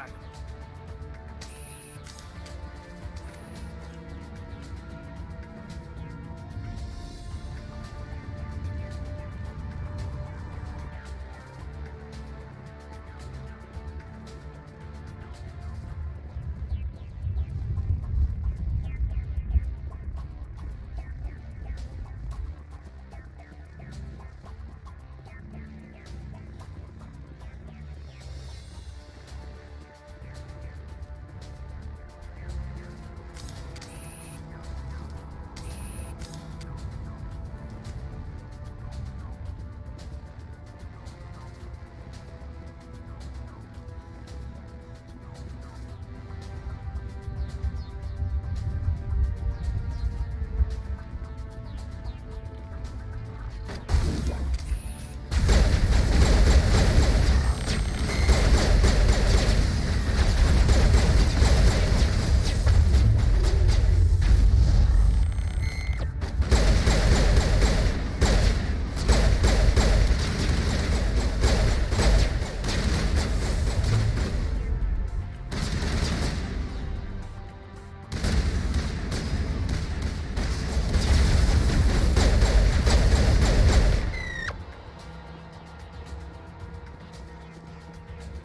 attack him.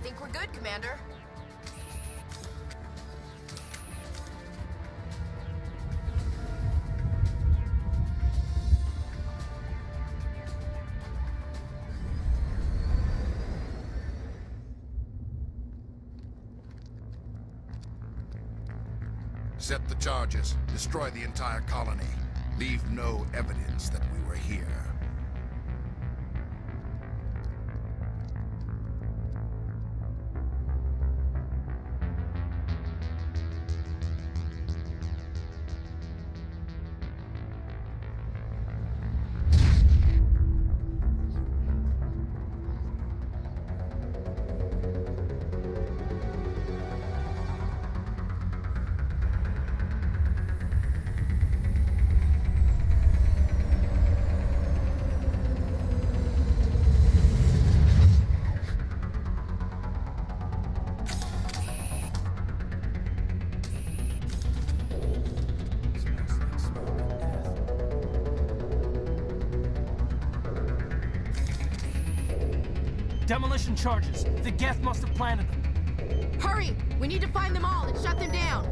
Think we're good, Commander? Set the charges. Destroy the entire colony. Leave no evidence that we were here. Demolition charges. The Geth must have planted them. Hurry! We need to find them all and shut them down!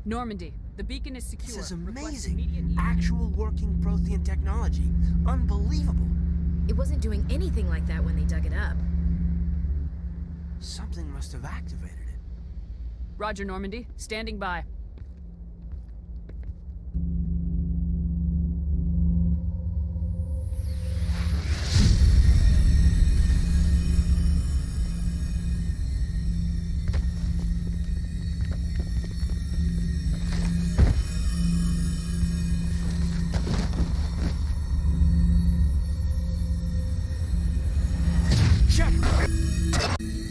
Normandy, the beacon is secure. This is Request amazing. immediate- Actual working Prothean technology. Unbelievable. It wasn't doing anything like that when they dug it up. Something must have activated it. Roger, Normandy. Standing by.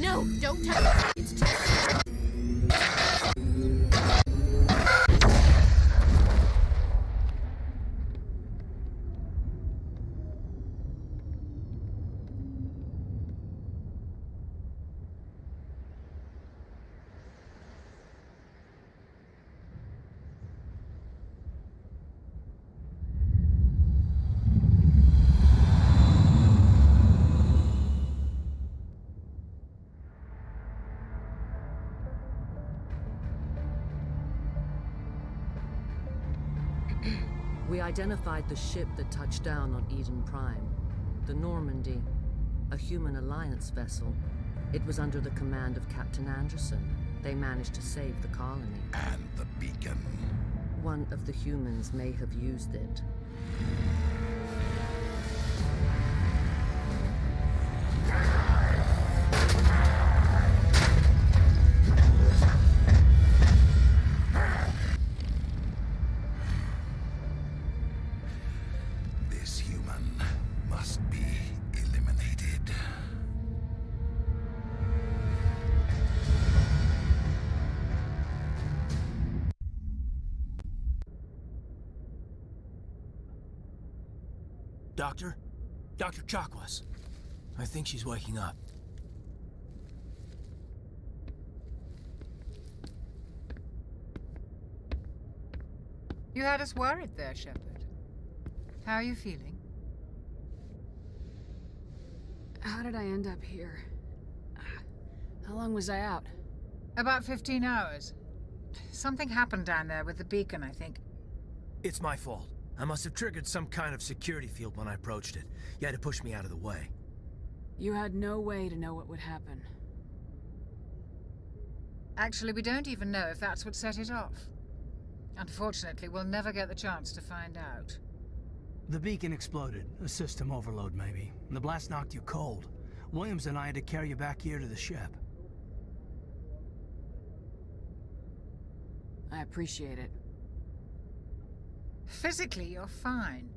No, don't touch it. It's too... We identified the ship that touched down on Eden Prime. The Normandy, a human alliance vessel. It was under the command of Captain Anderson. They managed to save the colony. And the beacon. One of the humans may have used it. This human must be eliminated. Doctor? Dr. Chakwas. I think she's waking up. You had us worried there, Shepard. How are you feeling? How did I end up here? How long was I out? About 15 hours. Something happened down there with the beacon, I think. It's my fault. I must have triggered some kind of security field when I approached it. You had to push me out of the way. You had no way to know what would happen. Actually, we don't even know if that's what set it off. Unfortunately, we'll never get the chance to find out. The beacon exploded. A system overload, maybe. The blast knocked you cold. Williams and I had to carry you back here to the ship. I appreciate it. Physically, you're fine.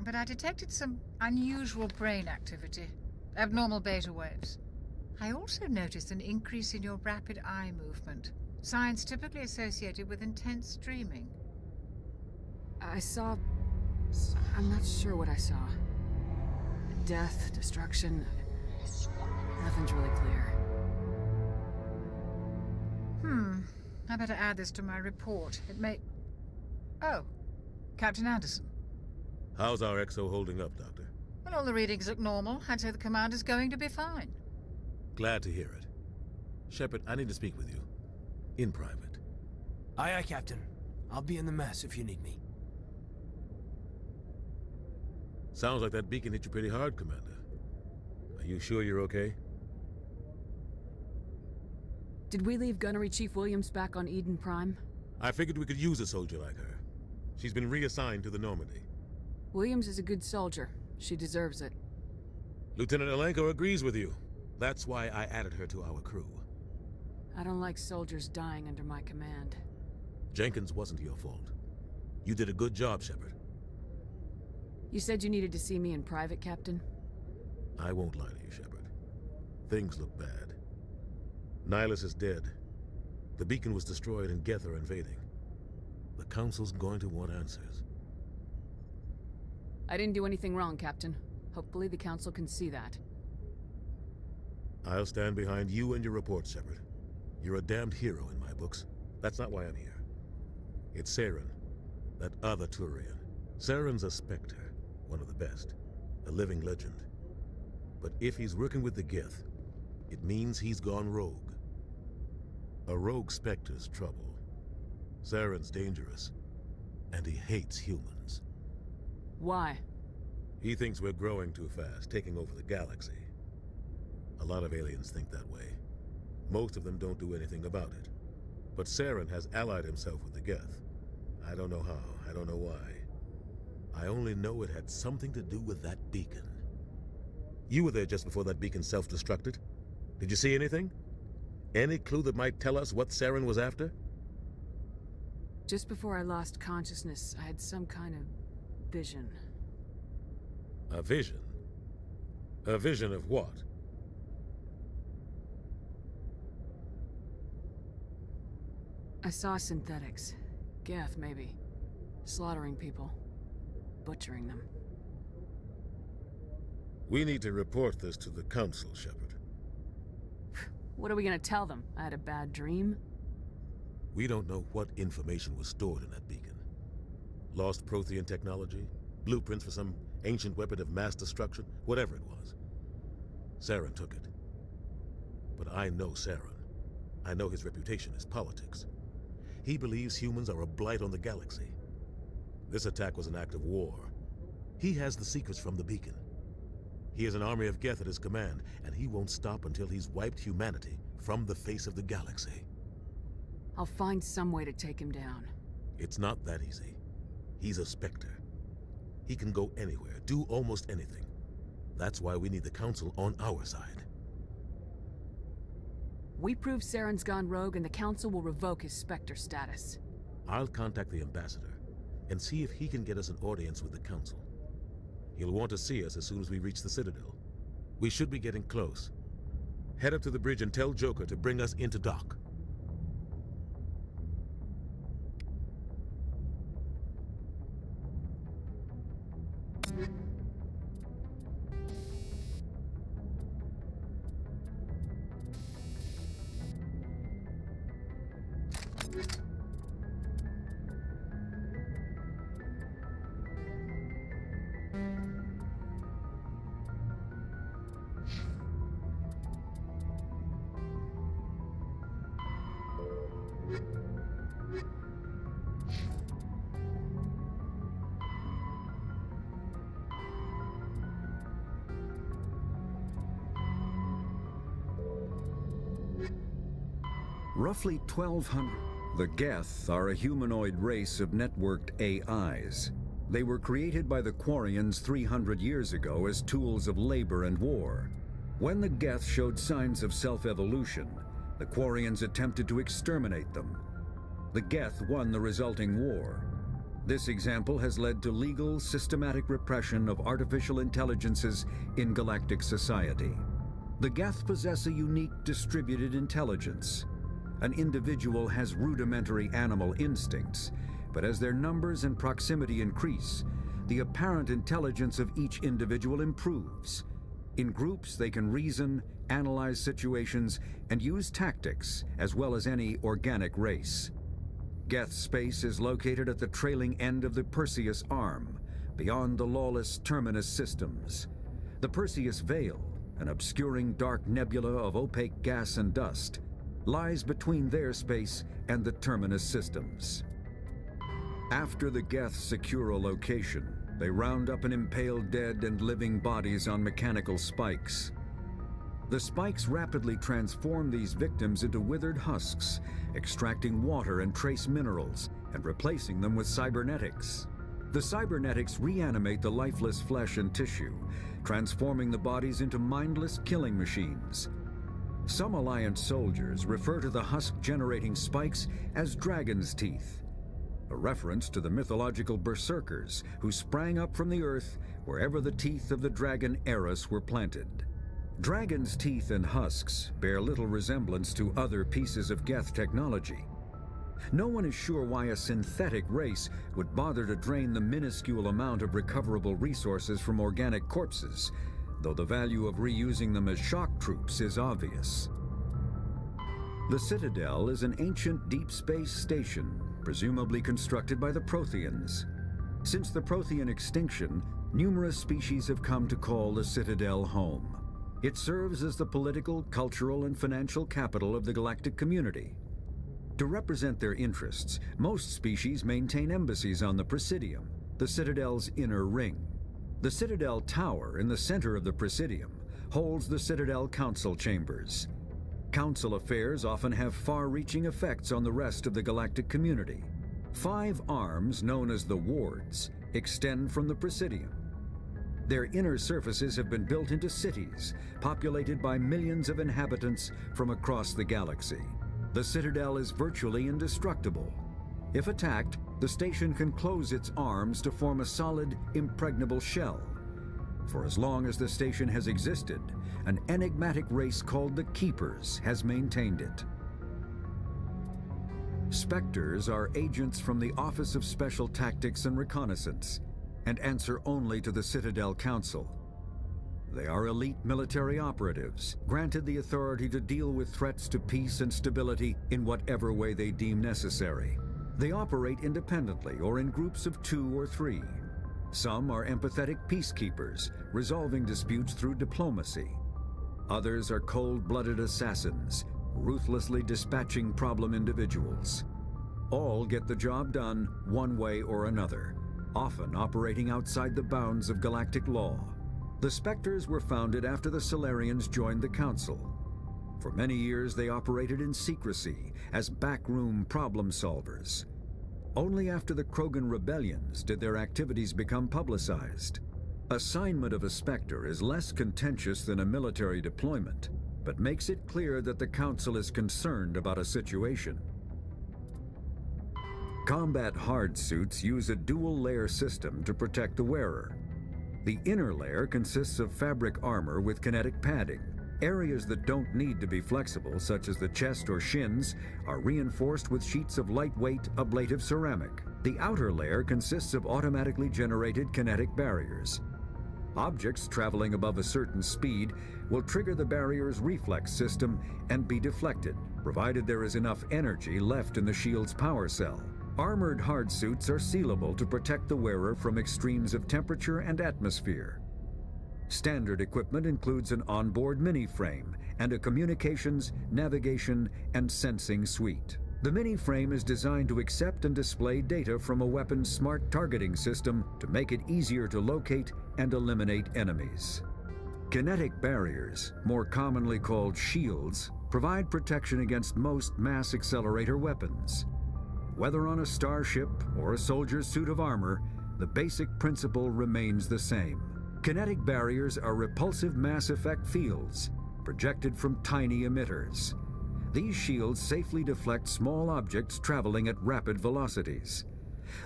But I detected some unusual brain activity. Abnormal beta waves. I also noticed an increase in your rapid eye movement. Signs typically associated with intense dreaming. I saw... I'm not sure what I saw. Death, destruction... Nothing's really clear. I better add this to my report. It may... Oh, Captain Anderson. How's our XO holding up, Doctor? Well, all the readings look normal. I'd say the commander's going to be fine. Glad to hear it. Shepard, I need to speak with you. In private. Aye, aye, Captain. I'll be in the mess if you need me. Sounds like that beacon hit you pretty hard, Commander. Are you sure you're okay? Did we leave Gunnery Chief Williams back on Eden Prime? I figured we could use a soldier like her. She's been reassigned to the Normandy. Williams is a good soldier. She deserves it. Lieutenant Alenko agrees with you. That's why I added her to our crew. I don't like soldiers dying under my command. Jenkins wasn't your fault. You did a good job, Shepard. You said you needed to see me in private, Captain? I won't lie to you, Shepard. Things look bad. Nihilus is dead. The beacon was destroyed and Geth are invading. The Council's going to want answers. I didn't do anything wrong, Captain. Hopefully the Council can see that. I'll stand behind you and your report, Shepard. You're a damned hero in my books. That's not why I'm here. It's Saren, that other Turian. Saren's a Spectre, one of the best. A living legend. But if he's working with the Geth, it means he's gone rogue. A rogue Spectre's trouble. Saren's dangerous, and he hates humans. Why? He thinks we're growing too fast, taking over the galaxy. A lot of aliens think that way. Most of them don't do anything about it. But Saren has allied himself with the Geth. I don't know how, I don't know why. I only know it had something to do with that beacon. You were there just before that beacon self-destructed. Did you see anything? Any clue that might tell us what Saren was after? Just before I lost consciousness, I had some kind of vision. A vision? A vision of what? I saw synthetics. Geth, maybe. Slaughtering people. Butchering them. We need to report this to the Council, Shepard. What are we gonna tell them? I had a bad dream? We don't know what information was stored in that beacon. Lost Prothean technology? Blueprints for some ancient weapon of mass destruction? Whatever it was. Saren took it. But I know Saren. I know his reputation is politics. He believes humans are a blight on the galaxy. This attack was an act of war. He has the secrets from the beacon. He has an army of Geth at his command, and he won't stop until he's wiped humanity from the face of the galaxy. I'll find some way to take him down. It's not that easy. He's a Spectre. He can go anywhere, do almost anything. That's why we need the Council on our side. We prove Saren's gone rogue and the Council will revoke his Spectre status. I'll contact the Ambassador and see if he can get us an audience with the Council. He'll want to see us as soon as we reach the Citadel. We should be getting close. Head up to the bridge and tell Joker to bring us into dock. Roughly 1,200. The Geth are a humanoid race of networked AIs. They were created by the Quarians 300 years ago as tools of labor and war. When the Geth showed signs of self-evolution, the Quarians attempted to exterminate them. The Geth won the resulting war. This example has led to legal, systematic repression of artificial intelligences in galactic society. The Geth possess a unique distributed intelligence. An individual has rudimentary animal instincts, but as their numbers and proximity increase, the apparent intelligence of each individual improves. In groups, they can reason, analyze situations, and use tactics, as well as any organic race. Geth space is located at the trailing end of the Perseus Arm, beyond the lawless Terminus systems. The Perseus Veil, an obscuring dark nebula of opaque gas and dust, lies between their space and the Terminus systems. After the Geth secure a location, they round up and impale dead and living bodies on mechanical spikes. The spikes rapidly transform these victims into withered husks, extracting water and trace minerals, and replacing them with cybernetics. The cybernetics reanimate the lifeless flesh and tissue, transforming the bodies into mindless killing machines. Some Alliance soldiers refer to the husk-generating spikes as dragon's teeth, a reference to the mythological berserkers who sprang up from the earth wherever the teeth of the dragon Eris were planted. Dragon's teeth and husks bear little resemblance to other pieces of Geth technology. No one is sure why a synthetic race would bother to drain the minuscule amount of recoverable resources from organic corpses, though the value of reusing them as shock troops is obvious. The Citadel is an ancient deep space station, presumably constructed by the Protheans. Since the Prothean extinction, numerous species have come to call the Citadel home. It serves as the political, cultural, and financial capital of the galactic community. To represent their interests, most species maintain embassies on the Presidium, the Citadel's inner ring. The Citadel Tower in the center of the Presidium holds the Citadel Council chambers. Council affairs often have far-reaching effects on the rest of the galactic community. 5 arms, known as the Wards, extend from the Presidium. Their inner surfaces have been built into cities, populated by millions of inhabitants from across the galaxy. The Citadel is virtually indestructible. If attacked, the station can close its arms to form a solid, impregnable shell. For as long as the station has existed, an enigmatic race called the Keepers has maintained it. Spectres are agents from the Office of Special Tactics and Reconnaissance, and answer only to the Citadel Council. They are elite military operatives, granted the authority to deal with threats to peace and stability in whatever way they deem necessary. They operate independently or in groups of 2 or 3. Some are empathetic peacekeepers, resolving disputes through diplomacy. Others are cold-blooded assassins, ruthlessly dispatching problem individuals. All get the job done one way or another, often operating outside the bounds of galactic law. The Spectres were founded after the Solarians joined the Council. For many years, they operated in secrecy as backroom problem solvers. Only after the Krogan rebellions did their activities become publicized. Assignment of a Spectre is less contentious than a military deployment, but makes it clear that the Council is concerned about a situation. Combat hard suits use a dual-layer system to protect the wearer. The inner layer consists of fabric armor with kinetic padding. Areas that don't need to be flexible, such as the chest or shins, are reinforced with sheets of lightweight, ablative ceramic. The outer layer consists of automatically generated kinetic barriers. Objects traveling above a certain speed will trigger the barrier's reflex system and be deflected, provided there is enough energy left in the shield's power cell. Armored hard suits are sealable to protect the wearer from extremes of temperature and atmosphere. Standard equipment includes an onboard mini-frame and a communications, navigation, and sensing suite. The mini-frame is designed to accept and display data from a weapon's smart targeting system to make it easier to locate and eliminate enemies. Kinetic barriers, more commonly called shields, provide protection against most mass accelerator weapons. Whether on a starship or a soldier's suit of armor, the basic principle remains the same. Kinetic barriers are repulsive mass effect fields, projected from tiny emitters. These shields safely deflect small objects traveling at rapid velocities.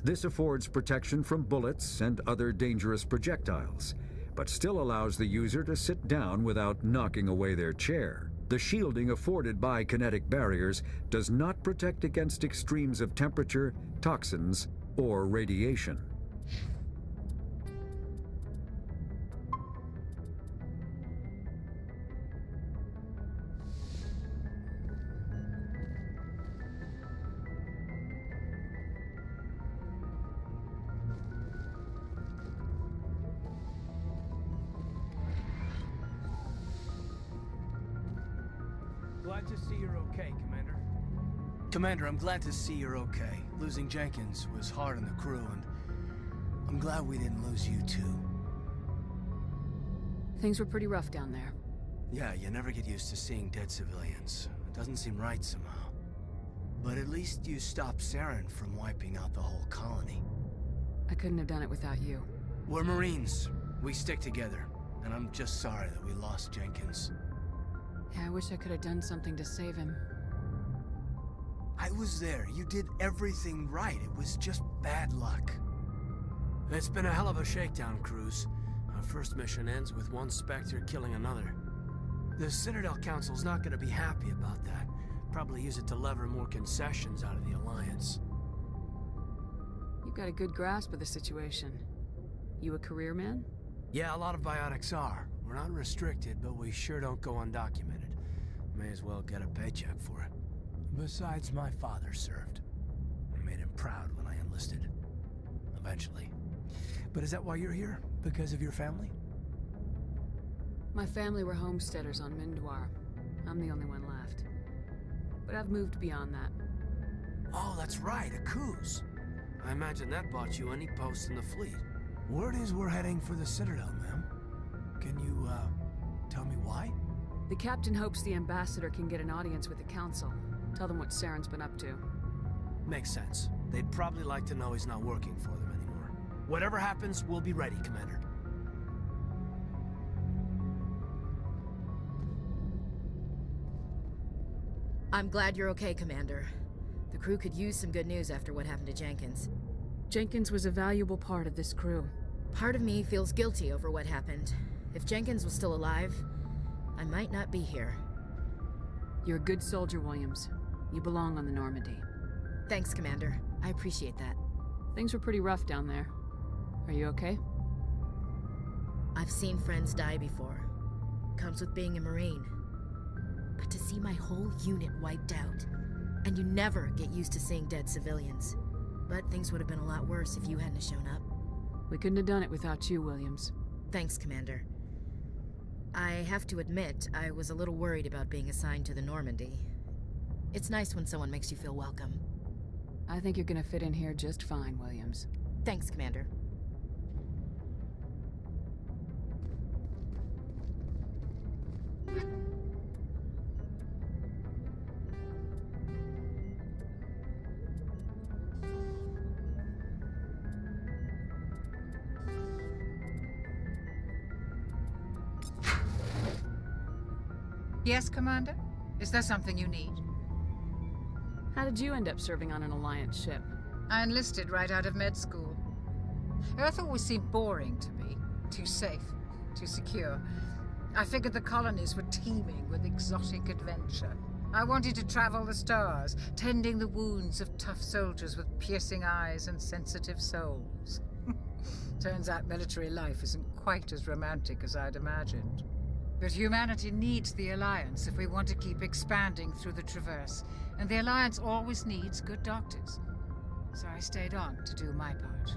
This affords protection from bullets and other dangerous projectiles, but still allows the user to sit down without knocking away their chair. The shielding afforded by kinetic barriers does not protect against extremes of temperature, toxins, or radiation. Glad to see you're okay, Commander. Commander, I'm glad to see you're okay. Losing Jenkins was hard on the crew, and I'm glad we didn't lose you too. Things were pretty rough down there. Yeah, you never get used to seeing dead civilians. It doesn't seem right somehow. But at least you stopped Saren from wiping out the whole colony. I couldn't have done it without you. We're Marines. We stick together. And I'm just sorry that we lost Jenkins. Yeah, I wish I could have done something to save him. I was there. You did everything right. It was just bad luck. It's been a hell of a shakedown, Cruz. Our first mission ends with one Spectre killing another. The Citadel Council's not going to be happy about that. Probably use it to lever more concessions out of the Alliance. You've got a good grasp of the situation. You a career man? Yeah, a lot of biotics are. We're not restricted, but we sure don't go undocumented. May as well get a paycheck for it. Besides, my father served. I made him proud when I enlisted. Eventually. But is that why you're here? Because of your family? My family were homesteaders on Mindwar. I'm the only one left. But I've moved beyond that. Oh, that's right, a Kuz. I imagine that bought you any post in the fleet. Word is we're heading for the Citadel, ma'am. Can you, tell me why? The captain hopes the ambassador can get an audience with the council. Tell them what Saren's been up to. Makes sense. They'd probably like to know he's not working for them anymore. Whatever happens, we'll be ready, Commander. I'm glad you're okay, Commander. The crew could use some good news after what happened to Jenkins. Jenkins was a valuable part of this crew. Part of me feels guilty over what happened. If Jenkins was still alive, I might not be here. You're a good soldier, Williams. You belong on the Normandy. Thanks, Commander. I appreciate that. Things were pretty rough down there. Are you okay? I've seen friends die before. Comes with being a Marine. But to see my whole unit wiped out, and you never get used to seeing dead civilians. But things would have been a lot worse if you hadn't shown up. We couldn't have done it without you, Williams. Thanks, Commander. I have to admit, I was a little worried about being assigned to the Normandy. It's nice when someone makes you feel welcome. I think you're gonna fit in here just fine, Williams. Thanks, Commander. Yes, Commander? Is there something you need? How did you end up serving on an Alliance ship? I enlisted right out of med school. Earth always seemed boring to me. Too safe, too secure. I figured the colonies were teeming with exotic adventure. I wanted to travel the stars, tending the wounds of tough soldiers with piercing eyes and sensitive souls. Turns out military life isn't quite as romantic as I'd imagined. But humanity needs the Alliance if we want to keep expanding through the Traverse, and the Alliance always needs good doctors. So I stayed on to do my part.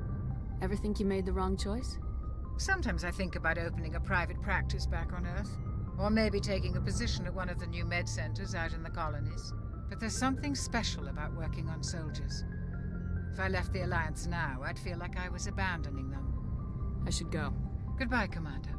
Ever think you made the wrong choice? Sometimes I think about opening a private practice back on Earth, or maybe taking a position at one of the new med centers out in the colonies. But there's something special about working on soldiers. If I left the Alliance now, I'd feel like I was abandoning them. I should go. Goodbye, Commander.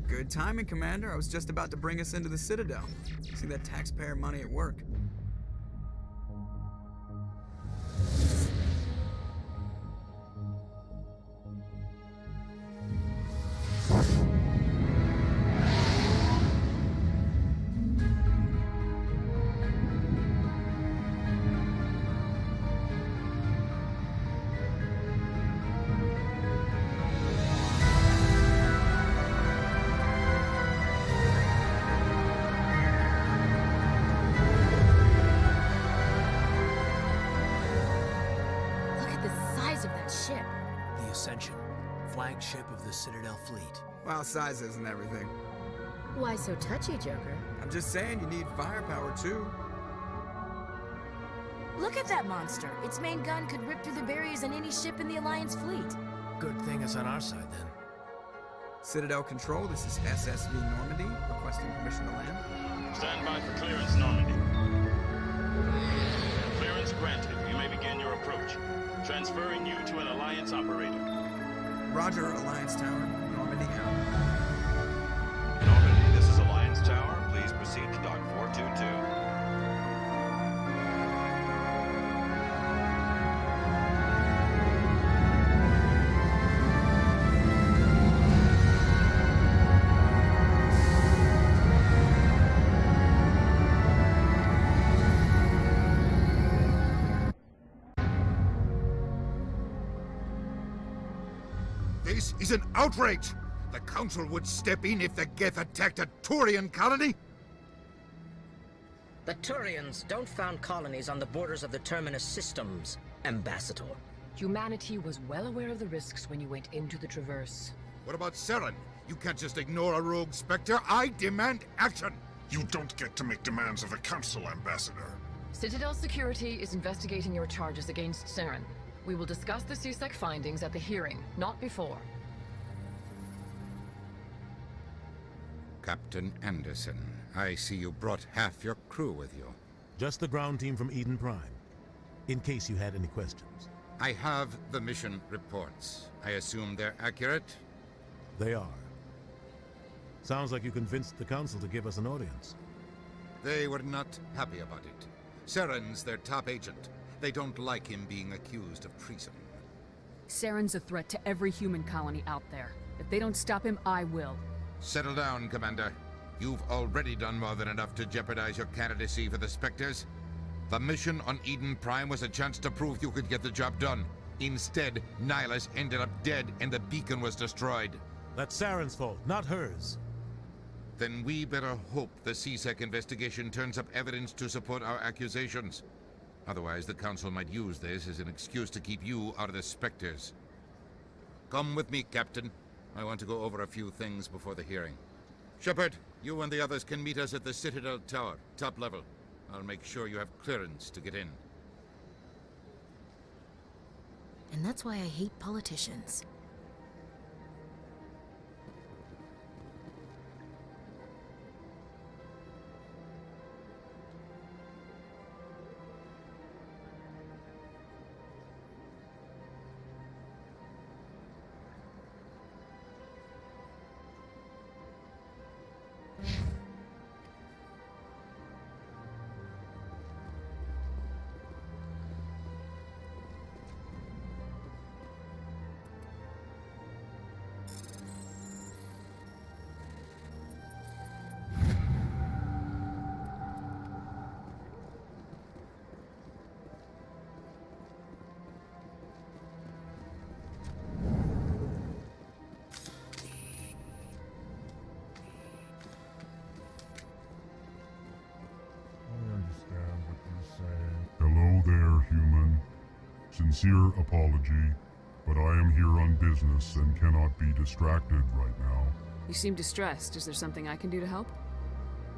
Good timing, Commander. I was just about to bring us into the Citadel. See that taxpayer money at work. flagship of the Citadel fleet. Well, sizes and everything. Why so touchy, Joker? I'm just saying you need firepower too. Look at that monster. Its main gun could rip through the barriers in any ship in the Alliance fleet. Good thing it's on our side, then. Citadel Control, this is SSV Normandy, requesting permission to land. Stand by for clearance, Normandy. Clearance granted. You may begin your approach. Transferring you to an Alliance operator. Roger, Alliance Tower. Normandy out. Normandy, this is Alliance Tower. Please proceed to Dock 422. This is an outrage! The Council would step in if the Geth attacked a Turian colony? The Turians don't found colonies on the borders of the Terminus systems, Ambassador. Humanity was well aware of the risks when you went into the Traverse. What about Saren? You can't just ignore a rogue Spectre. I demand action! You don't get to make demands of the Council, Ambassador. Citadel Security is investigating your charges against Saren. We will discuss the CSEC findings at the hearing, not before. Captain Anderson, I see you brought half your crew with you. Just the ground team from Eden Prime, in case you had any questions. I have the mission reports. I assume they're accurate? They are. Sounds like you convinced the Council to give us an audience. They were not happy about it. Saren's their top agent. They don't like him being accused of treason. Saren's a threat to every human colony out there. If they don't stop him, I will. Settle down, Commander. You've already done more than enough to jeopardize your candidacy for the Spectres. The mission on Eden Prime was a chance to prove you could get the job done. Instead, Nihilus ended up dead and the beacon was destroyed. That's Saren's fault, not hers. Then we better hope the CSEC investigation turns up evidence to support our accusations. Otherwise, the Council might use this as an excuse to keep you out of the Spectres. Come with me, Captain. I want to go over a few things before the hearing. Shepard, you and the others can meet us at the Citadel Tower, top level. I'll make sure you have clearance to get in. And that's why I hate politicians. Hello there, human. Sincere apology, but I am here on business and cannot be distracted right now. You seem distressed. Is there something I can do to help?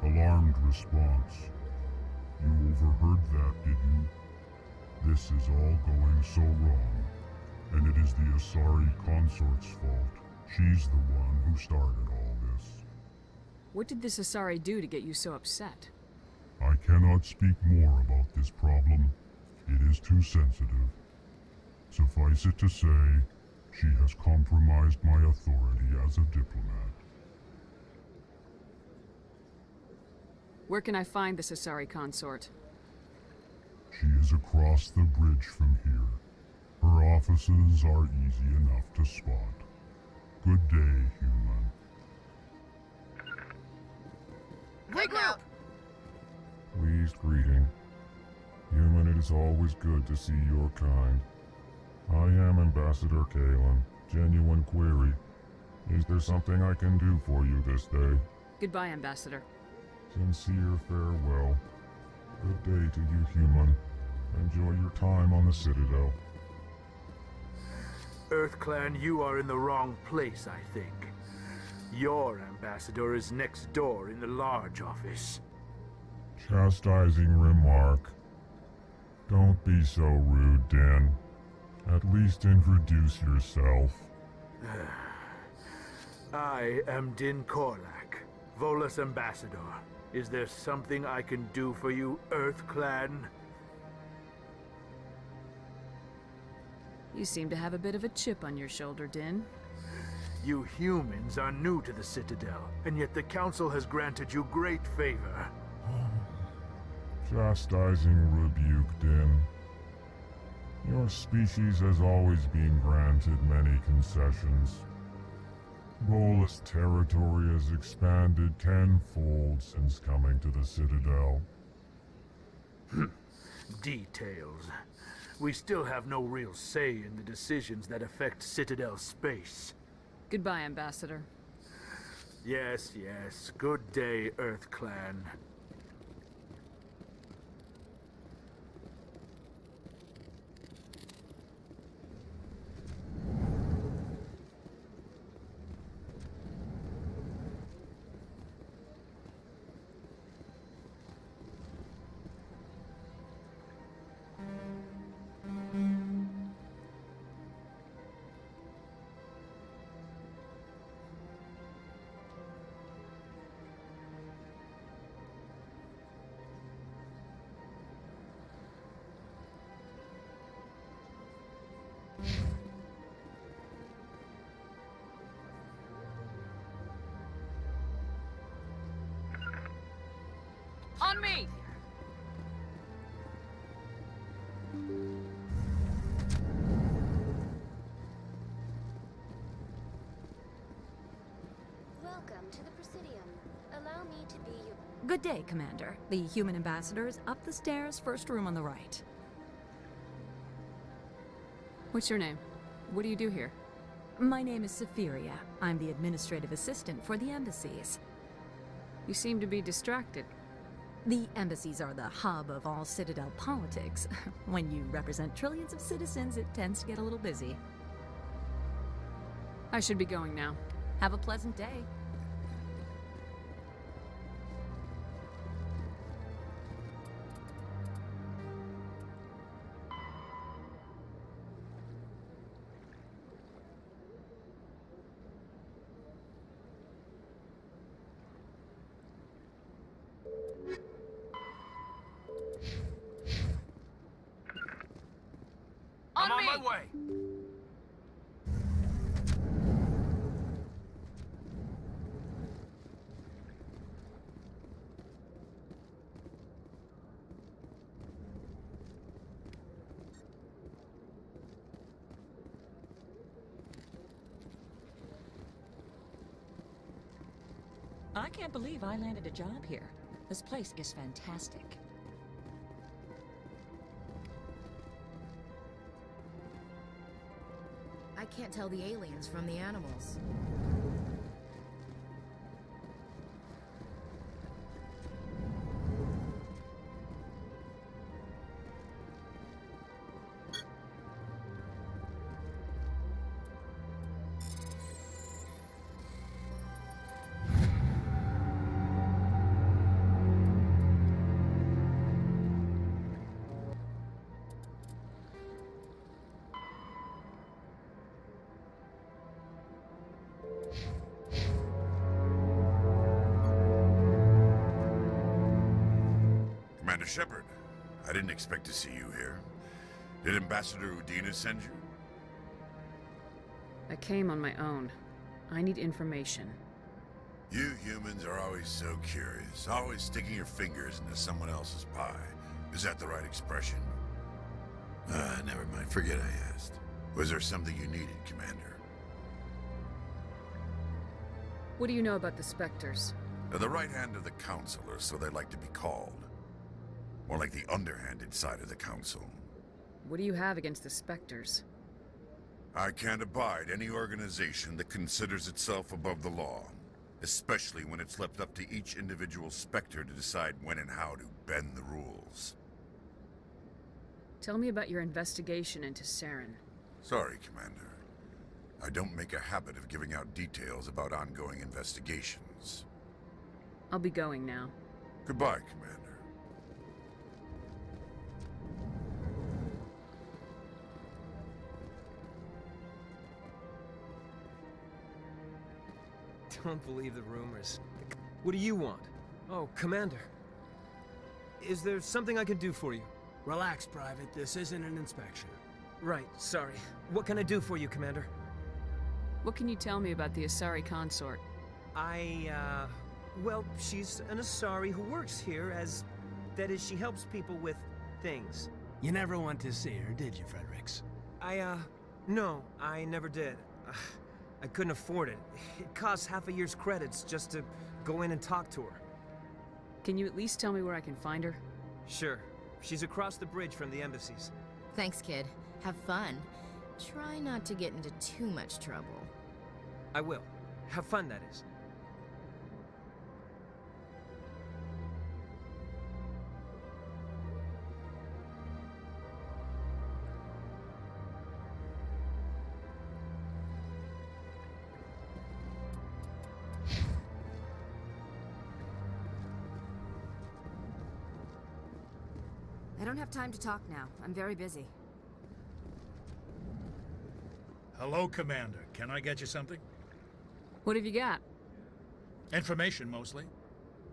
Alarmed response. You overheard that, did you? This is all going so wrong, and it is the Asari consort's fault. She's the one who started all this. What did this Asari do to get you so upset? I cannot speak more about this problem. It is too sensitive. Suffice it to say, she has compromised my authority as a diplomat. Where can I find this Asari consort? She is across the bridge from here. Her offices are easy enough to spot. Good day, human. Regroup! Pleased greeting. Human, it is always good to see your kind. I am Ambassador Kalen. Genuine query. Is there something I can do for you this day? Goodbye, Ambassador. Sincere farewell. Good day to you, human. Enjoy your time on the Citadel. EarthClan, you are in the wrong place, I think. Your ambassador is next door in the large office. Chastising remark. Don't be so rude, Din. At least introduce yourself. I am Din Korlak, Volus ambassador. Is there something I can do for you, EarthClan? You seem to have a bit of a chip on your shoulder, Din. You humans are new to the Citadel, and yet the Council has granted you great favor. Chastising rebuke, Din. Your species has always been granted many concessions. Volus territory has expanded tenfold since coming to the Citadel. Details. We still have no real say in the decisions that affect Citadel space. Goodbye, Ambassador. Yes, yes. Good day, EarthClan. On me! Welcome to the Presidium. Allow me to be your... Good day, Commander. The human ambassador is up the stairs, first room on the right. What's your name? What do you do here? My name is Sephiria. I'm the administrative assistant for the embassies. You seem to be distracted. The embassies are the hub of all Citadel politics. When you represent trillions of citizens, it tends to get a little busy. I should be going now. Have a pleasant day. I'm on my way. I can't believe I landed a job here. This place is fantastic. I can't tell the aliens from the animals. Commander Shepard, I didn't expect to see you here. Did Ambassador Udina send you? I came on my own. I need information. You humans are always so curious, always sticking your fingers into someone else's pie. Is that the right expression? Never mind. Forget I asked. Was there something you needed, Commander? What do you know about the Spectres? They're the right hand of the Council, or so they like to be called. More like the underhanded side of the Council. What do you have against the Spectres? I can't abide any organization that considers itself above the law. Especially when it's left up to each individual Spectre to decide when and how to bend the rules. Tell me about your investigation into Saren. Sorry, Commander. I don't make a habit of giving out details about ongoing investigations. I'll be going now. Goodbye, Commander. Don't believe the rumors. What do you want? Oh, Commander. Is there something I can do for you? Relax, Private. This isn't an inspection. Right, sorry. What can I do for you, Commander? What can you tell me about the Asari consort? Well, she's an Asari who works here as... That is, she helps people with things. You never went to see her, did you, Fredericks? No, I never did. I couldn't afford it. It costs half a year's credits just to go in and talk to her. Can you at least tell me where I can find her? Sure. She's across the bridge from the embassies. Thanks, kid. Have fun. Try not to get into too much trouble. I will. Have fun, that is. I don't have time to talk now. I'm very busy. Hello, Commander. Can I get you something? What have you got? Information, mostly.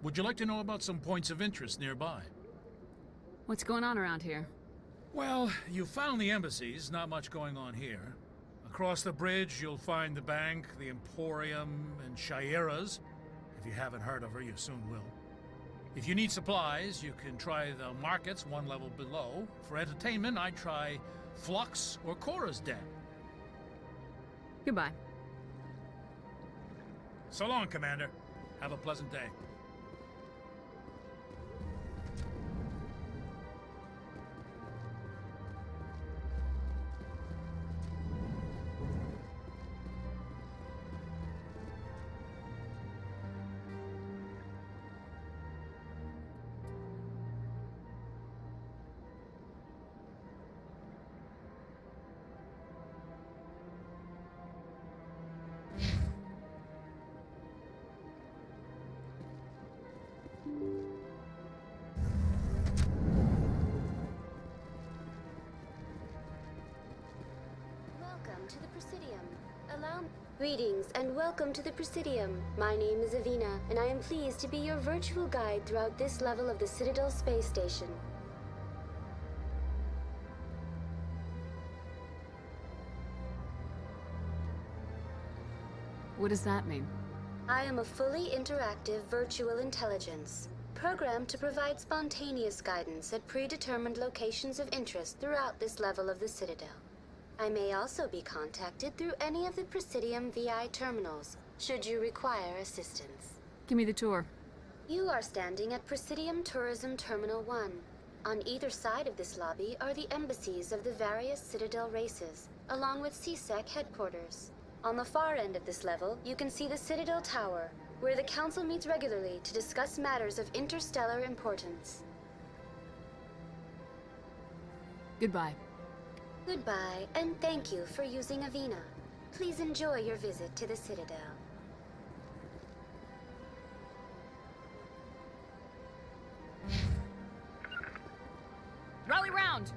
Would you like to know about some points of interest nearby? What's going on around here? Well, you found the embassies. Not much going on here. Across the bridge, you'll find the bank, the Emporium, and Shayera's. If you haven't heard of her, you soon will. If you need supplies, you can try the markets one level below. For entertainment, I'd try Flux or Cora's Den. Goodbye. So long, Commander. Have a pleasant day. Welcome to the Presidium. Greetings and welcome to the Presidium. My name is Avina, and I am pleased to be your virtual guide throughout this level of the Citadel space station. What does that mean? I am a fully interactive virtual intelligence, programmed to provide spontaneous guidance at predetermined locations of interest throughout this level of the Citadel. I may also be contacted through any of the Presidium VI terminals, should you require assistance. Give me the tour. You are standing at Presidium Tourism Terminal 1. On either side of this lobby are the embassies of the various Citadel races, along with CSEC headquarters. On the far end of this level, you can see the Citadel Tower, where the Council meets regularly to discuss matters of interstellar importance. Goodbye. Goodbye, and thank you for using Avina. Please enjoy your visit to the Citadel. Rally round!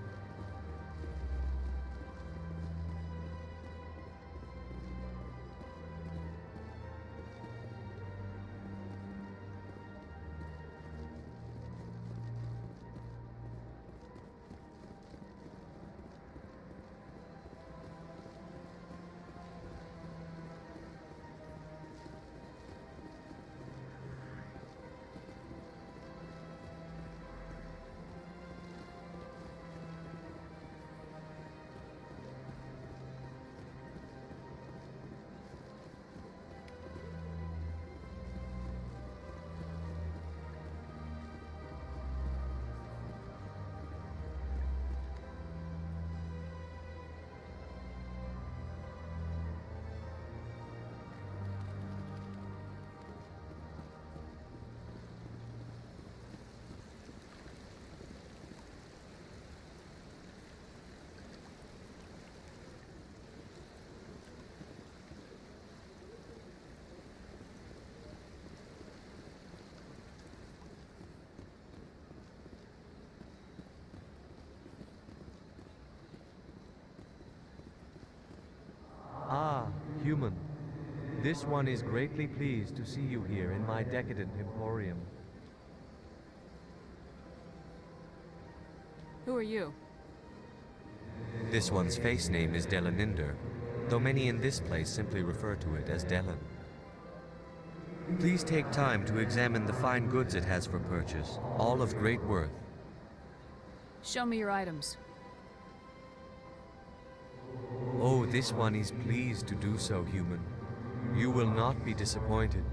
Human, this one is greatly pleased to see you here in my decadent emporium. Who are you? This one's face name is Delaninder, though many in this place simply refer to it as Delan. Please take time to examine the fine goods it has for purchase, all of great worth. Show me your items. Oh, this one is pleased to do so, Human. You will not be disappointed.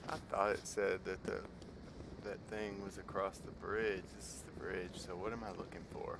I thought it said that that thing was across the bridge. This is the bridge, so what am I looking for?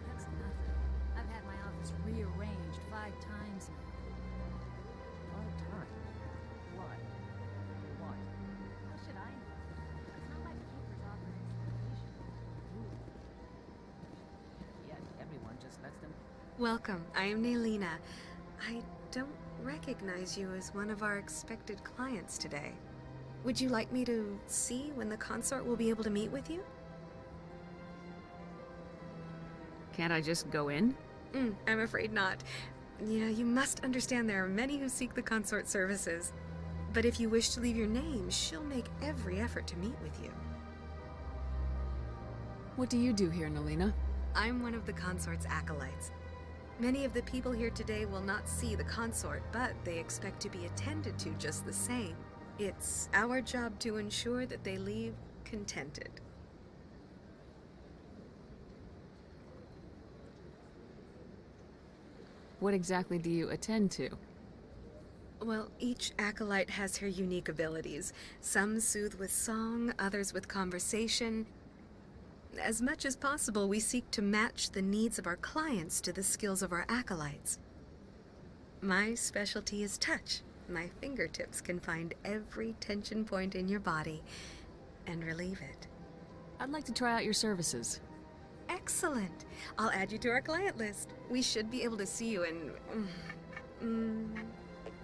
That's nothing. I've had my office rearranged 5 times now. 5 times? Why? Why? How should I know? It's not like the keepers offer an explanation. Yet everyone just lets them. Welcome, I am Naylina. I don't recognize you as one of our expected clients today. Would you like me to see when the consort will be able to meet with you? Can't I just go in? I'm afraid not. You must understand there are many who seek the consort services. But if you wish to leave your name, she'll make every effort to meet with you. What do you do here, Naylina? I'm one of the consort's acolytes. Many of the people here today will not see the consort, but they expect to be attended to just the same. It's our job to ensure that they leave contented. What exactly do you attend to? Well, each acolyte has her unique abilities. Some soothe with song, others with conversation. As much as possible, we seek to match the needs of our clients to the skills of our acolytes. My specialty is touch. My fingertips can find every tension point in your body and relieve it. I'd like to try out your services. Excellent. I'll add you to our client list. We should be able to see you in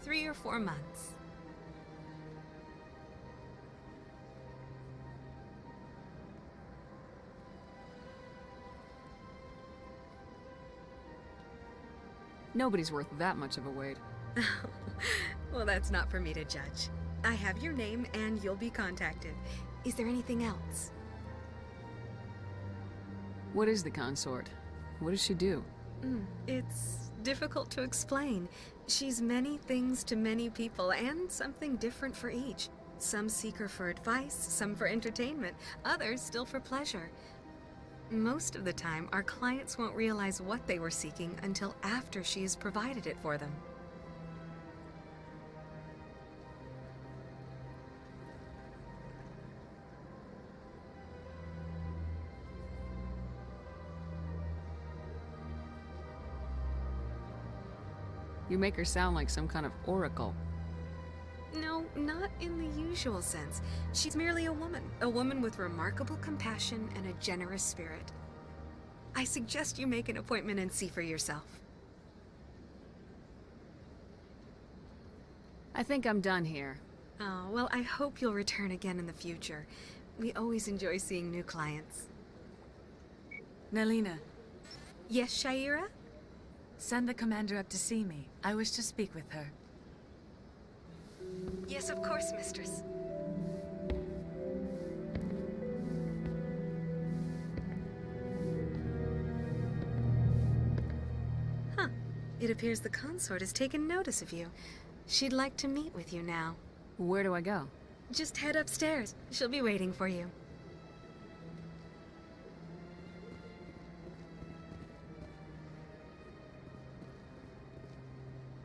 3 or 4 months. Nobody's worth that much of a wait. Well, that's not for me to judge. I have your name and you'll be contacted. Is there anything else? What is the consort? What does she do? It's difficult to explain. She's many things to many people and something different for each. Some seek her for advice, some for entertainment, others still for pleasure. Most of the time, our clients won't realize what they were seeking until after she has provided it for them. You make her sound like some kind of oracle. No, not in the usual sense. She's merely a woman with remarkable compassion and a generous spirit. I suggest you make an appointment and see for yourself. I think I'm done here. Oh, well, I hope you'll return again in the future. We always enjoy seeing new clients. Nelina. Yes, Shaira? Send the commander up to see me. I wish to speak with her. Yes, of course, mistress. Huh. It appears the consort has taken notice of you. She'd like to meet with you now. Where do I go? Just head upstairs. She'll be waiting for you.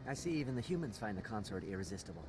I see even the humans find the consort irresistible.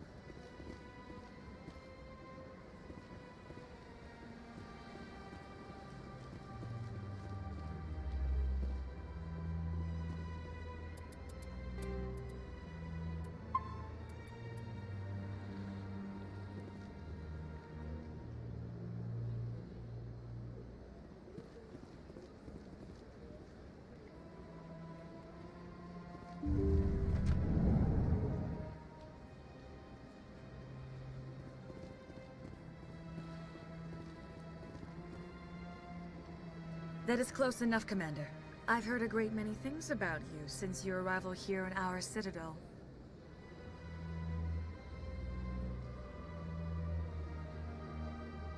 That is close enough, Commander. I've heard a great many things about you since your arrival here in our citadel.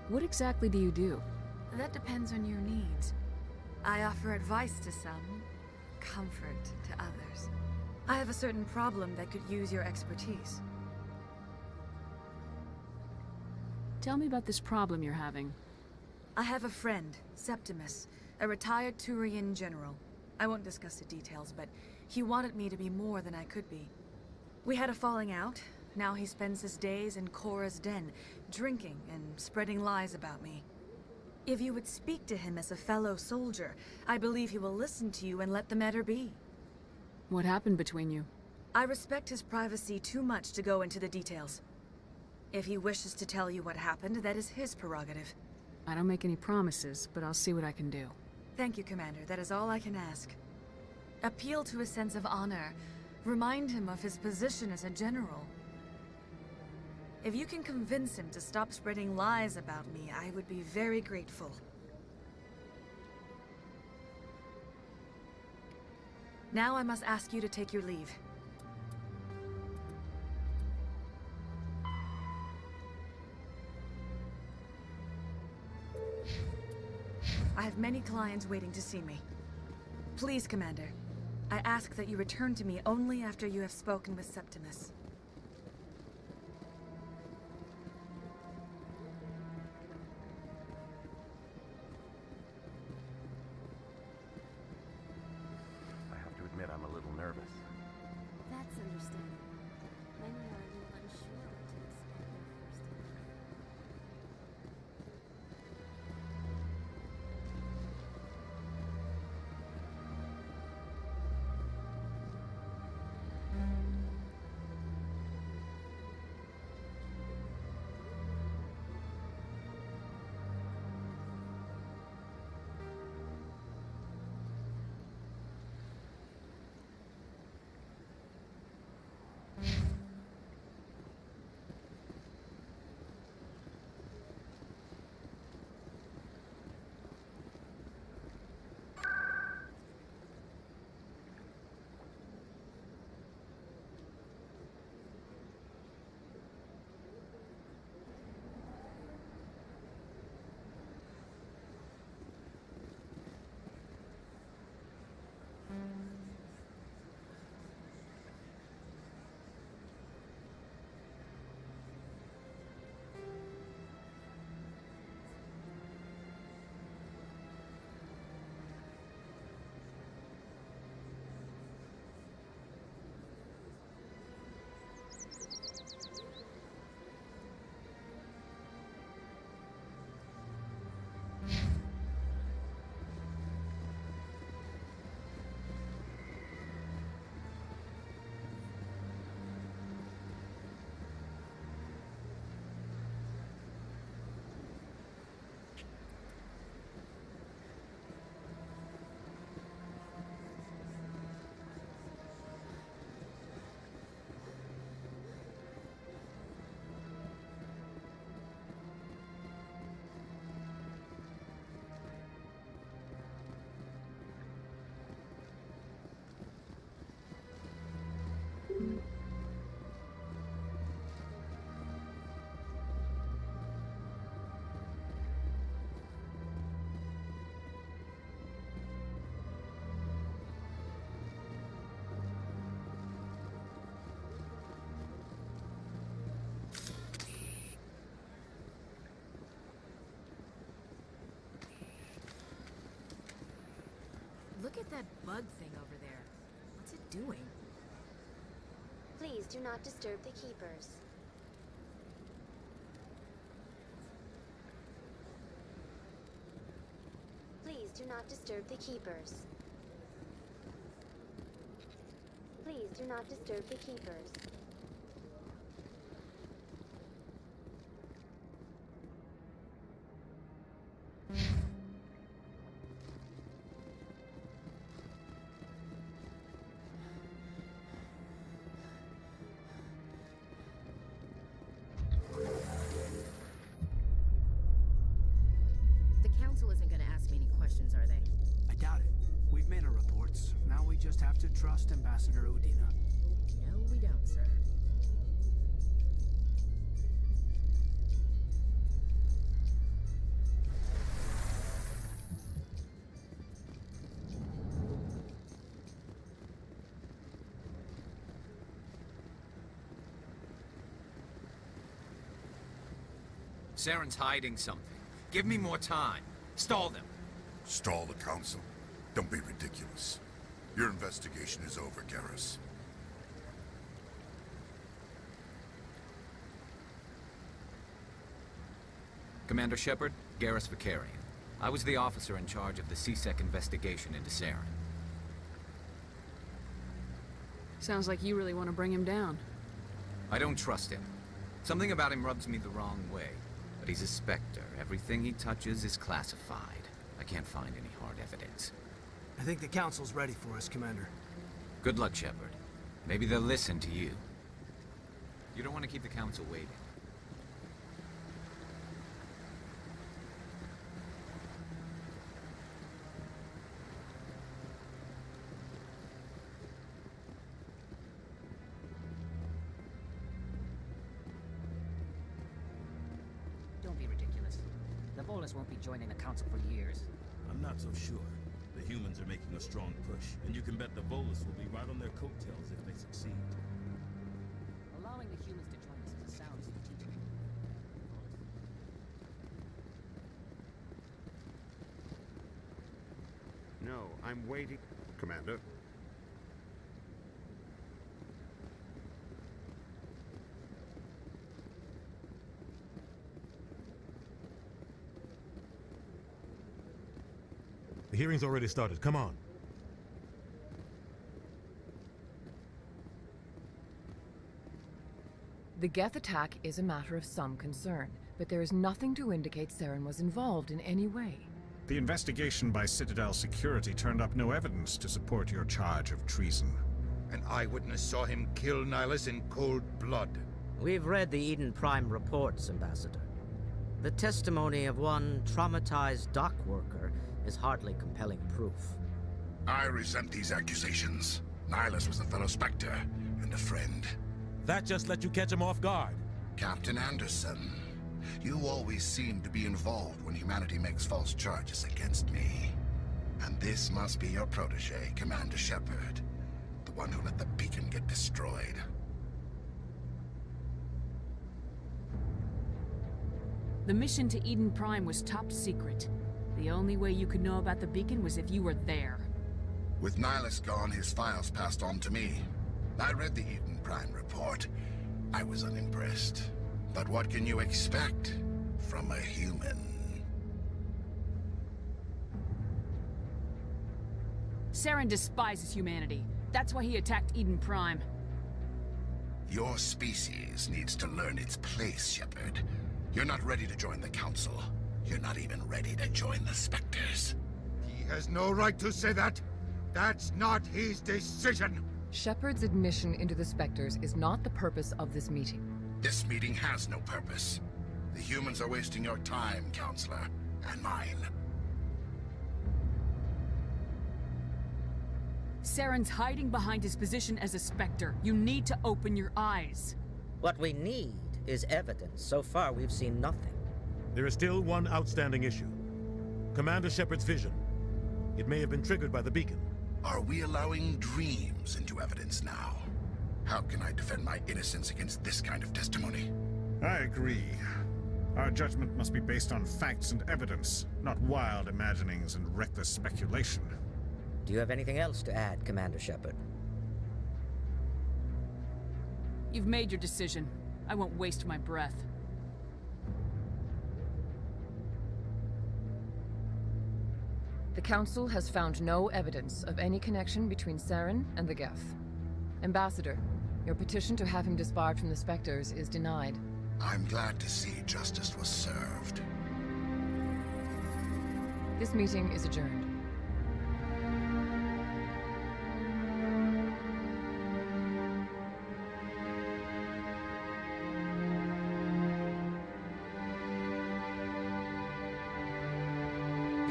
What exactly do you do? That depends on your needs. I offer advice to some, comfort to others. I have a certain problem that could use your expertise. Tell me about this problem you're having. I have a friend, Septimus, a retired Turian general. I won't discuss the details, but he wanted me to be more than I could be. We had a falling out. Now he spends his days in Korra's den, drinking and spreading lies about me. If you would speak to him as a fellow soldier, I believe he will listen to you and let the matter be. What happened between you? I respect his privacy too much to go into the details. If he wishes to tell you what happened, that is his prerogative. I don't make any promises, but I'll see what I can do. Thank you, Commander. That is all I can ask. Appeal to his sense of honor. Remind him of his position as a general. If you can convince him to stop spreading lies about me, I would be very grateful. Now I must ask you to take your leave. I have many clients waiting to see me. Please, Commander, I ask that you return to me only after you have spoken with Septimus. I have to admit I'm a little nervous. That's understandable. Many are a little unsure what to expect their first time. Look at that bug thing over there. What's it doing? Please do not disturb the keepers. Please do not disturb the keepers. Please do not disturb the keepers. The council isn't gonna ask me any questions, are they? I doubt it. We've made our reports. Now we just have to trust Ambassador Udina. No, we don't, sir. Saren's hiding something. Give me more time. Stall them. Stall the council? Don't be ridiculous. Your investigation is over, Garrus. Commander Shepard, Garrus Vakarian. I was the officer in charge of the C-Sec investigation into Saren. Sounds like you really want to bring him down. I don't trust him. Something about him rubs me the wrong way. But he's a Spectre. Everything he touches is classified. I can't find any hard evidence. I think the council's ready for us, Commander. Good luck, Shepard. Maybe they'll listen to you. You don't want to keep the council waiting. Don't be ridiculous. The Volus won't be joining the council for years. I'm not so sure. The humans are making a strong push, and you can bet the Volus will be right on their coattails if they succeed. Allowing the humans to join us is a sound strategic. No, I'm waiting. Commander. hearing's already started. Come on. The Geth attack is a matter of some concern, but there is nothing to indicate Saren was involved in any way. The investigation by Citadel Security turned up no evidence to support your charge of treason. An eyewitness saw him kill Nihilus in cold blood. We've read the Eden Prime reports, Ambassador. The testimony of one traumatized dock worker is hardly compelling proof. I resent these accusations. Nihilus was a fellow Spectre and a friend. That just let you catch him off guard. Captain Anderson, you always seem to be involved when humanity makes false charges against me. And this must be your protege, Commander Shepard. The one who let the beacon get destroyed. The mission to Eden Prime was top secret. The only way you could know about the beacon was if you were there. With Nihilus gone, his files passed on to me. I read the Eden Prime report. I was unimpressed. But what can you expect from a human? Saren despises humanity. That's why he attacked Eden Prime. Your species needs to learn its place, Shepard. You're not ready to join the Council. You're not even ready to join the Spectres. He has no right to say that. That's not his decision. Shepard's admission into the Spectres is not the purpose of this meeting. This meeting has no purpose. The humans are wasting your time, Counselor, and mine. Saren's hiding behind his position as a Spectre. You need to open your eyes. What we need is evidence. So far, we've seen nothing. There is still one outstanding issue. Commander Shepard's vision. It may have been triggered by the beacon. Are we allowing dreams into evidence now? How can I defend my innocence against this kind of testimony? I agree. Our judgment must be based on facts and evidence, not wild imaginings and reckless speculation. Do you have anything else to add, Commander Shepard? You've made your decision. I won't waste my breath. The Council has found no evidence of any connection between Saren and the Geth. Ambassador, your petition to have him disbarred from the Spectres is denied. I'm glad to see justice was served. This meeting is adjourned.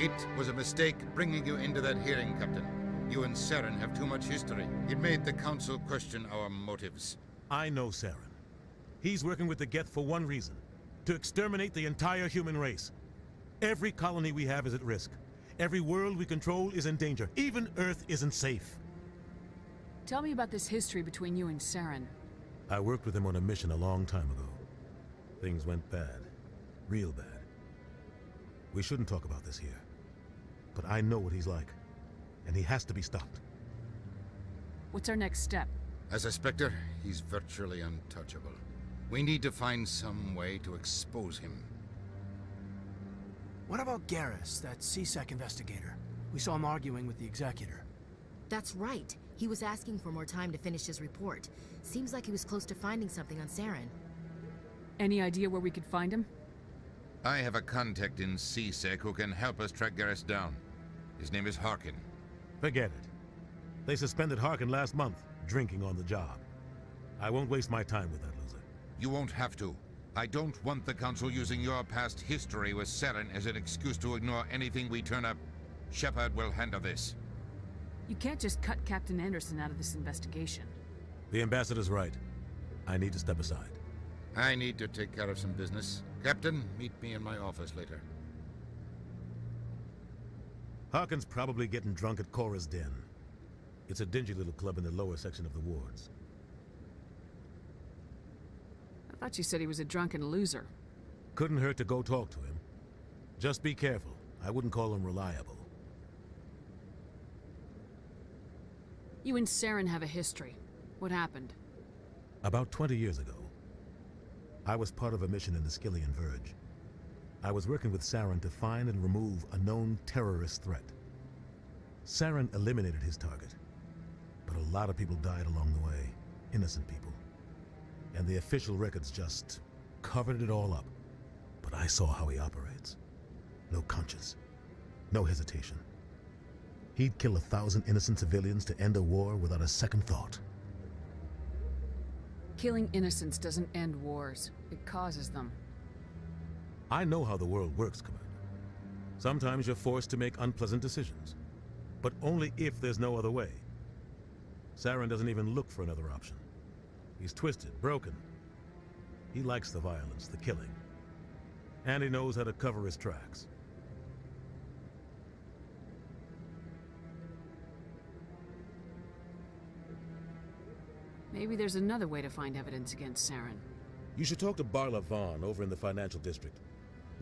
It was a mistake bringing you into that hearing, Captain. You and Saren have too much history. It made the Council question our motives. I know Saren. He's working with the Geth for one reason. To exterminate the entire human race. Every colony we have is at risk. Every world we control is in danger. Even Earth isn't safe. Tell me about this history between you and Saren. I worked with him on a mission a long time ago. Things went bad. Real bad. We shouldn't talk about this here. But I know what he's like. And he has to be stopped. What's our next step? As a Spectre, he's virtually untouchable. We need to find some way to expose him. What about Garrus, that CSEC investigator? We saw him arguing with the Executor. That's right. He was asking for more time to finish his report. Seems like he was close to finding something on Saren. Any idea where we could find him? I have a contact in CSEC who can help us track Garrus down. His name is Harkin. Forget it. They suspended Harkin last month, drinking on the job. I won't waste my time with that loser. You won't have to. I don't want the Council using your past history with Saren as an excuse to ignore anything we turn up. Shepard will handle this. You can't just cut Captain Anderson out of this investigation. The Ambassador's right. I need to step aside. I need to take care of some business. Captain, meet me in my office later. Harkin's probably getting drunk at Cora's Den. It's a dingy little club in the lower section of the wards. I thought you said he was a drunken loser. Couldn't hurt to go talk to him. Just be careful. I wouldn't call him reliable. You and Saren have a history. What happened? About 20 years ago, I was part of a mission in the Skillian Verge. I was working with Saren to find and remove a known terrorist threat. Saren eliminated his target, but a lot of people died along the way, innocent people. And the official records just covered it all up. But I saw how he operates. No conscience, no hesitation. He'd kill 1,000 innocent civilians to end a war without a second thought. Killing innocents doesn't end wars. It causes them. I know how the world works, Commander. Sometimes you're forced to make unpleasant decisions, but only if there's no other way. Saren doesn't even look for another option. He's twisted, broken. He likes the violence, the killing. And he knows how to cover his tracks. Maybe there's another way to find evidence against Saren. You should talk to Barla Vaughn over in the financial district.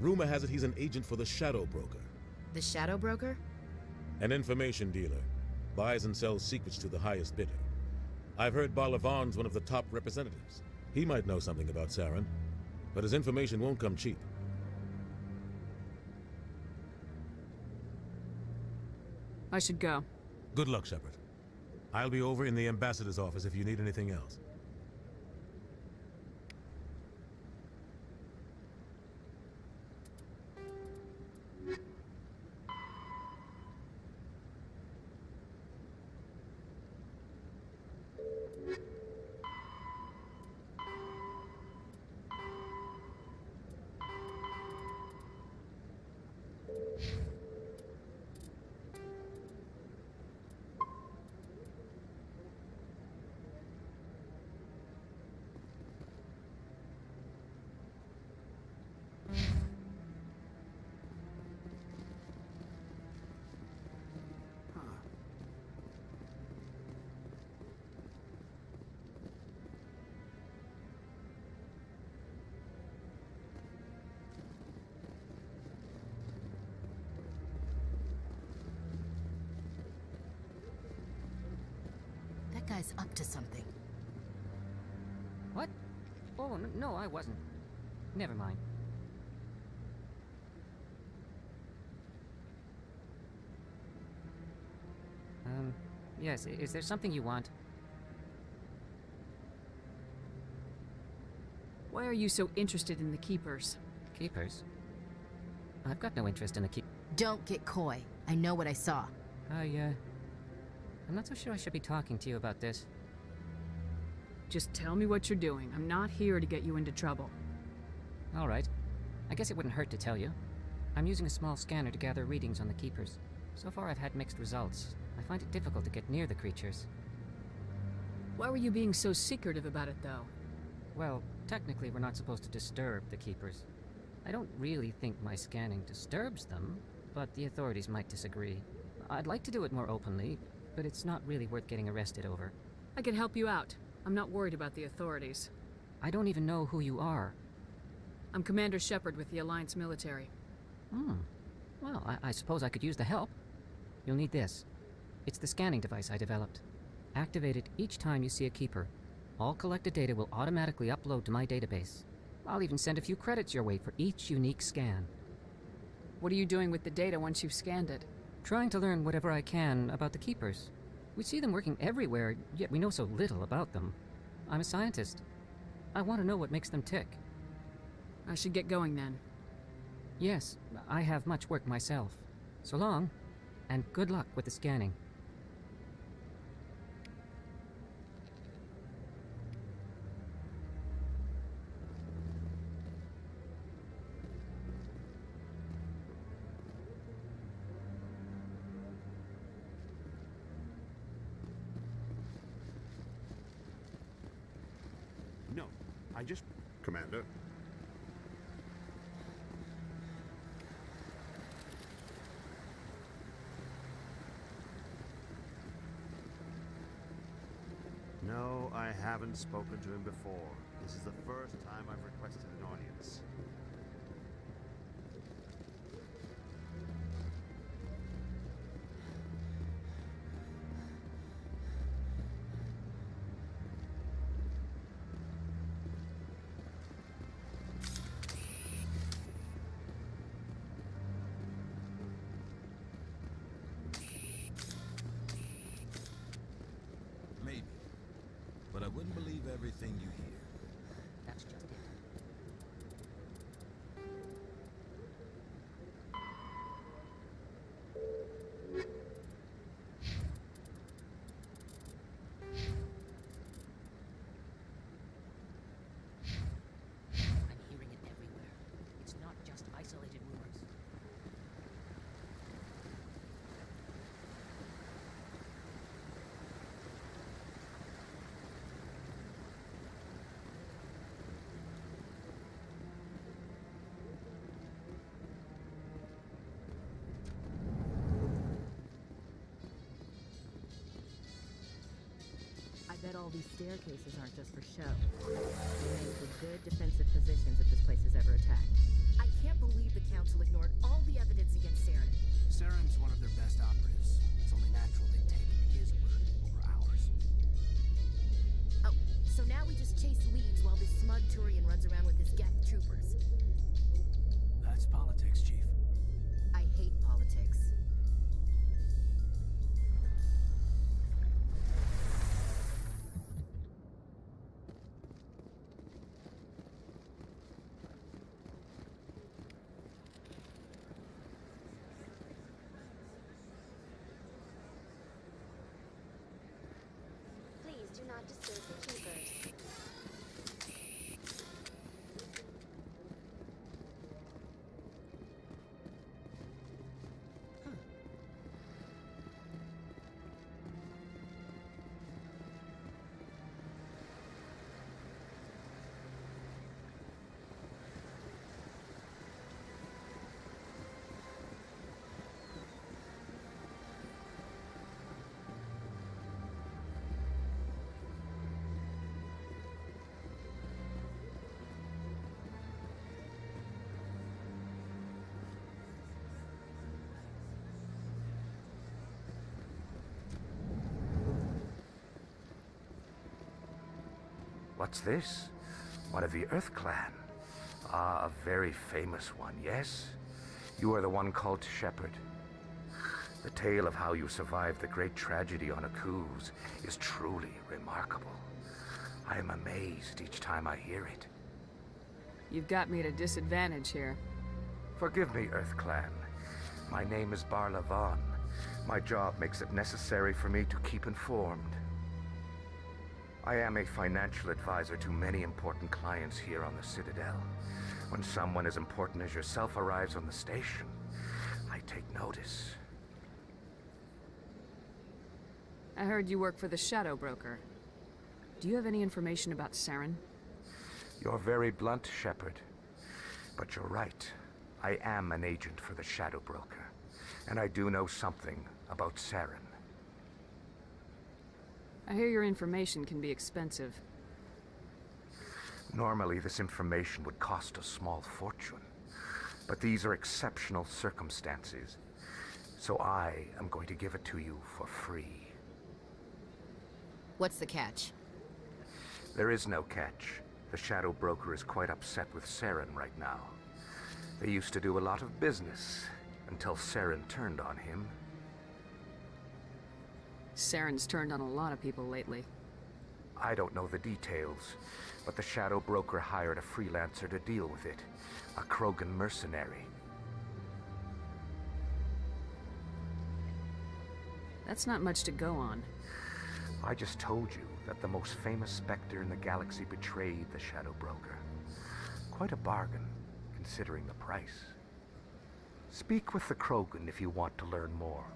Rumor has it he's an agent for the Shadow Broker. The Shadow Broker? An information dealer. Buys and sells secrets to the highest bidder. I've heard Barla Vaughn's one of the top representatives. He might know something about Saren, but his information won't come cheap. I should go. Good luck, Shepard. I'll be over in the ambassador's office if you need anything else. That guy's up to something. What? Oh, no, I wasn't. Never mind. Yes, is there something you want? Why are you so interested in the Keepers? Keepers? I've got no interest in the keep. Don't get coy. I know what I saw. I'm not so sure I should be talking to you about this. Just tell me what you're doing. I'm not here to get you into trouble. All right. I guess it wouldn't hurt to tell you. I'm using a small scanner to gather readings on the Keepers. So far I've had mixed results. I find it difficult to get near the creatures. Why were you being so secretive about it, though? Well, technically we're not supposed to disturb the Keepers. I don't really think my scanning disturbs them, but the authorities might disagree. I'd like to do it more openly, but it's not really worth getting arrested over. I can help you out. I'm not worried about the authorities. I don't even know who you are. I'm Commander Shepard with the Alliance military. Well, I suppose I could use the help. You'll need this. It's the scanning device I developed. Activate it each time you see a Keeper. All collected data will automatically upload to my database. I'll even send a few credits your way for each unique scan. What are you doing with the data once you've scanned it? Trying to learn whatever I can about the Keepers. We see them working everywhere, yet we know so little about them. I'm a scientist. I want to know what makes them tick. I should get going then. Yes, I have much work myself. So long, and good luck with the scanning. No, I just... Commander? No, I haven't spoken to him before. This is the first time I've requested an audience. wouldn't believe everything you hear. That's just it. I'm hearing it everywhere. It's not just isolated rumors. I bet all these staircases aren't just for show. They make for good defensive positions if this place is ever attacked. I can't believe the Council ignored all the evidence against Saren. Saren's one of their best operatives. It's only natural they'd take his word over ours. Oh, so now we just chase leads while this smug Turian runs around with his Geth troopers. That's politics, Chief. I hate politics. Please do not disturb the keepers. What's this? One of the Earth Clan. Ah, a very famous one, yes? You are the one called Shepard. The tale of how you survived the great tragedy on Akuz is truly remarkable. I am amazed each time I hear it. You've got me at a disadvantage here. Forgive me, Earth Clan. My name is Barla Vaughn. My job makes it necessary for me to keep informed. I am a financial advisor to many important clients here on the Citadel. When someone as important as yourself arrives on the station, I take notice. I heard you work for the Shadow Broker. Do you have any information about Saren? You're very blunt, Shepard. But you're right. I am an agent for the Shadow Broker. And I do know something about Saren. I hear your information can be expensive. Normally, this information would cost a small fortune. But these are exceptional circumstances. So I am going to give it to you for free. What's the catch? There is no catch. The Shadow Broker is quite upset with Saren right now. They used to do a lot of business until Saren turned on him. Saren's turned on a lot of people lately. I don't know the details, but the Shadow Broker hired a freelancer to deal with it. A Krogan mercenary. That's not much to go on. I just told you that the most famous Spectre in the galaxy betrayed the Shadow Broker. Quite a bargain, considering the price. Speak with the Krogan if you want to learn more.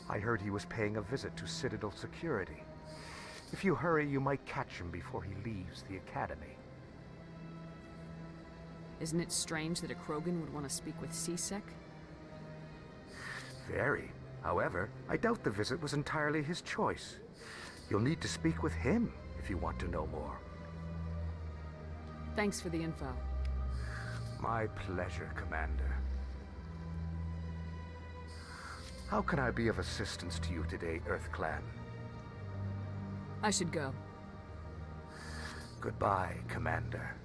I heard he was paying a visit to Citadel security. If you hurry, you might catch him before he leaves the Academy. Isn't it strange that a Krogan would want to speak with C-Sec? Very. However, I doubt the visit was entirely his choice. You'll need to speak with him if you want to know more. Thanks for the info. My pleasure, Commander. How can I be of assistance to you today, Earth Clan? I should go. Goodbye, Commander.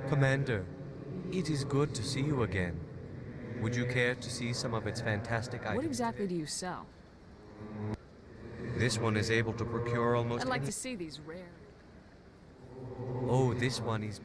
Commander, it is good to see you again. Would you care to see some of its fantastic items? What exactly do you sell? This one is able to procure almost I'd like any- to see these rare. Oh, this one is...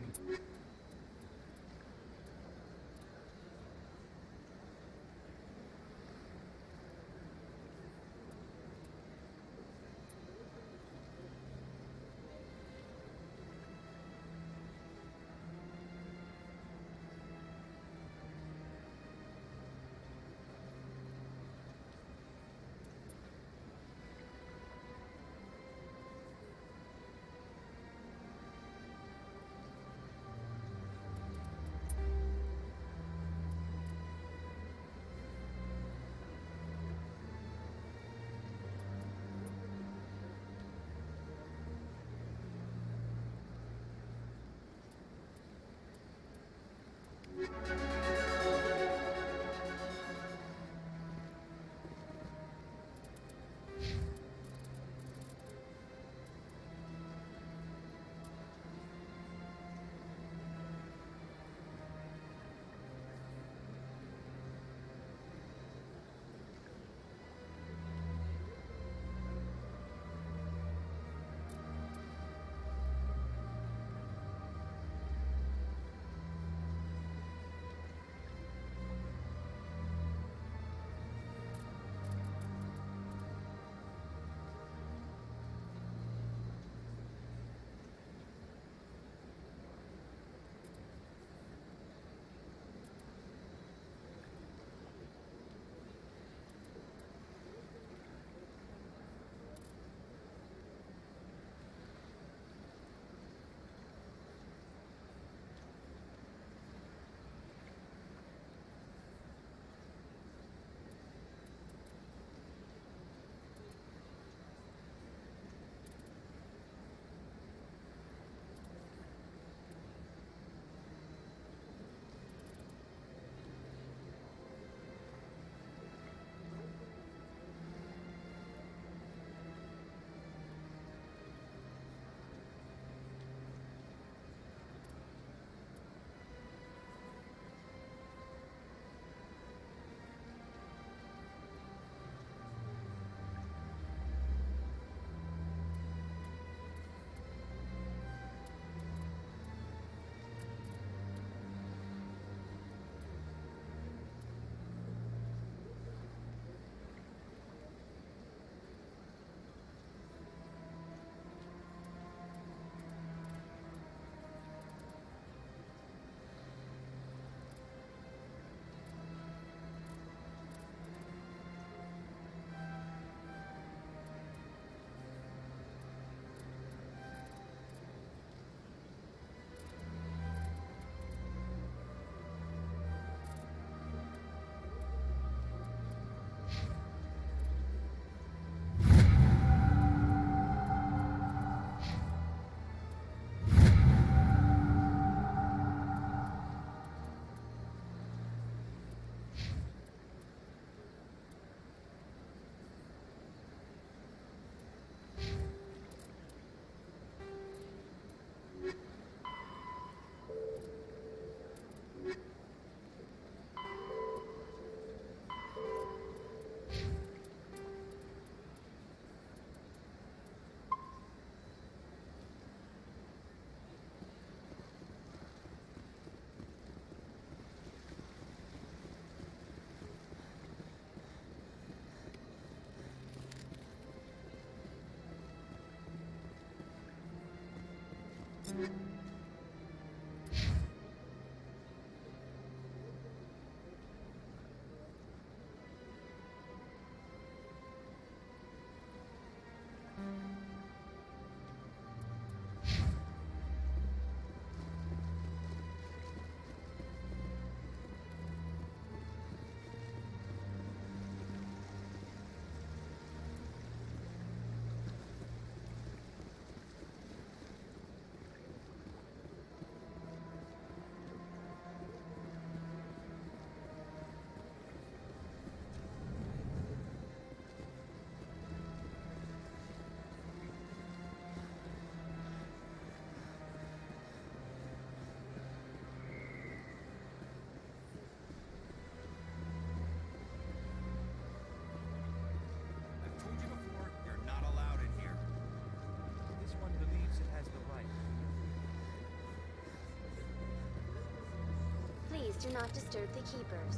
do not disturb the keepers.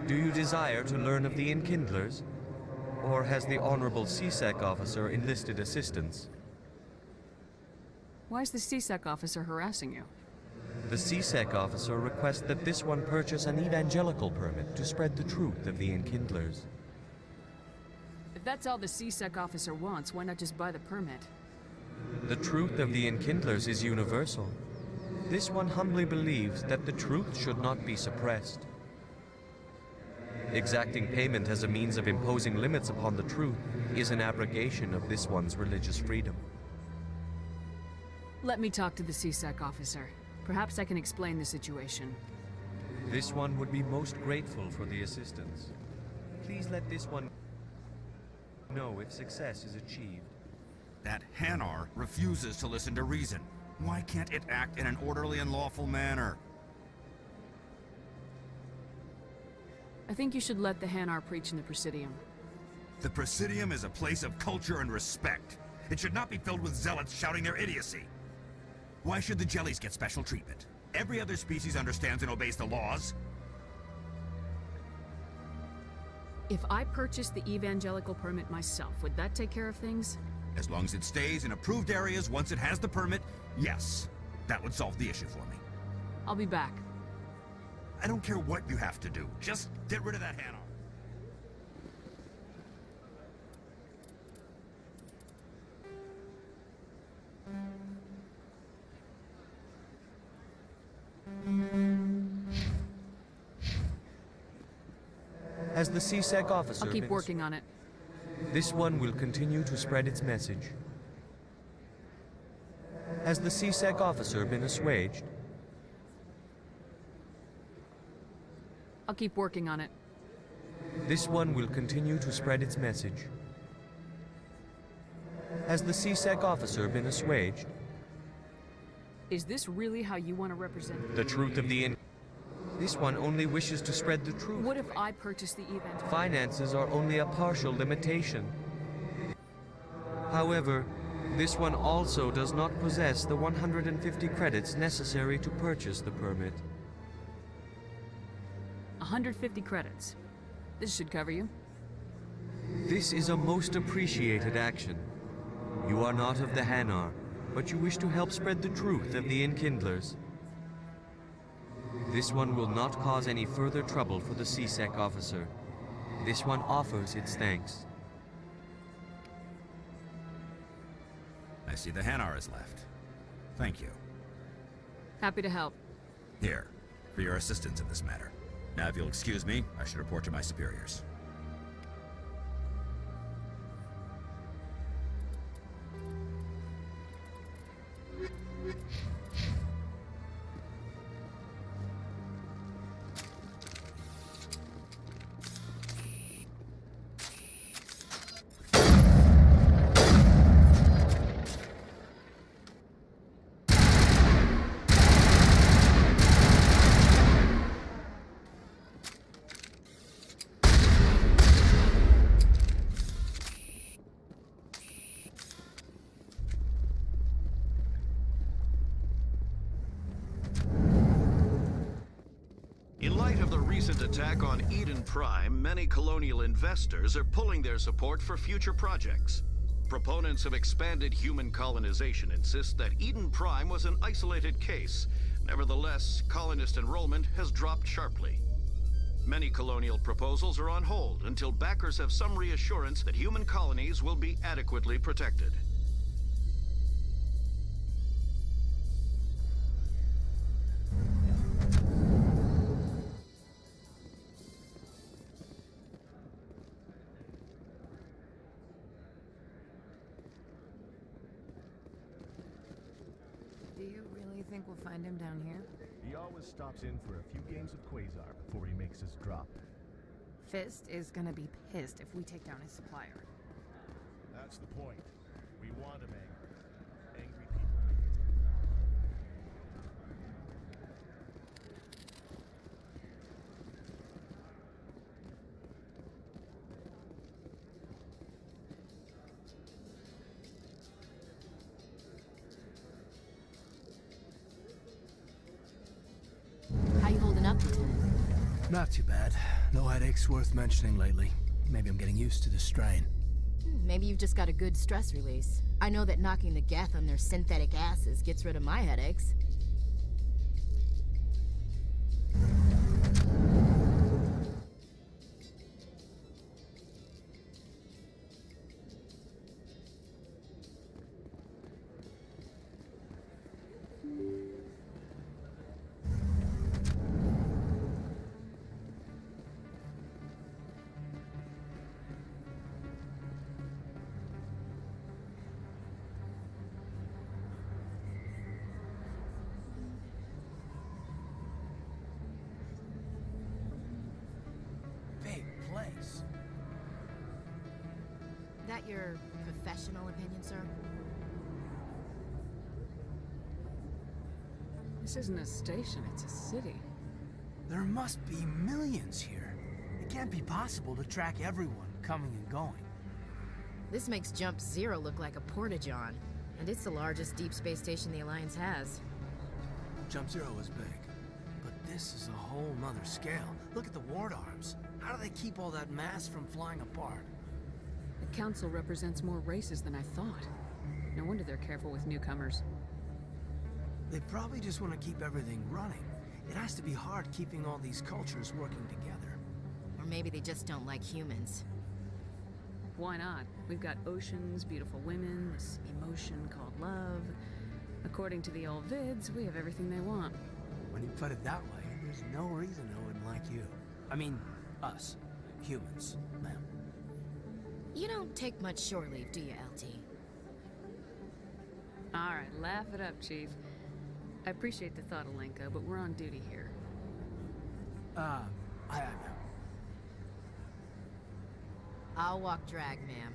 Do you desire to learn of the Enkindlers? Or has the Honorable CSEC officer enlisted assistance? Why is the CSEC officer harassing you? The CSEC officer requests that this one purchase an evangelical permit to spread the truth of the Enkindlers. If that's all the CSEC officer wants, why not just buy the permit? The truth of the Enkindlers is universal. This one humbly believes that the truth should not be suppressed. Exacting payment as a means of imposing limits upon the truth is an abrogation of this one's religious freedom. Let me talk to the CSEC officer. Perhaps I can explain the situation. This one would be most grateful for the assistance. Please let this one know if success is achieved. That Hanar refuses to listen to reason. Why can't it act in an orderly and lawful manner? I think you should let the Hanar preach in the Presidium. The Presidium is a place of culture and respect. It should not be filled with zealots shouting their idiocy. Why should the jellies get special treatment? Every other species understands and obeys the laws. If I purchased the evangelical permit myself, would that take care of things? As long as it stays in approved areas once it has the permit, yes. That would solve the issue for me. I'll be back. I don't care what you have to do. Just get rid of that Hanar. Has the CSEC officer I'll keep working on it. This one will continue to spread its message. Has the CSEC officer been assuaged? I'll keep working on it. This one will continue to spread its message. Has the CSEC officer been assuaged? Is this really how you want to represent The truth of the This one only wishes to spread the truth. What if I purchase the event? Finances are only a partial limitation. However, this one also does not possess the 150 credits necessary to purchase the permit. 150 credits. This should cover you. This is a most appreciated action. You are not of the Hanar, but you wish to help spread the truth of the Enkindlers. This one will not cause any further trouble for the CSEC officer. This one offers its thanks. I see the Hanar is left. Thank you. Happy to help. Here, for your assistance in this matter. Now, if you'll excuse me, I should report to my superiors. In light of the recent attack on Eden Prime, many colonial investors are pulling their support for future projects. Proponents of expanded human colonization insist that Eden Prime was an isolated case. Nevertheless, colonist enrollment has dropped sharply. Many colonial proposals are on hold until backers have some reassurance that human colonies will be adequately protected. Do you really think we'll find him down here? He always stops in for a few games of Quasar before he makes his drop. Fist is gonna be pissed if we take down his supplier. That's the point. We want him angry. Not too bad. No headaches worth mentioning lately. Maybe I'm getting used to the strain. Maybe you've just got a good stress release. I know that knocking the Geth on their synthetic asses gets rid of my headaches. That your professional opinion, sir? This isn't a station, it's a city. There must be millions here. It can't be possible to track everyone coming and going. This makes Jump Zero look like a porta-john, and it's the largest deep space station the Alliance has. Jump Zero is big, but this is a whole nother scale. Look at the ward arms. How do they keep all that mass from flying apart? The Council represents more races than I thought. No wonder they're careful with newcomers. They probably just want to keep everything running. It has to be hard keeping all these cultures working together. Or maybe they just don't like humans. Why not? We've got oceans, beautiful women, this emotion called love. According to the old vids, we have everything they want. When you put it that way, there's no reason I wouldn't like you. I mean, us. Humans, ma'am. You don't take much shore leave, do you, LT? Alright, laugh it up, Chief. I appreciate the thought, Alenka, but we're on duty here. I know. I'll walk drag, ma'am.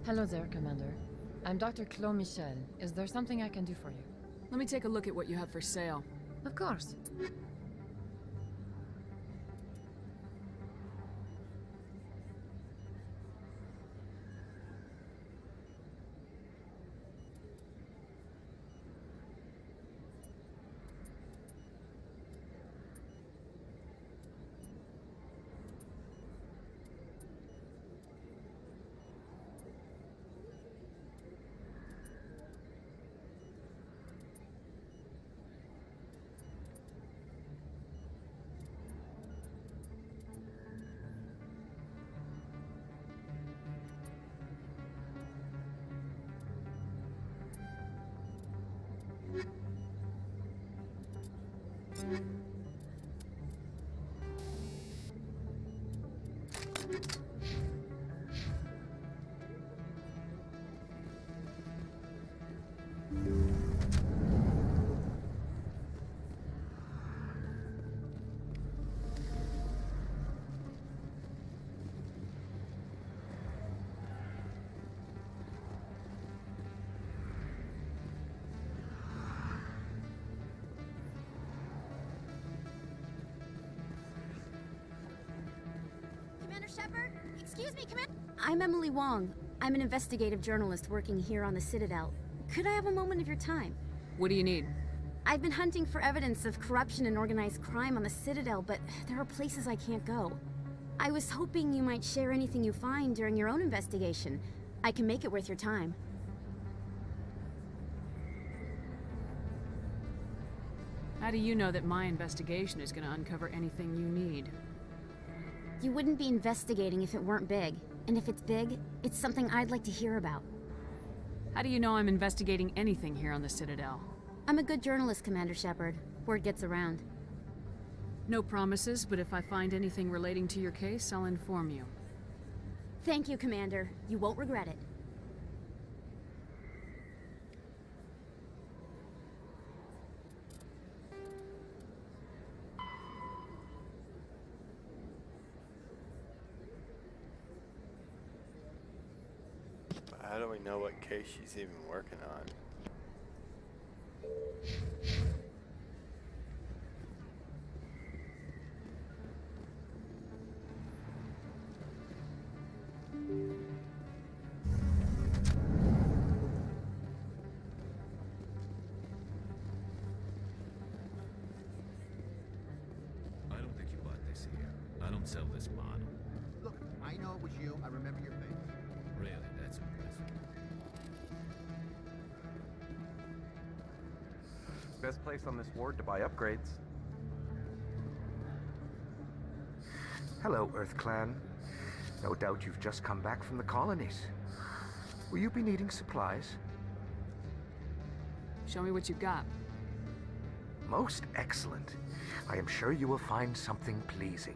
Hello there, Commander. I'm Dr. Claude Michel. Is there something I can do for you? Let me take a look at what you have for sale. Of course. Excuse me, Commander. I'm Emily Wong. I'm an investigative journalist working here on the Citadel. Could I have a moment of your time? What do you need? I've been hunting for evidence of corruption and organized crime on the Citadel, but there are places I can't go. I was hoping you might share anything you find during your own investigation. I can make it worth your time. How do you know that my investigation is going to uncover anything you need? You wouldn't be investigating if it weren't big. And if it's big, it's something I'd like to hear about. How do you know I'm investigating anything here on the Citadel? I'm a good journalist, Commander Shepard. Word gets around. No promises, but if I find anything relating to your case, I'll inform you. Thank you, Commander. You won't regret it. How do we know what case she's even working on? I don't think you bought this here. I don't sell this model. Look, I know it was you. I remember your face. Really, that's impressive. Best place on this ward to buy upgrades. Hello, Earth Clan. No doubt you've just come back from the colonies. Will you be needing supplies? Show me what you've got. Most excellent. I am sure you will find something pleasing.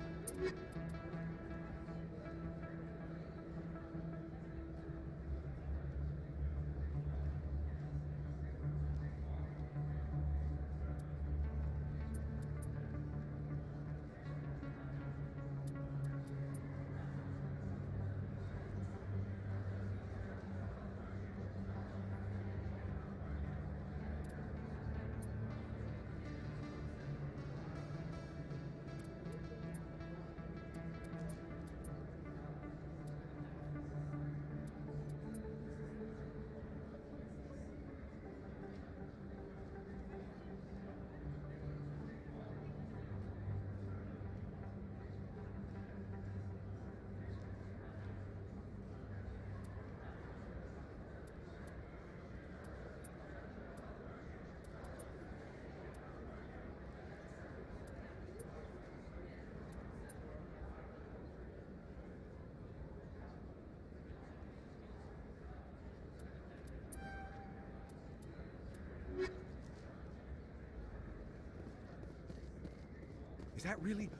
Is that really...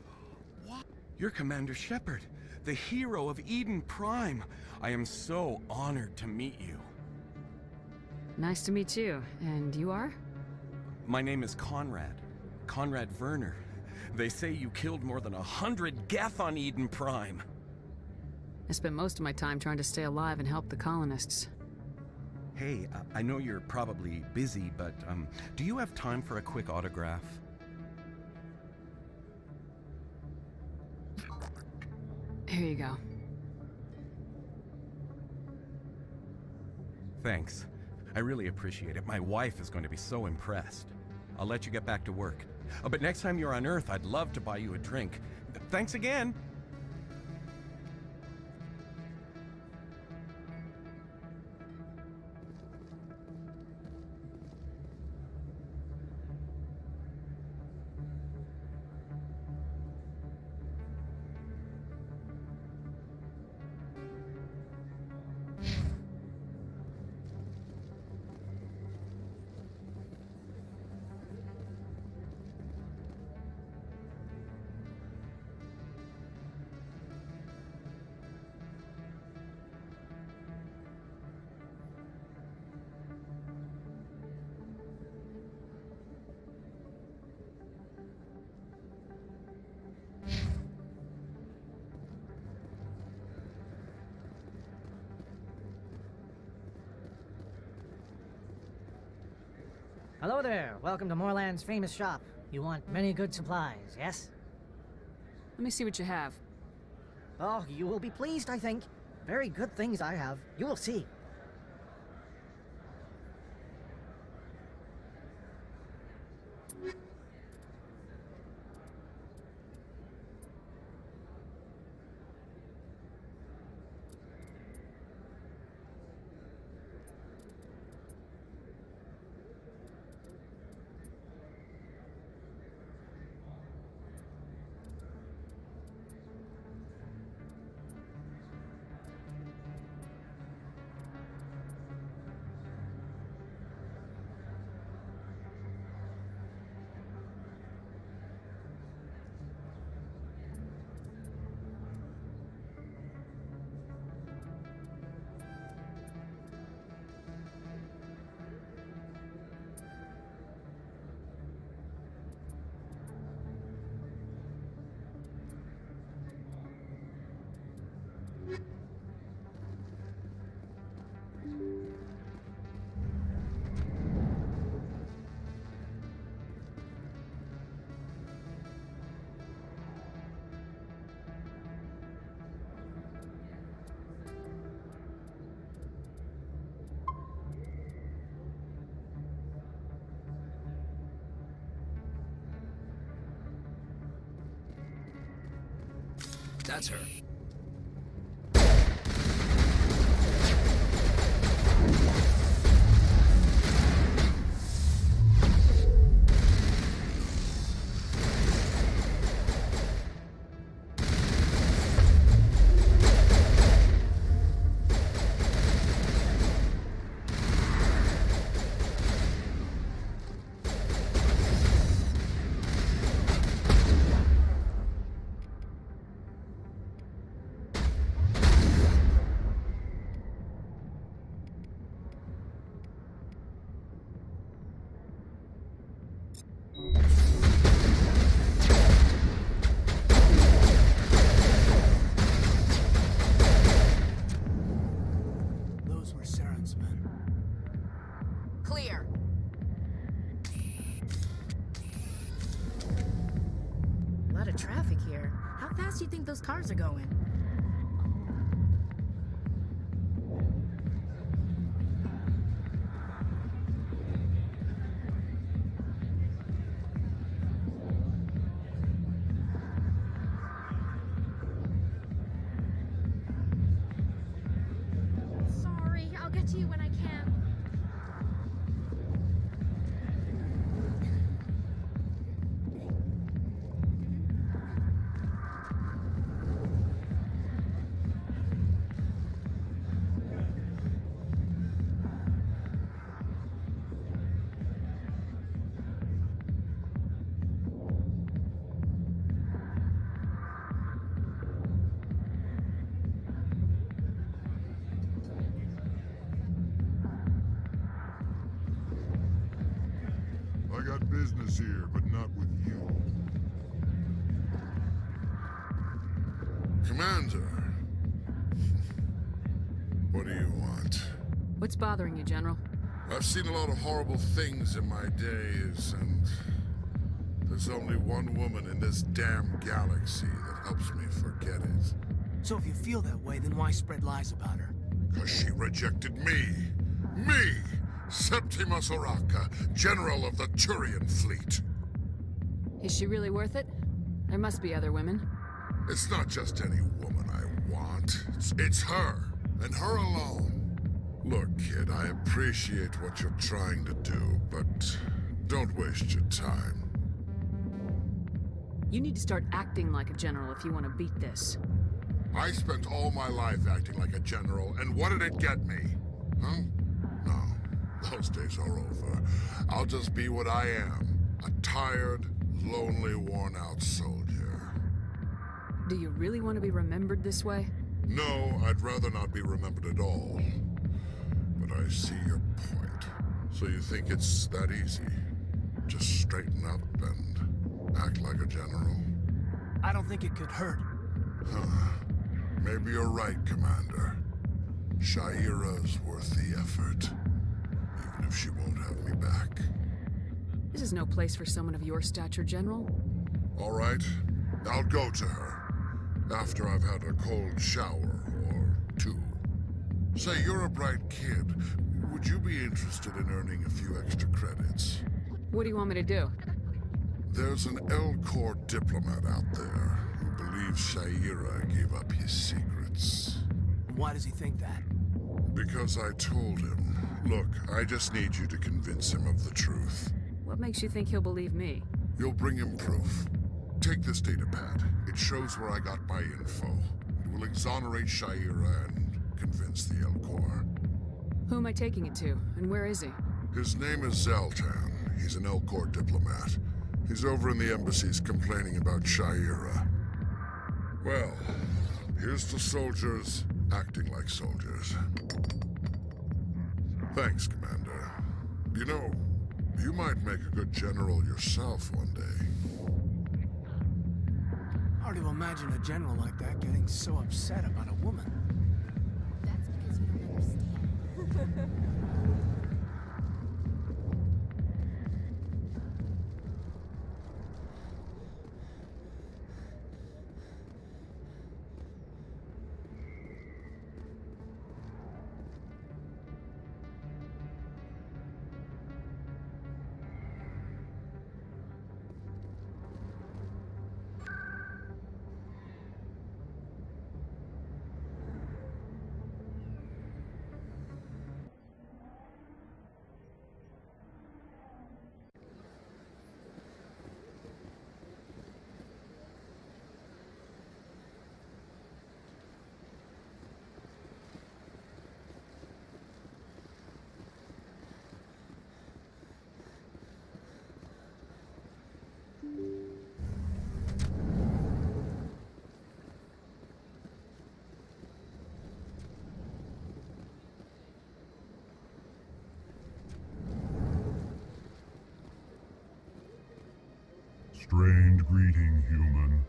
What? You're Commander Shepard, the hero of Eden Prime. I am so honored to meet you. Nice to meet you. And you are? My name is Conrad. Conrad Werner. They say you killed more than 100 Geth on Eden Prime. I spent most of my time trying to stay alive and help the colonists. Hey, I know you're probably busy, but do you have time for a quick autograph? Here you go. Thanks. I really appreciate it. My wife is going to be so impressed. I'll let you get back to work. But next time you're on Earth, I'd love to buy you a drink. Thanks again! Hello there. Welcome to Moorland's famous shop. You want many good supplies, yes? Let me see what you have. Oh, you will be pleased, I think. Very good things I have. You will see. That's her. Those were Saren's men. Clear. A lot of traffic here. How fast do you think those cars are going? Sorry, I'll get to you when I can. I got business here, but not with you. Commander. What do you want? What's bothering you, General? I've seen a lot of horrible things in my days, and there's only one woman in this damn galaxy that helps me forget it. So if you feel that way, then why spread lies about her? 'Cause she rejected me! Me! Septimus Oraka, General of the Turian Fleet. Is she really worth it? There must be other women. It's not just any woman I want. It's her, and her alone. Look, kid, I appreciate what you're trying to do, but don't waste your time. You need to start acting like a general if you want to beat this. I spent all my life acting like a general, and what did it get me? Huh? No, those days are over. I'll just be what I am. A tired, lonely, worn-out soldier. Do you really want to be remembered this way? No, I'd rather not be remembered at all. But I see your point. So you think it's that easy? Just straighten up and act like a general? I don't think it could hurt. Huh. Maybe you're right, Commander. Shaira's worth the effort. Even if she won't have me back. This is no place for someone of your stature, General. All right, I'll go to her. after I've had a cold shower or two. Say, you're a bright kid. Would you be interested in earning a few extra credits? What do you want me to do? There's an Elcor diplomat out there who believes Shaira gave up his secrets. Why does he think that? Because I told him. Look, I just need you to convince him of the truth. What makes you think he'll believe me? You'll bring him proof. Take this datapad. It shows where I got my info. It will exonerate Shaira and convince the Elcor. Who am I taking it to, and where is he? His name is Zaltan. He's an Elcor diplomat. He's over in the embassies complaining about Shaira. Well, here's to soldiers acting like soldiers. Thanks, Commander. You know, you might make a good general yourself one day. Hard to imagine a general like that getting so upset about a woman. That's because you don't understand. Strange greeting, human.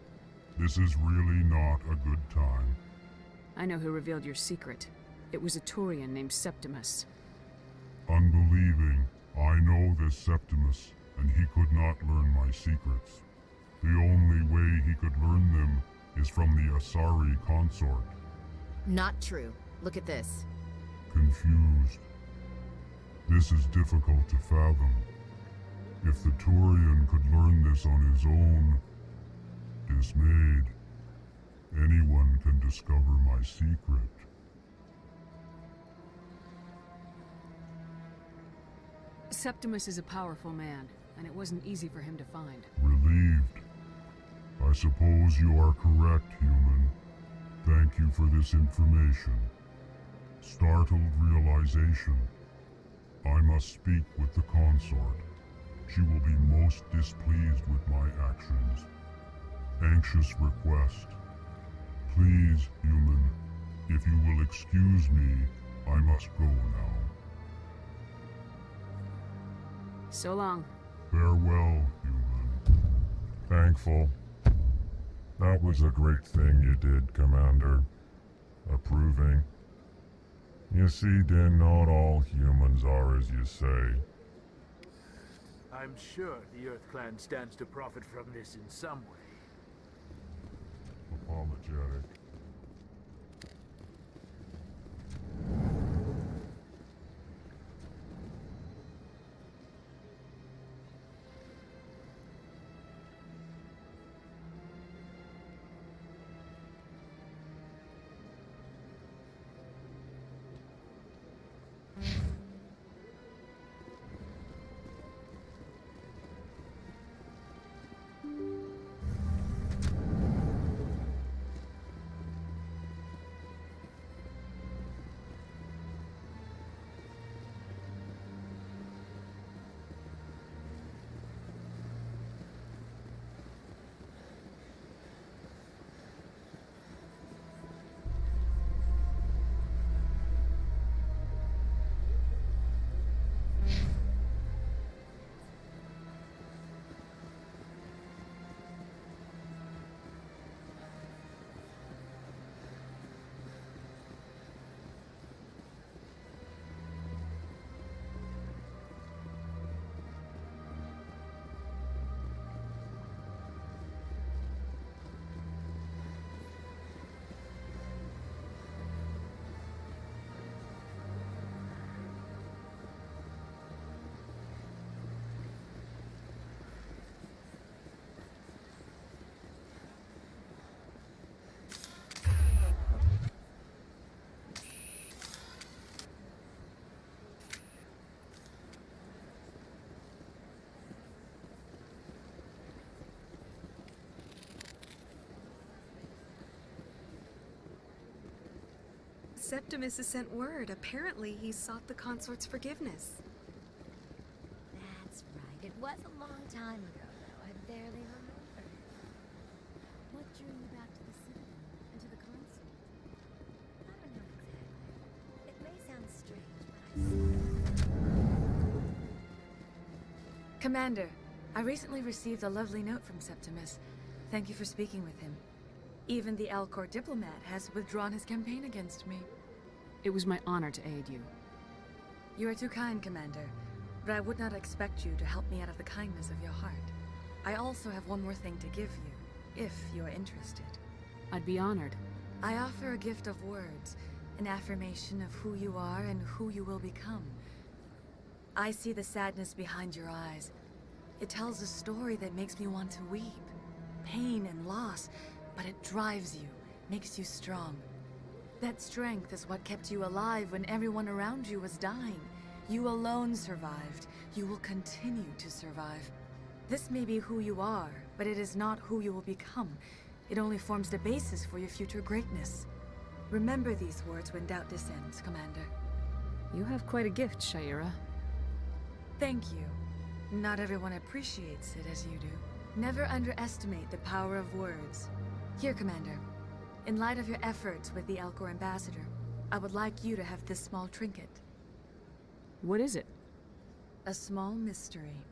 This is really not a good time. I know who revealed your secret. It was a Turian named Septimus. Unbelieving, I know this Septimus, and he could not learn my secrets. The only way he could learn them is from the Asari consort. Not true. Look at this. Confused. This is difficult to fathom. If the Turian could learn this on his own, dismayed, anyone can discover my secret. Septimus is a powerful man, and it wasn't easy for him to find. Relieved. I suppose you are correct, human. Thank you for this information. Startled realization. I must speak with the consort. She will be most displeased with my actions. Anxious request. Please, human, if you will excuse me, I must go now. So long. Farewell, human. Thankful. That was a great thing you did, Commander. Approving. You see, Din, not all humans are as you say. I'm sure the Earth Clan stands to profit from this in some way. Apologetic. Septimus has sent word. Apparently, he sought the consort's forgiveness. That's right. It was a long time ago, though. I barely remember. What drew you back to the Citadel and to the consort? I don't know exactly. It may sound strange, but Commander, I recently received a lovely note from Septimus. Thank you for speaking with him. Even the Alcor diplomat has withdrawn his campaign against me. It was my honor to aid you. You are too kind, Commander, but I would not expect you to help me out of the kindness of your heart. I also have one more thing to give you, if you are interested. I'd be honored. I offer a gift of words, an affirmation of who you are and who you will become. I see the sadness behind your eyes. It tells a story that makes me want to weep. Pain and loss, but it drives you, makes you strong. That strength is what kept you alive when everyone around you was dying. You alone survived. You will continue to survive. This may be who you are, but it is not who you will become. It only forms the basis for your future greatness. Remember these words when doubt descends, Commander. You have quite a gift, Sha'ira. Thank you. Not everyone appreciates it as you do. Never underestimate the power of words. Here, Commander. In light of your efforts with the Alcor ambassador, I would like you to have this small trinket. What is it? A small mystery.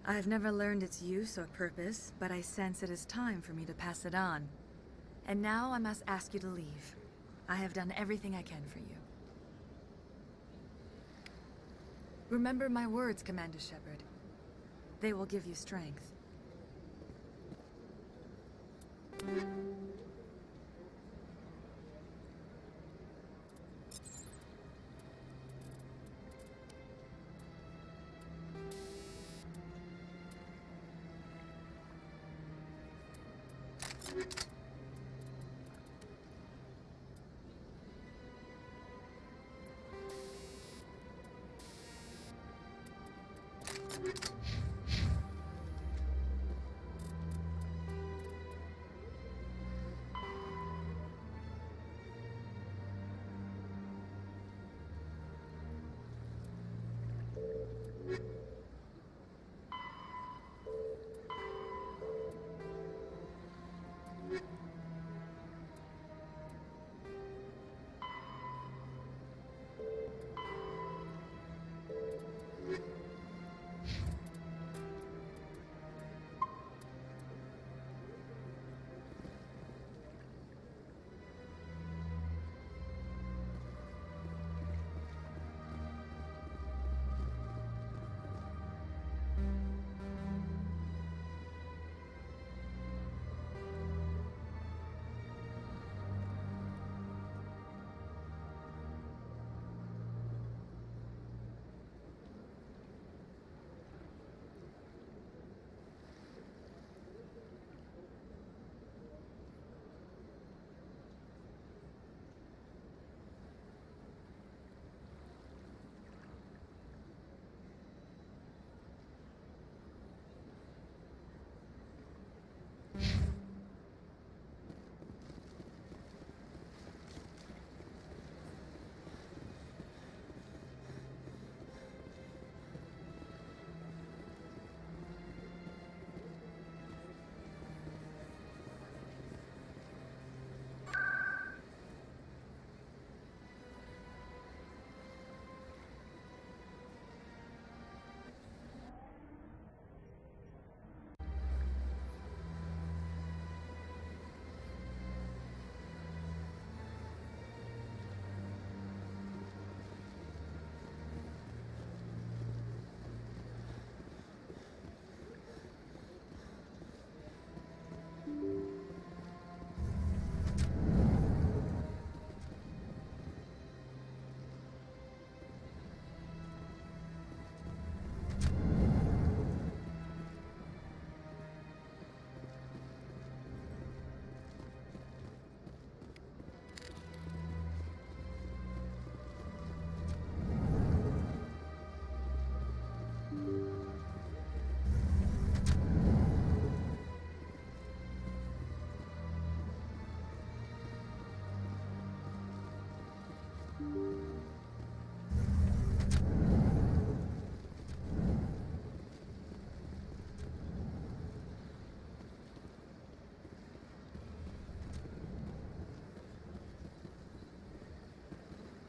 I have never learned its use or purpose, but I sense it is time for me to pass it on. And now I must ask you to leave. I have done everything I can for you. Remember my words, Commander Shepard. They will give you strength.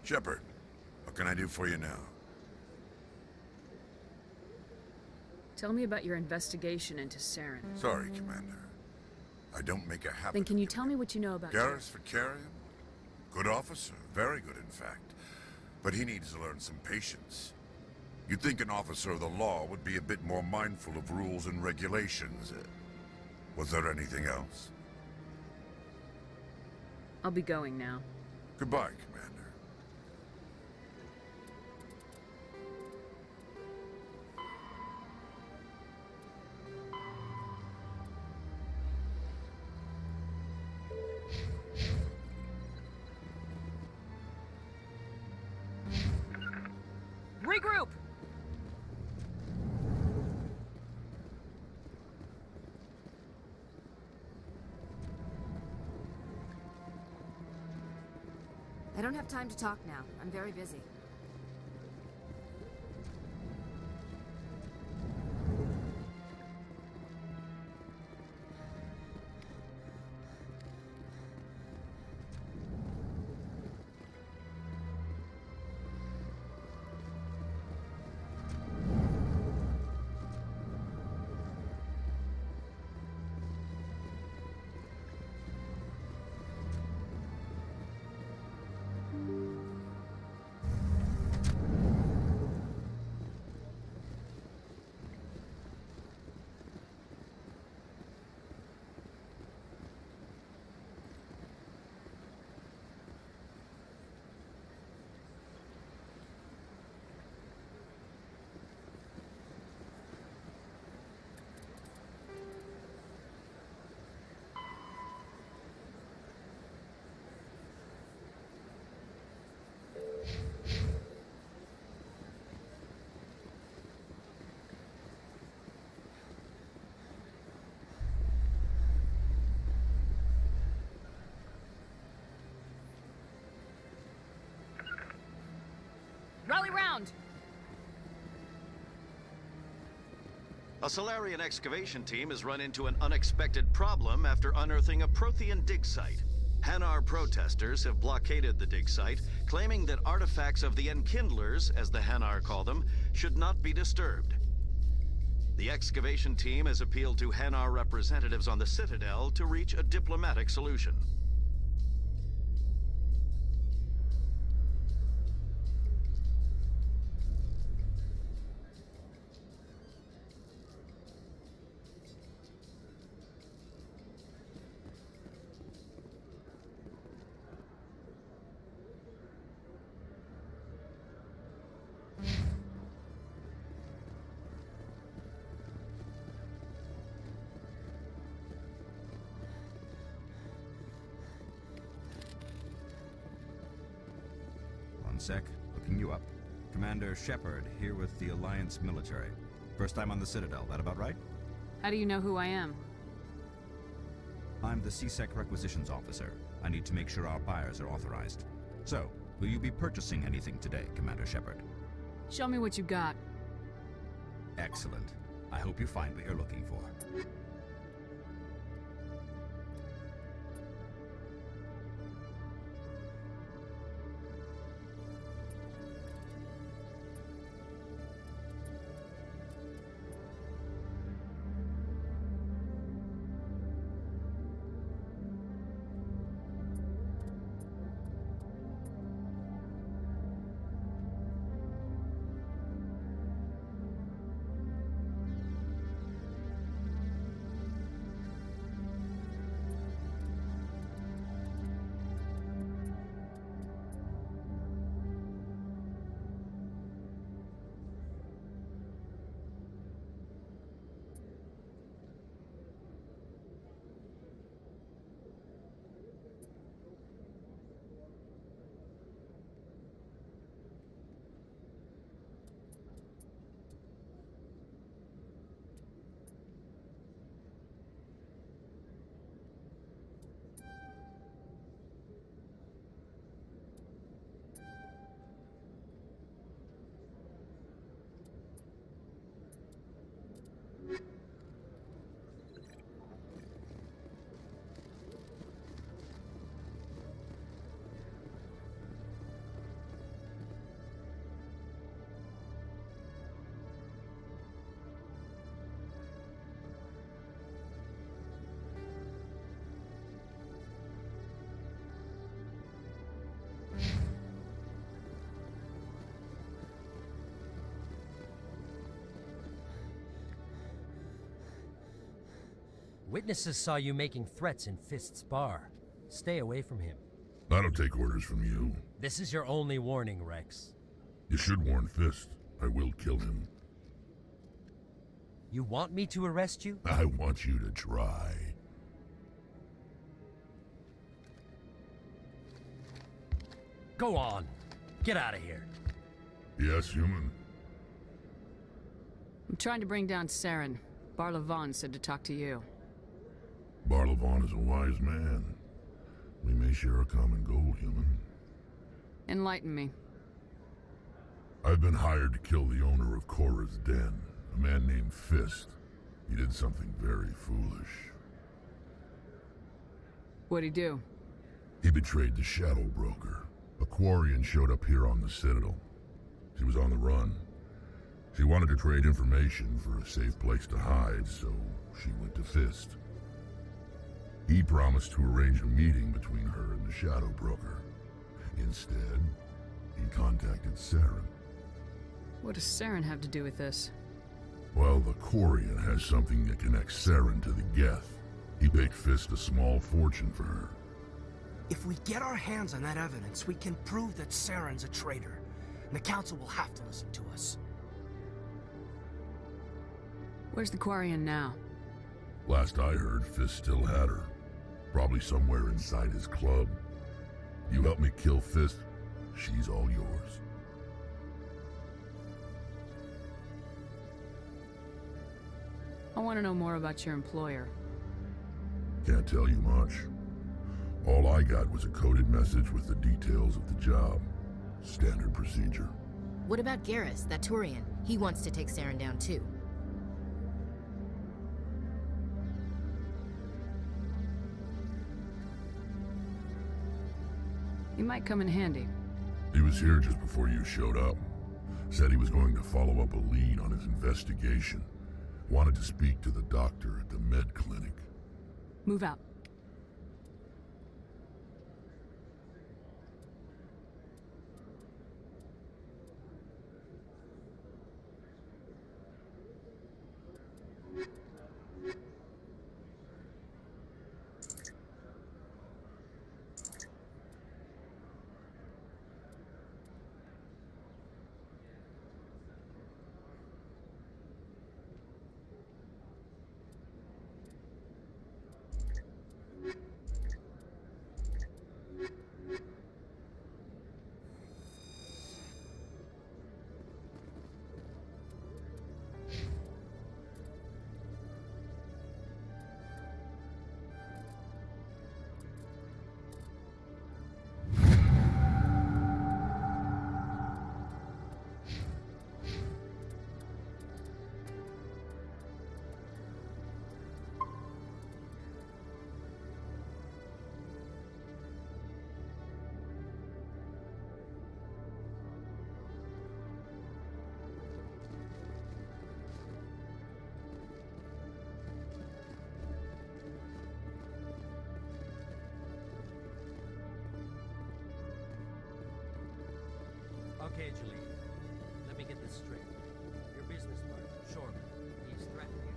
Shepard, what can I do for you now? Tell me about your investigation into Saren. Sorry, Commander. I don't make a habit. Then can you tell me what you know about Garrus Vakarian? Good officer, very good in fact. But he needs to learn some patience. You'd think an officer of the law would be a bit more mindful of rules and regulations. Was there anything else? I'll be going now. Goodbye, Commander. Regroup! I don't have time to talk now. I'm very busy. Rally round! A Solarian excavation team has run into an unexpected problem after unearthing a Prothean dig site. Hanar protesters have blockaded the dig site, claiming that artifacts of the Enkindlers, as the Hanar call them, should not be disturbed. The excavation team has appealed to Hanar representatives on the Citadel to reach a diplomatic solution. One sec, looking you up. Commander Shepard, here with the Alliance military. First time on the Citadel, that about right? How do you know who I am? I'm the CSEC requisitions officer. I need to make sure our buyers are authorized. So, will you be purchasing anything today, Commander Shepard? Show me what you got. Excellent. I hope you find what you're looking for. Witnesses saw you making threats in Fist's bar. Stay away from him. I don't take orders from you. This is your only warning, Rex. You should warn Fist. I will kill him. You want me to arrest you? I want you to try. Go on. Get out of here. Yes, human. I'm trying to bring down Saren. Barlavon said to talk to you. Barlavon is a wise man. We may share a common goal, human. Enlighten me. I've been hired to kill the owner of Cora's Den, a man named Fist. He did something very foolish. What'd he do? He betrayed the Shadow Broker. A Quarian showed up here on the Citadel. She was on the run. She wanted to trade information for a safe place to hide, so she went to Fist. He promised to arrange a meeting between her and the Shadow Broker. Instead, he contacted Saren. What does Saren have to do with this? Well, the Quarian has something that connects Saren to the Geth. He paid Fist a small fortune for her. If we get our hands on that evidence, we can prove that Saren's a traitor. And the Council will have to listen to us. Where's the Quarian now? Last I heard, Fist still had her. Probably somewhere inside his club. You help me kill Fist, she's all yours. I want to know more about your employer. Can't tell you much. All I got was a coded message with the details of the job. Standard procedure. What about Garrus, that Turian? He wants to take Saren down too. He might come in handy. He was here just before you showed up. Said he was going to follow up a lead on his investigation. Wanted to speak to the doctor at the med clinic. Move out. Okay, Julie. Let me get this straight. Your business partner, Shoreman, he's threatened you.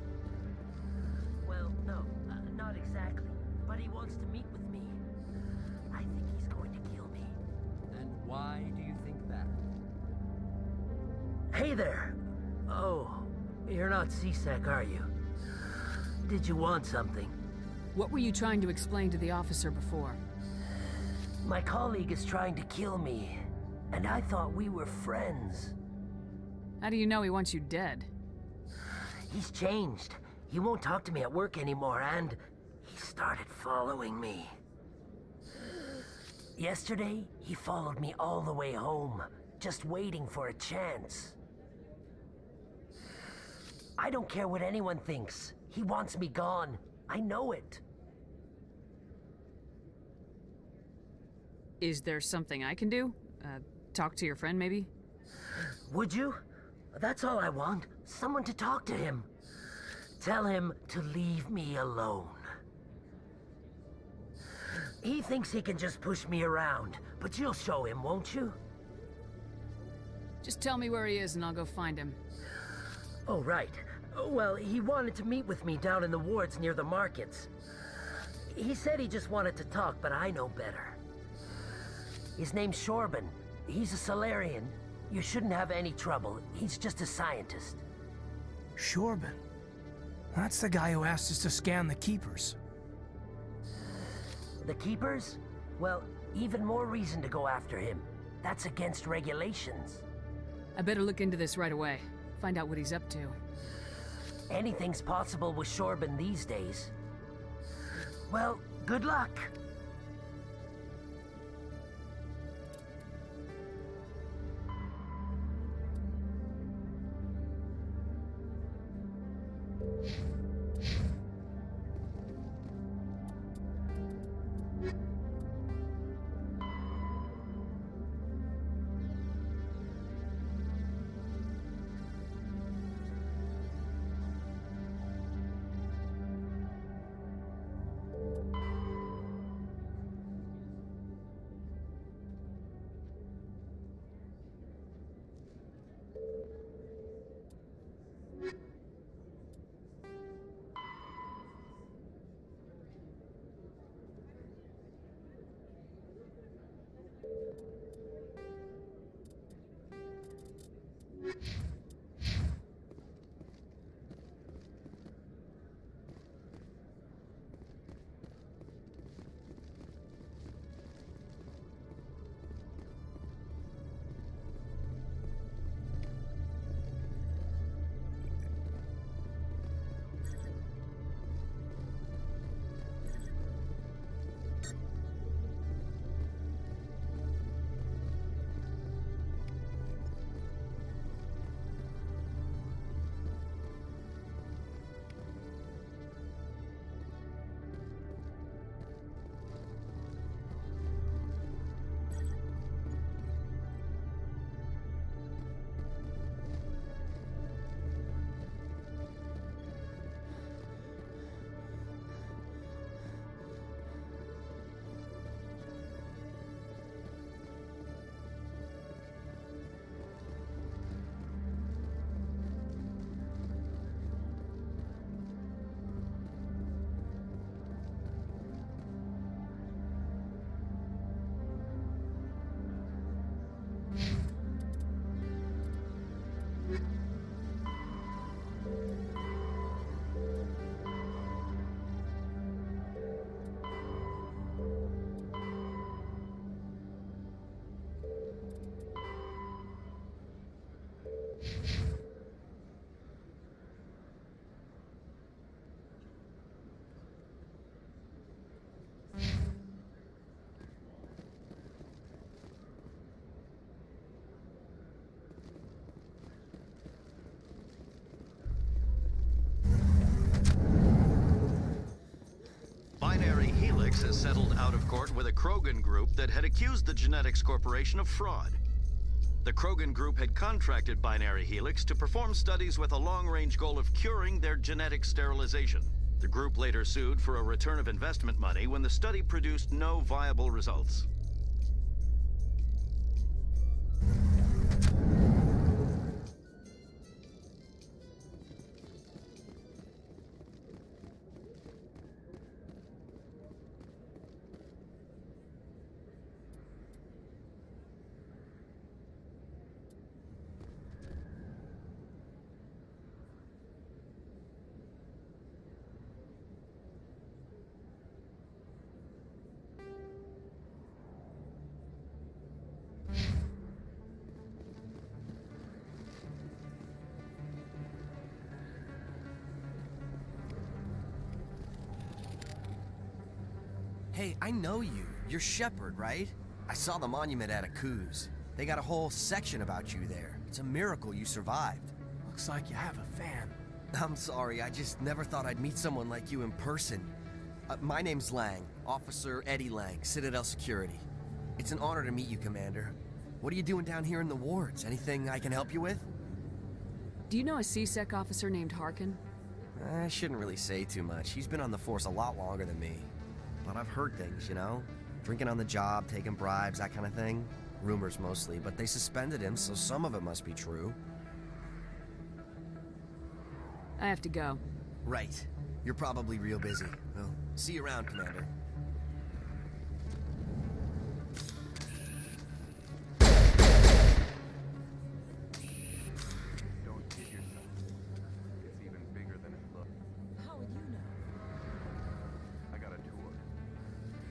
Well, no, not exactly. But he wants to meet with me. I think he's going to kill me. And why do you think that? Hey there! Oh, you're not C-Sec, are you? Did you want something? What were you trying to explain to the officer before? My colleague is trying to kill me. And I thought we were friends. How do you know he wants you dead? He's changed. He won't talk to me at work anymore, and he started following me. Yesterday, he followed me all the way home, just waiting for a chance. I don't care what anyone thinks. He wants me gone. I know it. Is there something I can do? Talk to your friend, maybe? Would you? That's all I want. Someone to talk to him. Tell him to leave me alone. He thinks he can just push me around, but you'll show him, won't you? Just tell me where he is and I'll go find him. Oh, right. Well, he wanted to meet with me down in the wards near the markets. He said he just wanted to talk, but I know better. His name's Shorban. He's a Solarian. You shouldn't have any trouble. He's just a scientist. Shorban? That's the guy who asked us to scan the Keepers. The Keepers? Well, even more reason to go after him. That's against regulations. I better look into this right away. Find out what he's up to. Anything's possible with Shorban these days. Well, good luck. Binary Helix has settled out of court with a Krogan group that had accused the Genetics Corporation of fraud. The Krogan group had contracted Binary Helix to perform studies with a long-range goal of curing their genetic sterilization. The group later sued for a return of investment money when the study produced no viable results. Hey, I know you. You're Shepard, right? I saw the monument at Akuz. They got a whole section about you there. It's a miracle you survived. Looks like you have a fan. I'm sorry, I just never thought I'd meet someone like you in person. My name's Lang, Officer Eddie Lang, Citadel Security. It's an honor to meet you, Commander. What are you doing down here in the wards? Anything I can help you with? Do you know a C-Sec officer named Harkin? I shouldn't really say too much. He's been on the force a lot longer than me. But I've heard things, you know? Drinking on the job, taking bribes, that kind of thing. Rumors mostly, but they suspended him, so some of it must be true. I have to go. Right. You're probably real busy. Well, see you around, Commander. Don't kid yourself. It's even bigger than it looks. How would you know? I got a tour.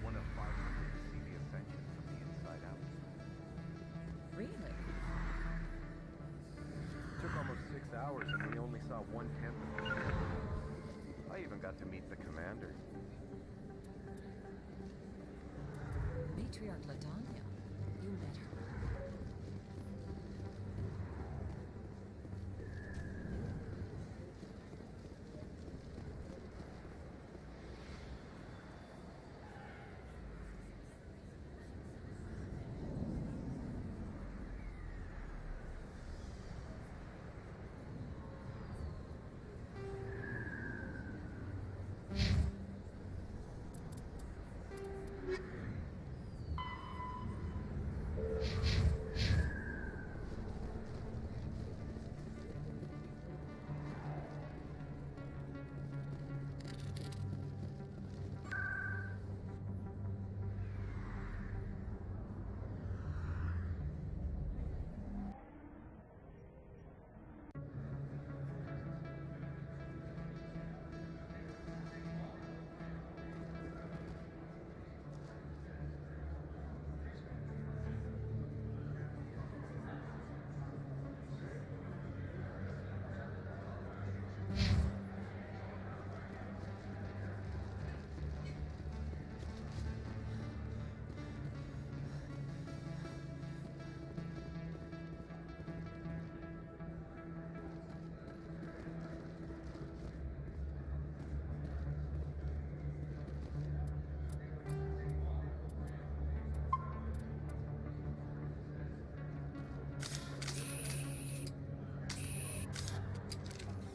One of 500 to see the Ascension from the inside out. Really? Took almost 6 hours and we only saw 1/10 of it. I even got to meet the commander. Matriarch Ladanya. You met her.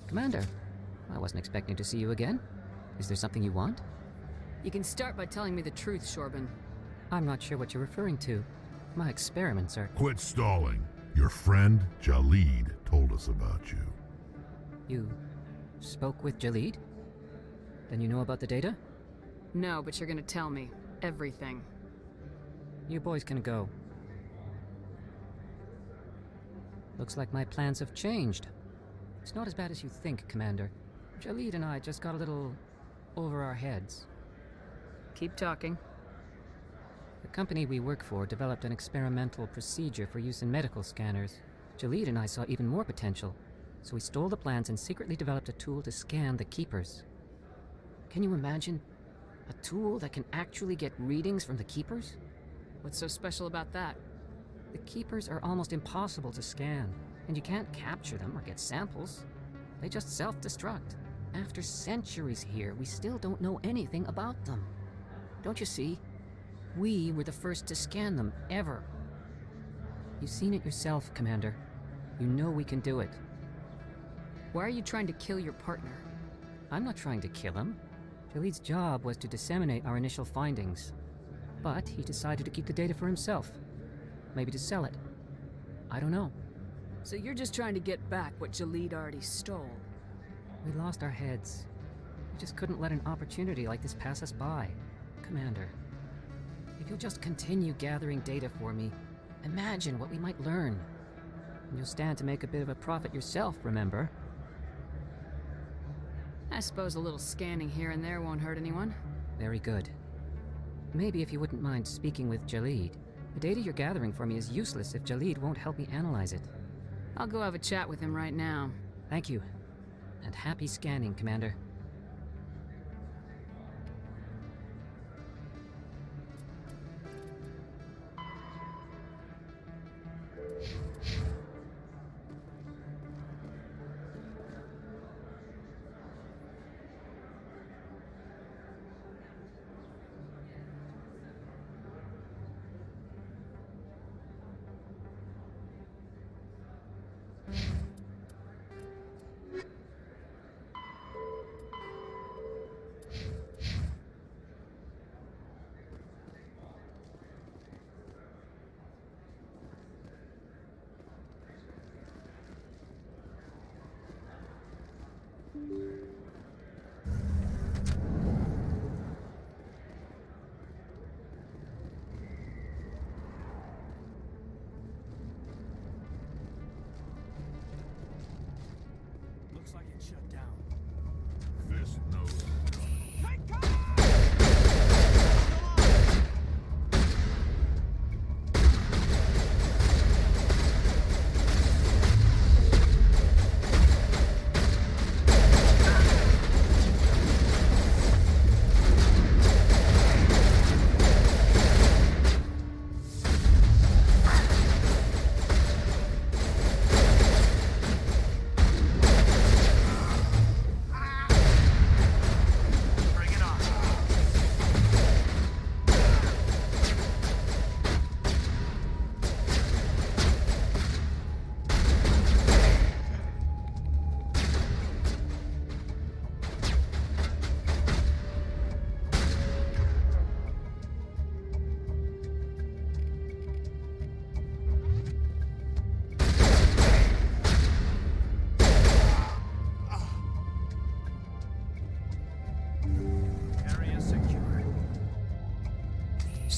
Commander, I wasn't expecting to see you again. Is there something you want? You can start by telling me the truth, Shorban. I'm not sure what you're referring to. My experiments are... Quit stalling. Your friend, Jalid, told us about you. You spoke with Jalid? Then you know about the data? No, but you're gonna tell me. Everything. You boys can go. Looks like my plans have changed. It's not as bad as you think, Commander. Jalid and I just got a little over our heads. Keep talking. The company we work for developed an experimental procedure for use in medical scanners. Jalid and I saw even more potential, so we stole the plans and secretly developed a tool to scan the Keepers. Can you imagine? A tool that can actually get readings from the Keepers? What's so special about that? The Keepers are almost impossible to scan, and you can't capture them or get samples. They just self-destruct. After centuries here, we still don't know anything about them. Don't you see? We were the first to scan them, ever. You've seen it yourself, Commander. You know we can do it. Why are you trying to kill your partner? I'm not trying to kill him. Jalid's job was to disseminate our initial findings. But he decided to keep the data for himself. Maybe to sell it. I don't know. So you're just trying to get back what Jalid already stole? We lost our heads. We just couldn't let an opportunity like this pass us by. Commander, if you'll just continue gathering data for me, imagine what we might learn. And you'll stand to make a bit of a profit yourself, remember? I suppose a little scanning here and there won't hurt anyone. Very good. Maybe if you wouldn't mind speaking with Jalid. The data you're gathering for me is useless if Jalid won't help me analyze it. I'll go have a chat with him right now. Thank you. And happy scanning, Commander.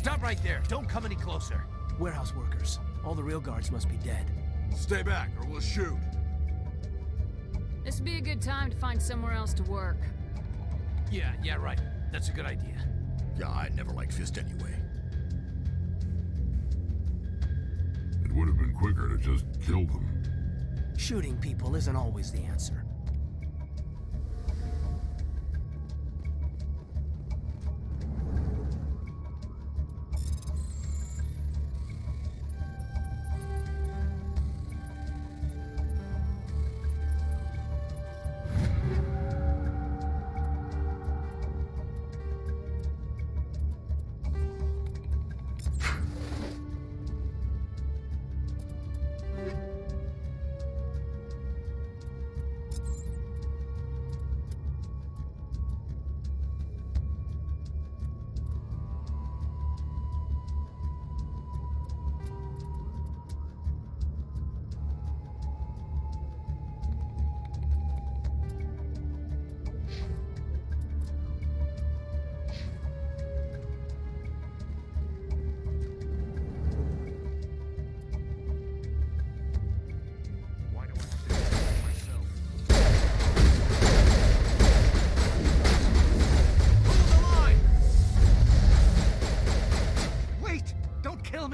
Stop right there. Don't come any closer. Warehouse workers. All the real guards must be dead. Stay back, or we'll shoot. This would be a good time to find somewhere else to work. Yeah, right. That's a good idea. Yeah, I never liked Fist anyway. It would have been quicker to just kill them. Shooting people isn't always the answer.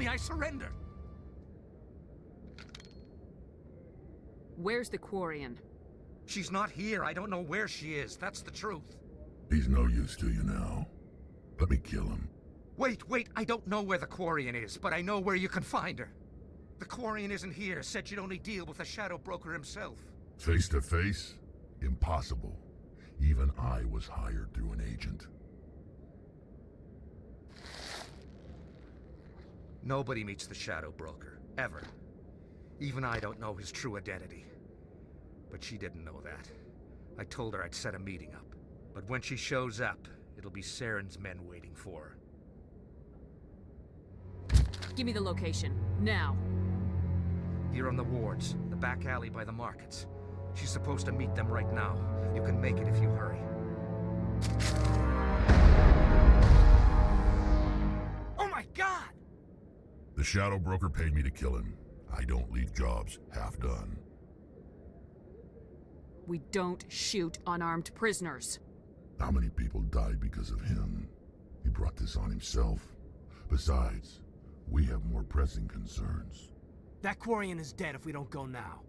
I surrender! Where's the Quarian? She's not here. I don't know where she is. That's the truth. He's no use to you now. Let me kill him. Wait. I don't know where the Quarian is, but I know where you can find her. The Quarian isn't here. Said you'd only deal with the Shadow Broker himself. Face to face? Impossible. Even I was hired through an agent. Nobody meets the Shadow Broker, ever. Even I don't know his true identity. But she didn't know that. I told her I'd set a meeting up. But when she shows up, it'll be Saren's men waiting for her. Give me the location, now. Here on the wards, the back alley by the markets. She's supposed to meet them right now. You can make it if you hurry. Oh my God! The Shadow Broker paid me to kill him. I don't leave jobs half done. We don't shoot unarmed prisoners. How many people died because of him? He brought this on himself. Besides, we have more pressing concerns. That Quarian is dead if we don't go now.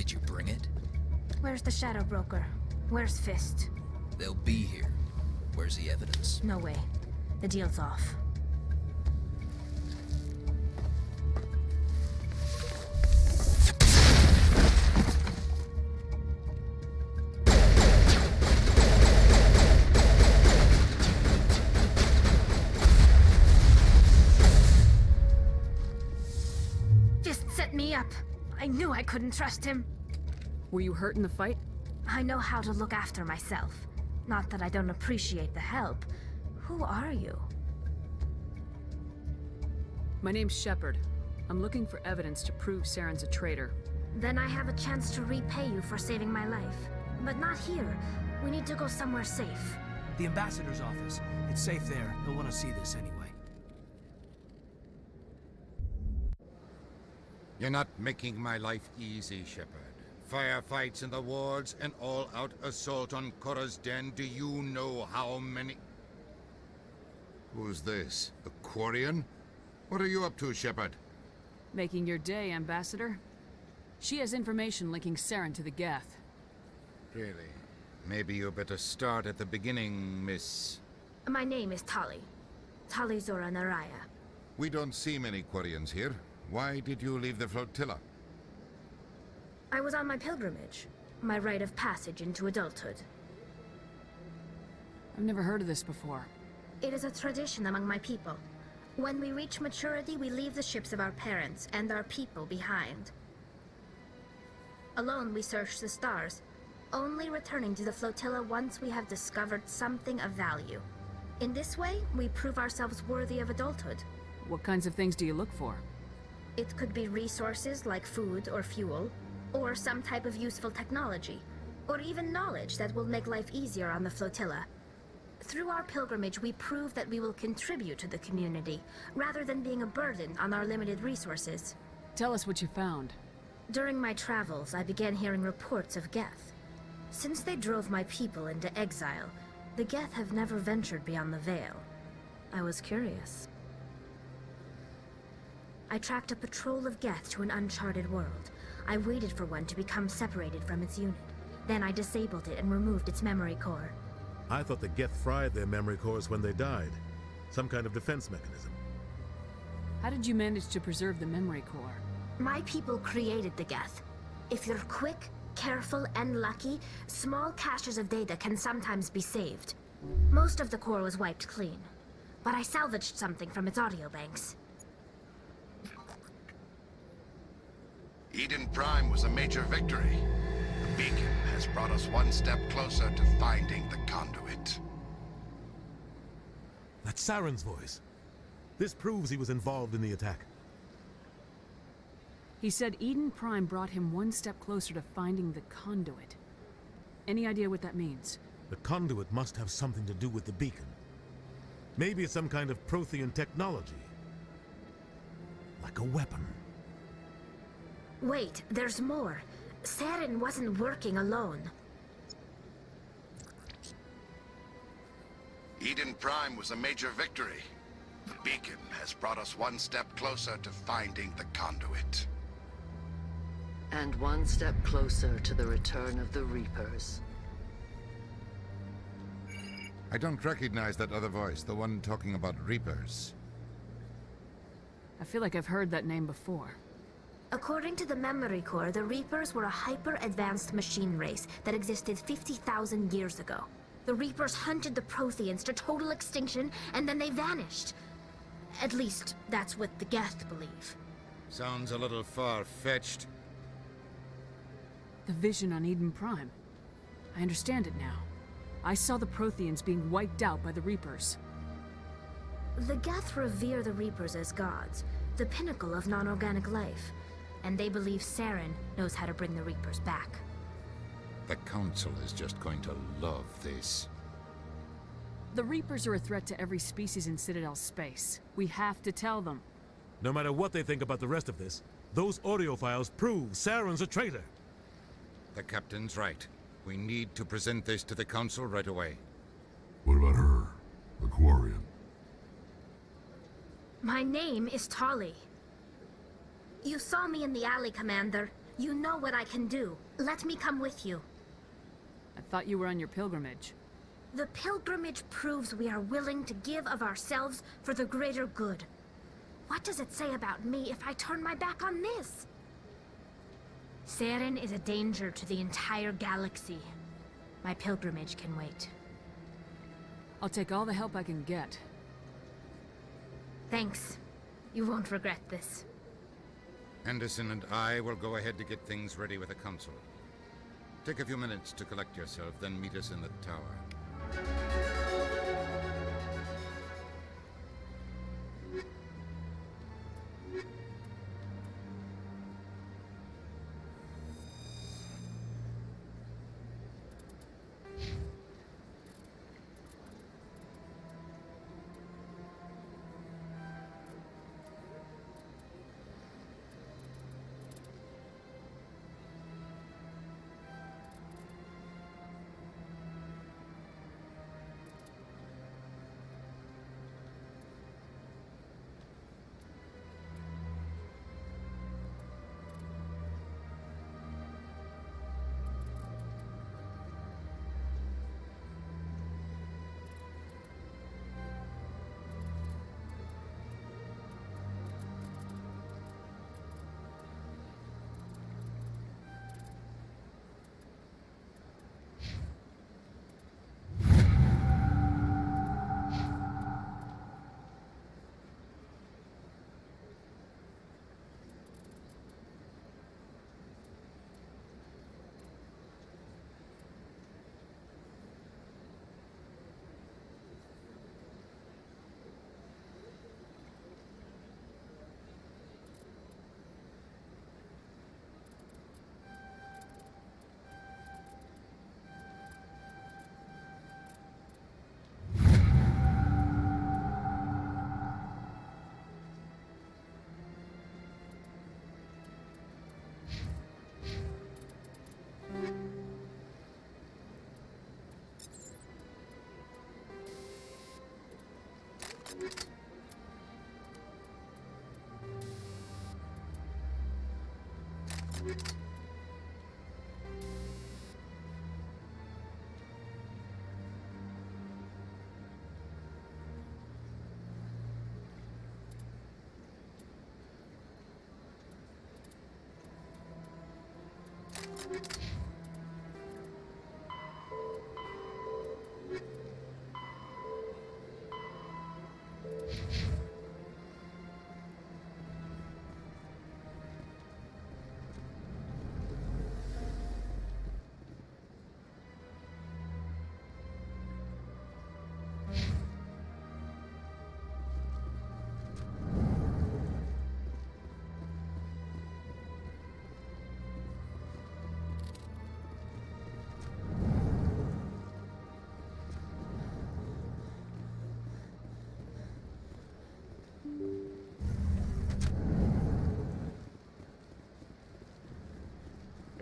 Did you bring it? Where's the Shadow Broker? Where's Fist? They'll be here. Where's the evidence? No way. The deal's off. Fist set me up. I knew I couldn't trust him. Were you hurt in the fight? I know how to look after myself. Not that I don't appreciate the help. Who are you? My name's Shepard. I'm looking for evidence to prove Saren's a traitor. Then I have a chance to repay you for saving my life. But not here. We need to go somewhere safe. The ambassador's office. It's safe there. He'll want to see this anyway. You're not making my life easy, Shepard. Firefights in the wards, an all-out assault on Korra's den. Do you know how many... Who's this? The Quarian? What are you up to, Shepard? Making your day, Ambassador. She has information linking Saren to the Geth. Really? Maybe you better start at the beginning, Miss... My name is Tali. Tali Zora Naraya. We don't see many Quarians here. Why did you leave the flotilla? I was on my pilgrimage. My rite of passage into adulthood. I've never heard of this before. It is a tradition among my people. When we reach maturity, we leave the ships of our parents and our people behind. Alone, we search the stars, only returning to the flotilla once we have discovered something of value. In this way, we prove ourselves worthy of adulthood. What kinds of things do you look for? It could be resources like food or fuel, or some type of useful technology, or even knowledge that will make life easier on the flotilla. Through our pilgrimage, we prove that we will contribute to the community, rather than being a burden on our limited resources. Tell us what you found. During my travels, I began hearing reports of Geth. Since they drove my people into exile, the Geth have never ventured beyond the Veil. I was curious. I tracked a patrol of Geth to an uncharted world. I waited for one to become separated from its unit. Then I disabled it and removed its memory core. I thought the Geth fried their memory cores when they died. Some kind of defense mechanism. How did you manage to preserve the memory core? My people created the Geth. If you're quick, careful, and lucky, small caches of data can sometimes be saved. Most of the core was wiped clean, but I salvaged something from its audio banks. Eden Prime was a major victory. The beacon has brought us one step closer to finding the conduit. That's Saren's voice. This proves he was involved in the attack. He said Eden Prime brought him one step closer to finding the conduit. Any idea what that means? The conduit must have something to do with the beacon. Maybe it's some kind of Prothean technology. Like a weapon. Wait, there's more. Saren wasn't working alone. Eden Prime was a major victory. The beacon has brought us one step closer to finding the conduit. And one step closer to the return of the Reapers. I don't recognize that other voice, the one talking about Reapers. I feel like I've heard that name before. According to the memory core, the Reapers were a hyper-advanced machine race that existed 50,000 years ago. The Reapers hunted the Protheans to total extinction, and then they vanished. At least, that's what the Geth believe. Sounds a little far-fetched. The vision on Eden Prime. I understand it now. I saw the Protheans being wiped out by the Reapers. The Geth revere the Reapers as gods, the pinnacle of non-organic life. And they believe Saren knows how to bring the Reapers back. The Council is just going to love this. The Reapers are a threat to every species in Citadel space. We have to tell them. No matter what they think about the rest of this, those audio files prove Saren's a traitor. The Captain's right. We need to present this to the Council right away. What about her? The Quarian? My name is Tali. You saw me in the alley, Commander. You know what I can do. Let me come with you. I thought you were on your pilgrimage. The pilgrimage proves we are willing to give of ourselves for the greater good. What does it say about me if I turn my back on this? Saren is a danger to the entire galaxy. My pilgrimage can wait. I'll take all the help I can get. Thanks. You won't regret this. Henderson and I will go ahead to get things ready with the council. Take a few minutes to collect yourself, then meet us in the tower.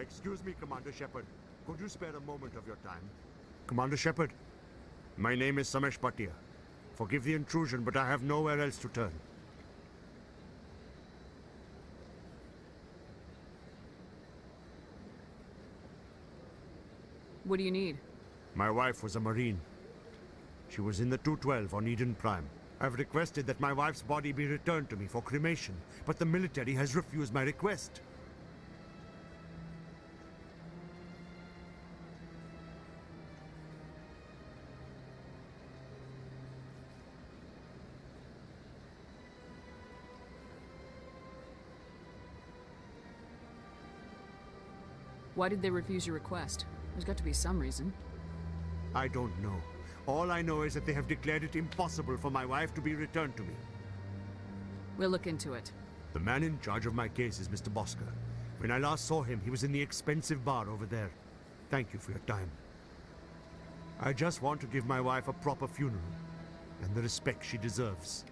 Excuse me, Commander Shepard. Could you spare a moment of your time? Commander Shepard, my name is Samesh Bhatia. Forgive the intrusion, but I have nowhere else to turn. What do you need? My wife was a Marine. She was in the 212 on Eden Prime. I've requested that my wife's body be returned to me for cremation, but the military has refused my request. Why did they refuse your request? There's got to be some reason. I don't know. All I know is that they have declared it impossible for my wife to be returned to me. We'll look into it. The man in charge of my case is Mr. Bosker. When I last saw him, he was in the expensive bar over there. Thank you for your time. I just want to give my wife a proper funeral, and the respect she deserves.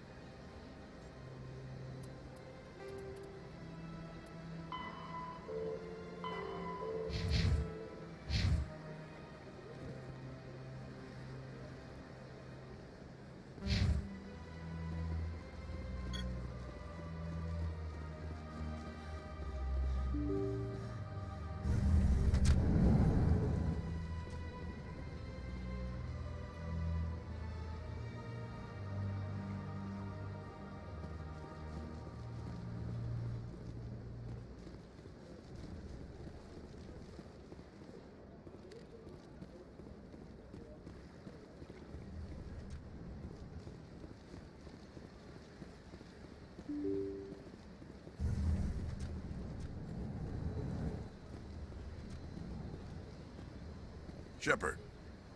Shepard,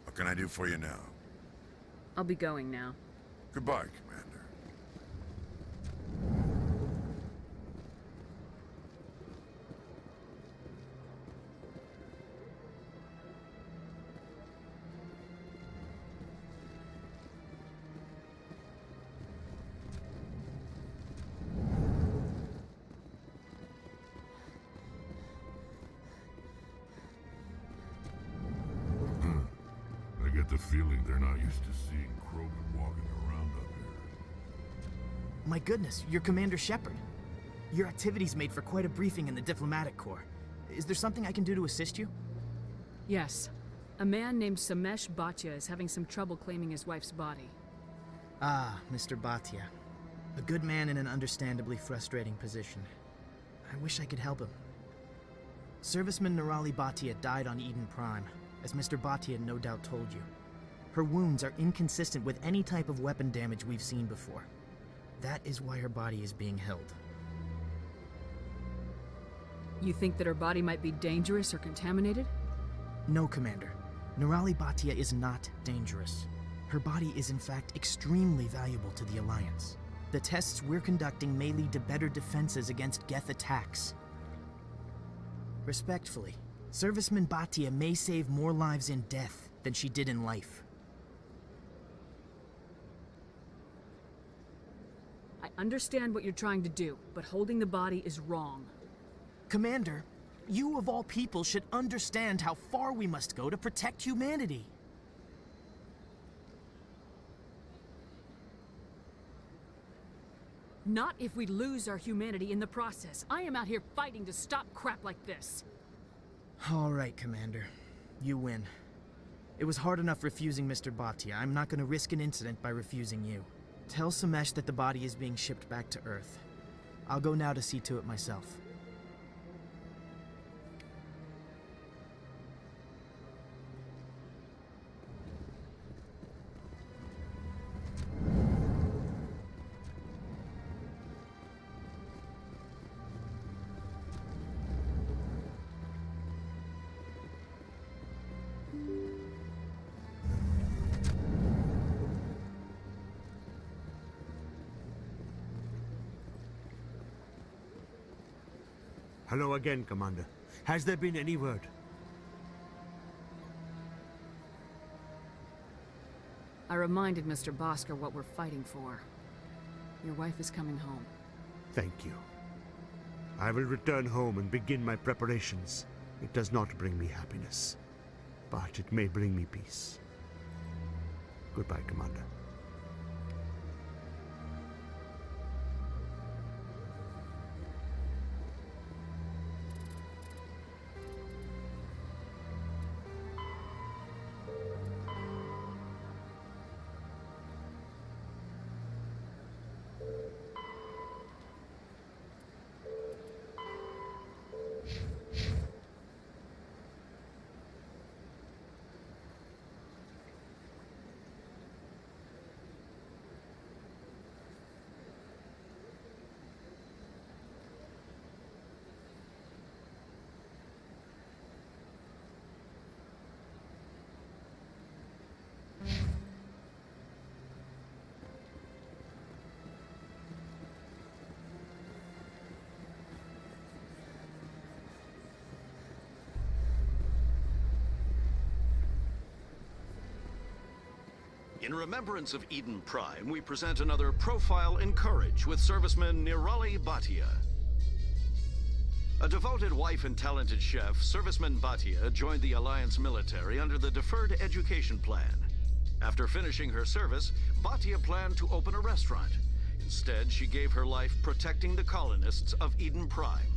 what can I do for you now? I'll be going now. Goodbye, Commander. I get the feeling they're not used to seeing Krogan walking around up here. My goodness, you're Commander Shepard. Your activities made for quite a briefing in the Diplomatic Corps. Is there something I can do to assist you? Yes. A man named Samesh Bhatia is having some trouble claiming his wife's body. Ah, Mr. Bhatia. A good man in an understandably frustrating position. I wish I could help him. Serviceman Nirali Bhatia died on Eden Prime, as Mr. Bhatia no doubt told you. Her wounds are inconsistent with any type of weapon damage we've seen before. That is why her body is being held. You think that her body might be dangerous or contaminated? No, Commander. Nirali Bhatia is not dangerous. Her body is in fact extremely valuable to the Alliance. The tests we're conducting may lead to better defenses against Geth attacks. Respectfully, Serviceman Bhatia may save more lives in death than she did in life. I understand what you're trying to do, but holding the body is wrong. Commander, you of all people should understand how far we must go to protect humanity. Not if we lose our humanity in the process. I am out here fighting to stop crap like this. All right, Commander. You win. It was hard enough refusing Mr. Bhatia. I'm not going to risk an incident by refusing you. Tell Samesh that the body is being shipped back to Earth. I'll go now to see to it myself. Hello again, Commander. Has there been any word? I reminded Mr. Bosker what we're fighting for. Your wife is coming home. Thank you. I will return home and begin my preparations. It does not bring me happiness, but it may bring me peace. Goodbye, Commander. In remembrance of Eden Prime, we present another Profile in Courage with serviceman Nirali Bhatia. A devoted wife and talented chef, Serviceman Bhatia joined the Alliance military under the Deferred Education Plan. After finishing her service, Bhatia planned to open a restaurant. Instead, she gave her life protecting the colonists of Eden Prime.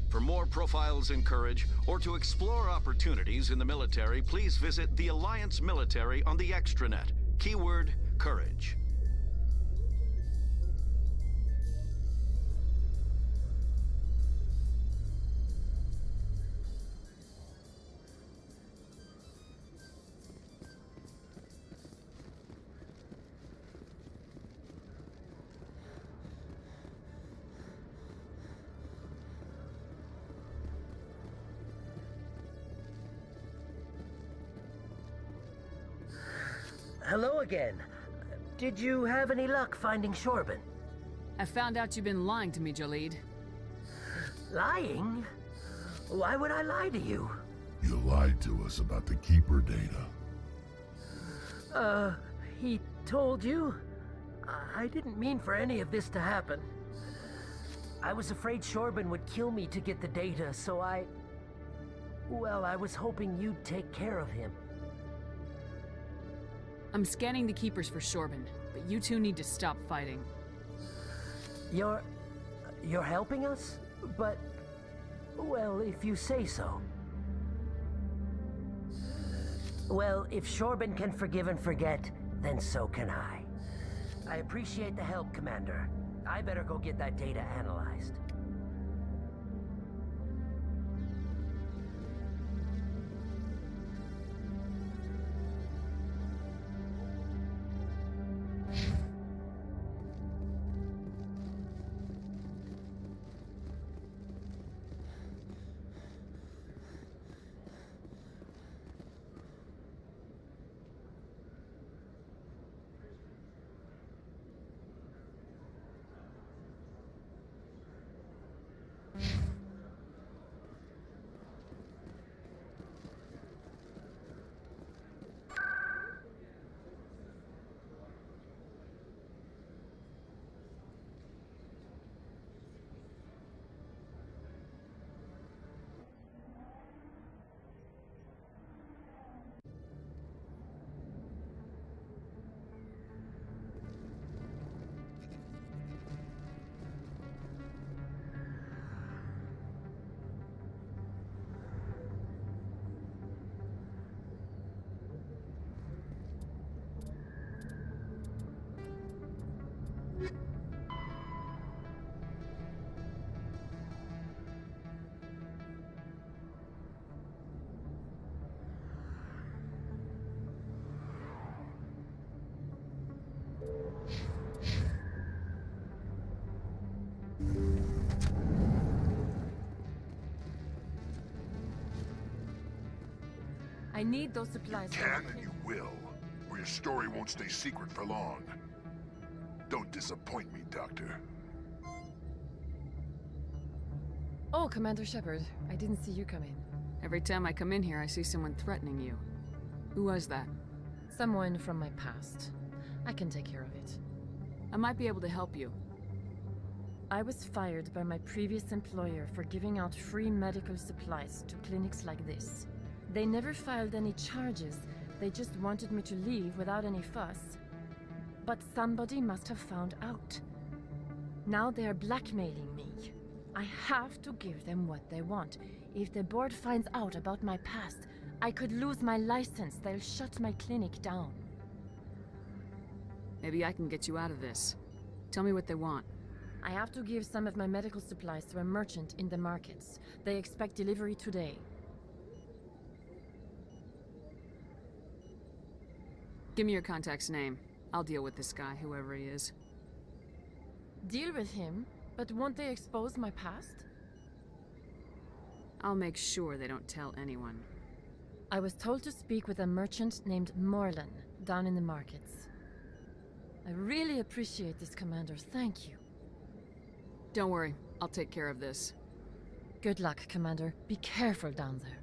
For more Profiles in Courage, or to explore opportunities in the military, please visit the Alliance Military on the extranet. Keyword, Courage. Hello again. Did you have any luck finding Shorben? I found out you've been lying to me, Jaleed. Lying? Why would I lie to you? You lied to us about the Keeper data. He told you? I didn't mean for any of this to happen. I was afraid Shorben would kill me to get the data, so well, I was hoping you'd take care of him. I'm scanning the Keepers for Shorben, but you two need to stop fighting. You're helping us? But, well, if you say so. Well, if Shorben can forgive and forget, then so can I. I appreciate the help, Commander. I better go get that data analyzed. I need those supplies. You can and you will, or your story won't stay secret for long. Don't disappoint me, Doctor. Oh, Commander Shepard. I didn't see you come in. Every time I come in here, I see someone threatening you. Who was that? Someone from my past. I can take care of it. I might be able to help you. I was fired by my previous employer for giving out free medical supplies to clinics like this. They never filed any charges. They just wanted me to leave without any fuss. But somebody must have found out. Now they are blackmailing me. I have to give them what they want. If the board finds out about my past, I could lose my license. They'll shut my clinic down. Maybe I can get you out of this. Tell me what they want. I have to give some of my medical supplies to a merchant in the markets. They expect delivery today. Give me your contact's name. I'll deal with this guy, whoever he is. Deal with him? But won't they expose my past? I'll make sure they don't tell anyone. I was told to speak with a merchant named Morlan, down in the markets. I really appreciate this, Commander. Thank you. Don't worry. I'll take care of this. Good luck, Commander. Be careful down there.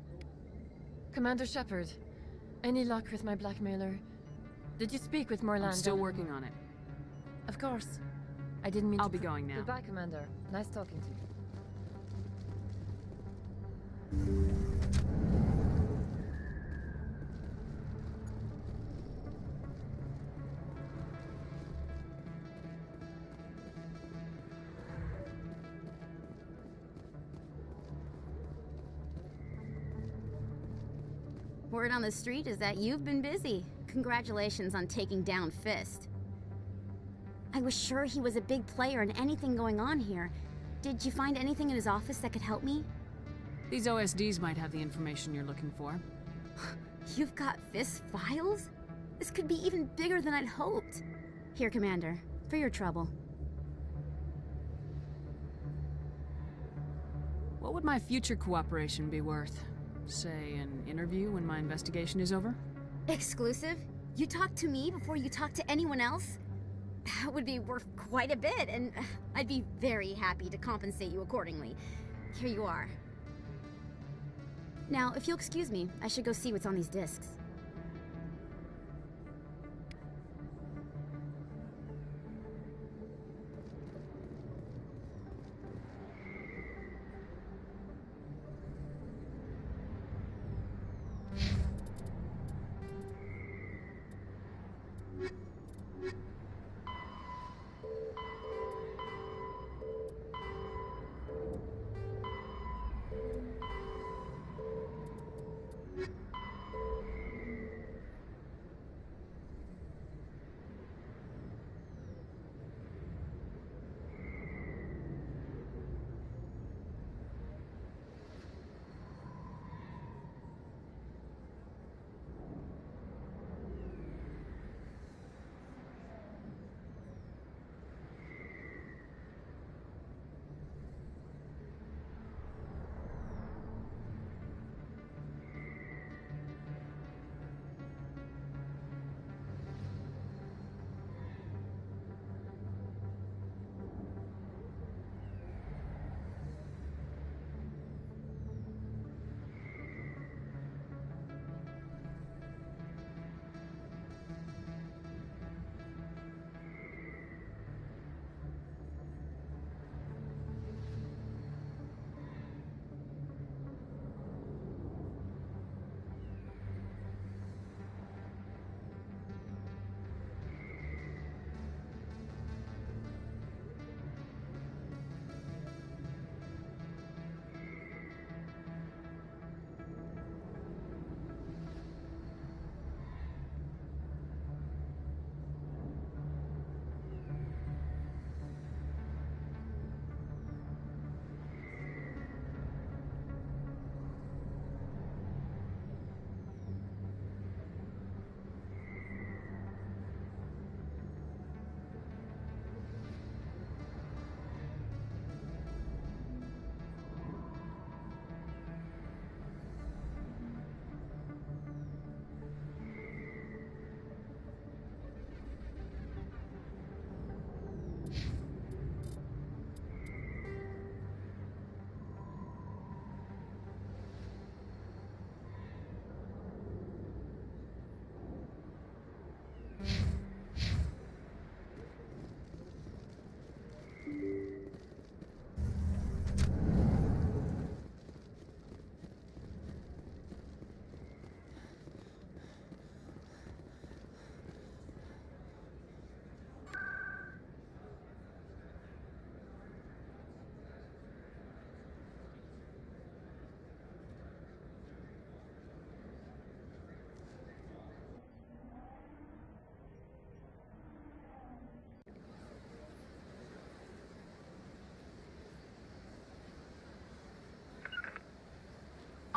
Commander Shepard, any luck with my blackmailer? Did you speak with Morlan? I'm still working on it. Of course. I didn't mean I'll be going now. Goodbye, Commander. Nice talking to you. Word on the street is that you've been busy. Congratulations on taking down Fist. I was sure he was a big player in anything going on here. Did you find anything in his office that could help me? These OSDs might have the information you're looking for. You've got Fist files? This could be even bigger than I'd hoped. Here, Commander, for your trouble. What would my future cooperation be worth? Say, an interview when my investigation is over? Exclusive? You talk to me before you talk to anyone else? That would be worth quite a bit, and I'd be very happy to compensate you accordingly. Here you are. Now, if you'll excuse me, I should go see what's on these discs.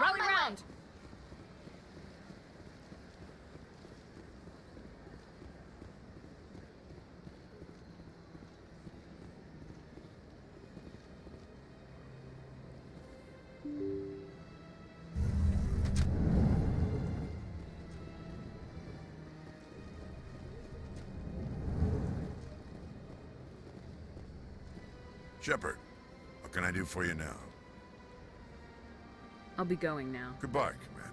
Rally round! Shepard, what can I do for you now? I'll be going now. Goodbye, Commander.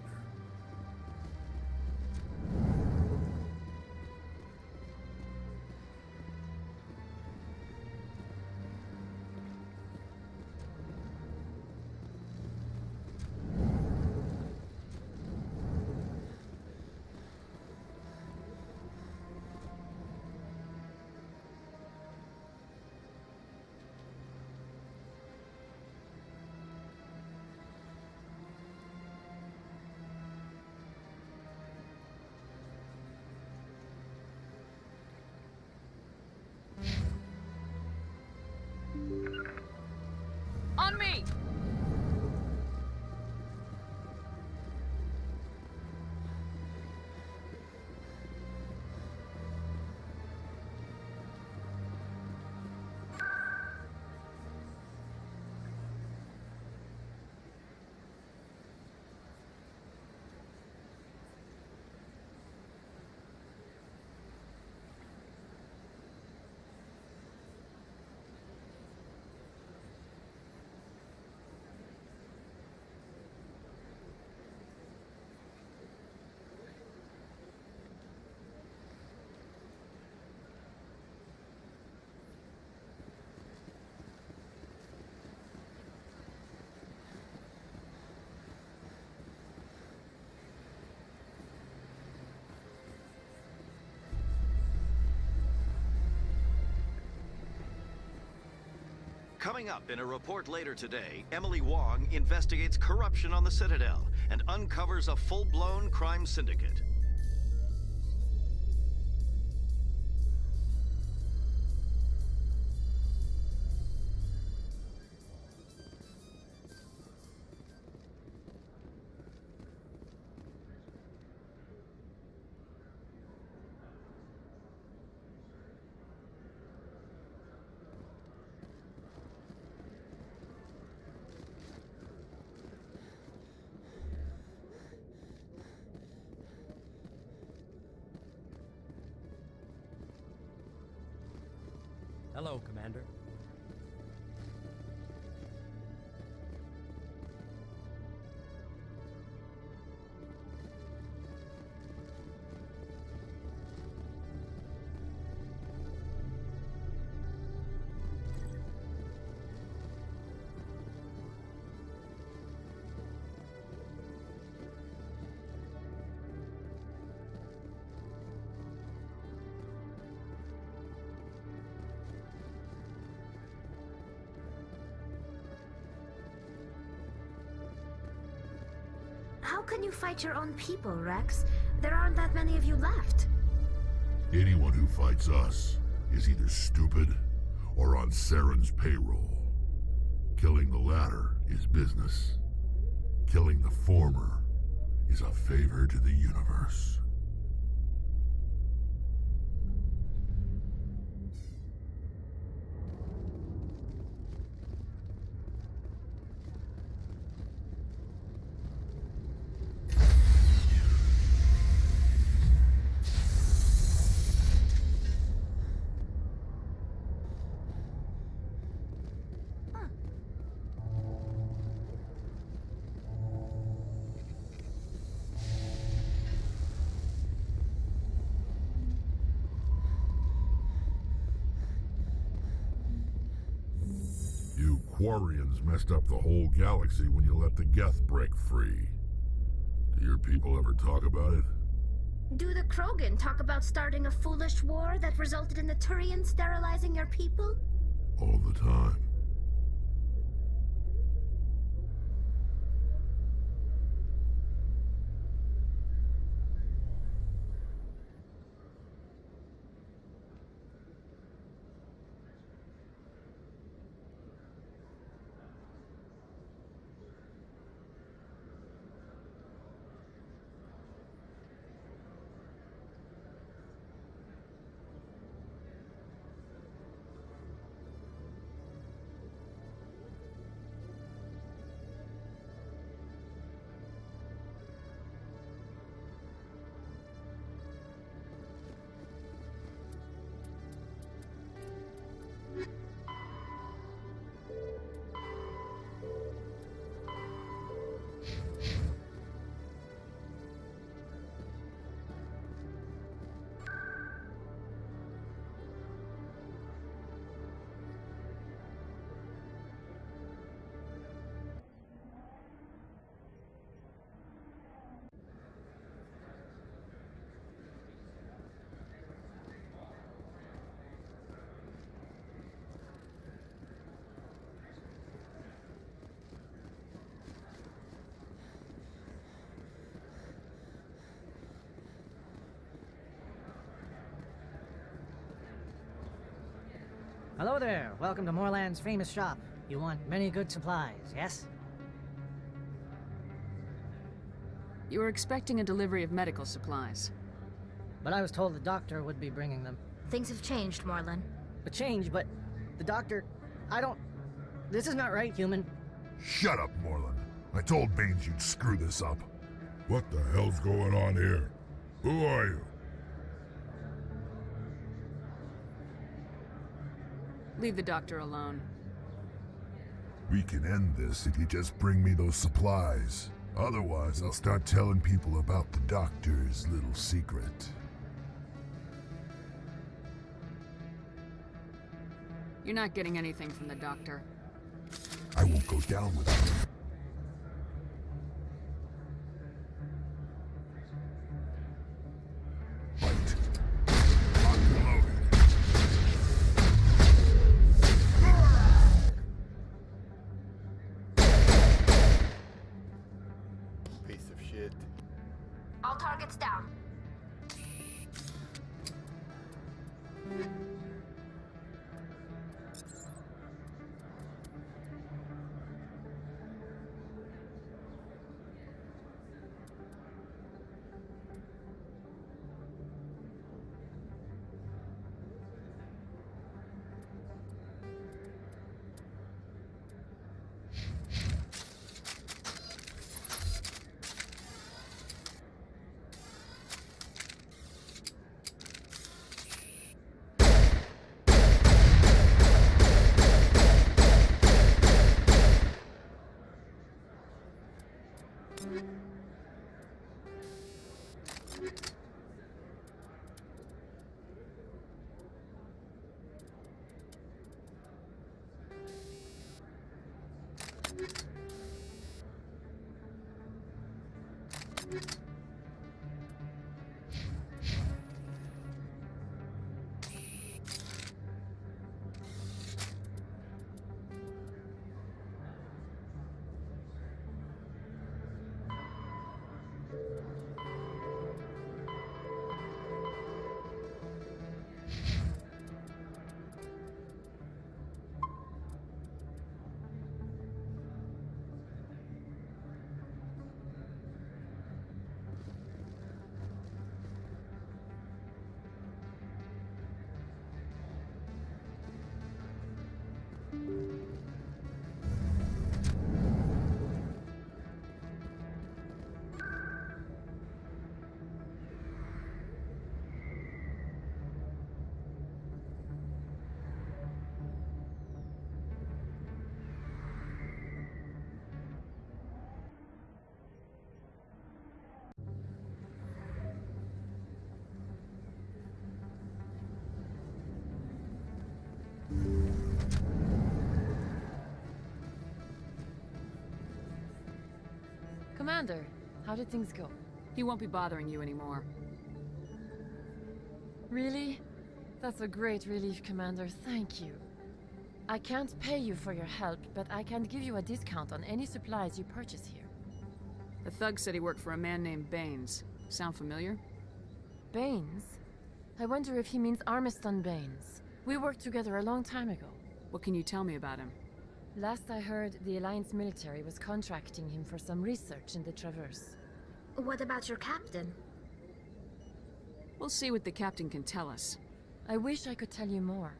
Coming up in a report later today, Emily Wong investigates corruption on the Citadel and uncovers a full-blown crime syndicate. Hello, Commander. How can you fight your own people, Rex? There aren't that many of you left. Anyone who fights us is either stupid or on Saren's payroll. Killing the latter is business. Killing the former is a favor to the universe. You Quarians messed up the whole galaxy when you let the Geth break free. Do your people ever talk about it? Do the Krogan talk about starting a foolish war that resulted in the Turians sterilizing your people? All the time. Hello there. Welcome to Moorland's famous shop. You want many good supplies, yes? You were expecting a delivery of medical supplies. But I was told the doctor would be bringing them. Things have changed, Morlan. A change, but the doctor... This is not right, human. Shut up, Morlan. I told Baines you'd screw this up. What the hell's going on here? Who are you? Leave the doctor alone. We can end this if you just bring me those supplies. Otherwise, I'll start telling people about the doctor's little secret. You're not getting anything from the doctor. I won't go down without him. shit. All targets down. Commander, how did things go? He won't be bothering you anymore. Really? That's a great relief, Commander. Thank you. I can't pay you for your help, but I can give you a discount on any supplies you purchase here. The thug said he worked for a man named Baines. Sound familiar? Baines? I wonder if he means Armiston Baines. We worked together a long time ago. What can you tell me about him? Last I heard, the Alliance military was contracting him for some research in the Traverse. What about your captain? We'll see what the captain can tell us. I wish I could tell you more.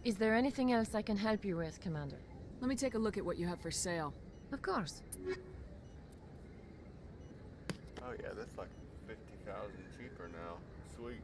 Is there anything else I can help you with, Commander? Let me take a look at what you have for sale. Of course. Oh yeah, that's like 50,000 cheaper now. Sweet.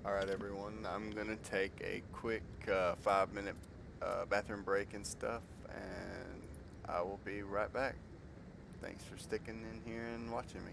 Alright, everyone, I'm gonna take a quick 5-minute bathroom break and stuff, and I will be right back. Thanks for sticking in here and watching me.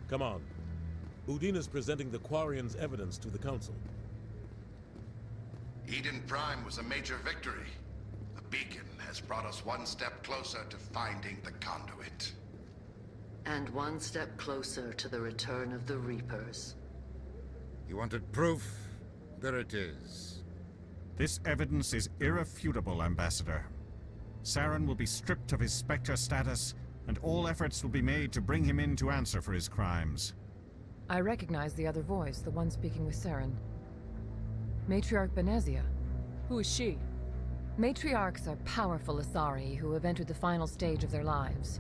Come on. Udina's presenting the Quarians' evidence to the Council. Eden Prime was a major victory. The beacon has brought us one step closer to finding the conduit. And one step closer to the return of the Reapers. You wanted proof? There it is. This evidence is irrefutable, Ambassador. Saren will be stripped of his Spectre status, and all efforts will be made to bring him in to answer for his crimes. I recognize the other voice, the one speaking with Saren. Matriarch Benezia. Who is she? Matriarchs are powerful Asari who have entered the final stage of their lives.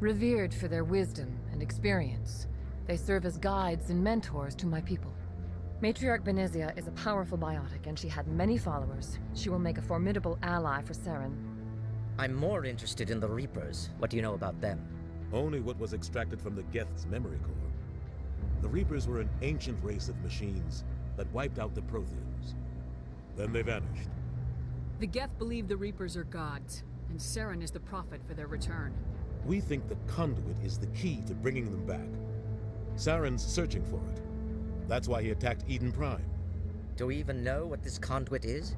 Revered for their wisdom and experience, they serve as guides and mentors to my people. Matriarch Benezia is a powerful biotic, and she had many followers. She will make a formidable ally for Saren. I'm more interested in the Reapers. What do you know about them? Only what was extracted from the Geth's memory core. The Reapers were an ancient race of machines that wiped out the Protheans. Then they vanished. The Geth believe the Reapers are gods, and Saren is the prophet for their return. We think the conduit is the key to bringing them back. Saren's searching for it. That's why he attacked Eden Prime. Do we even know what this conduit is?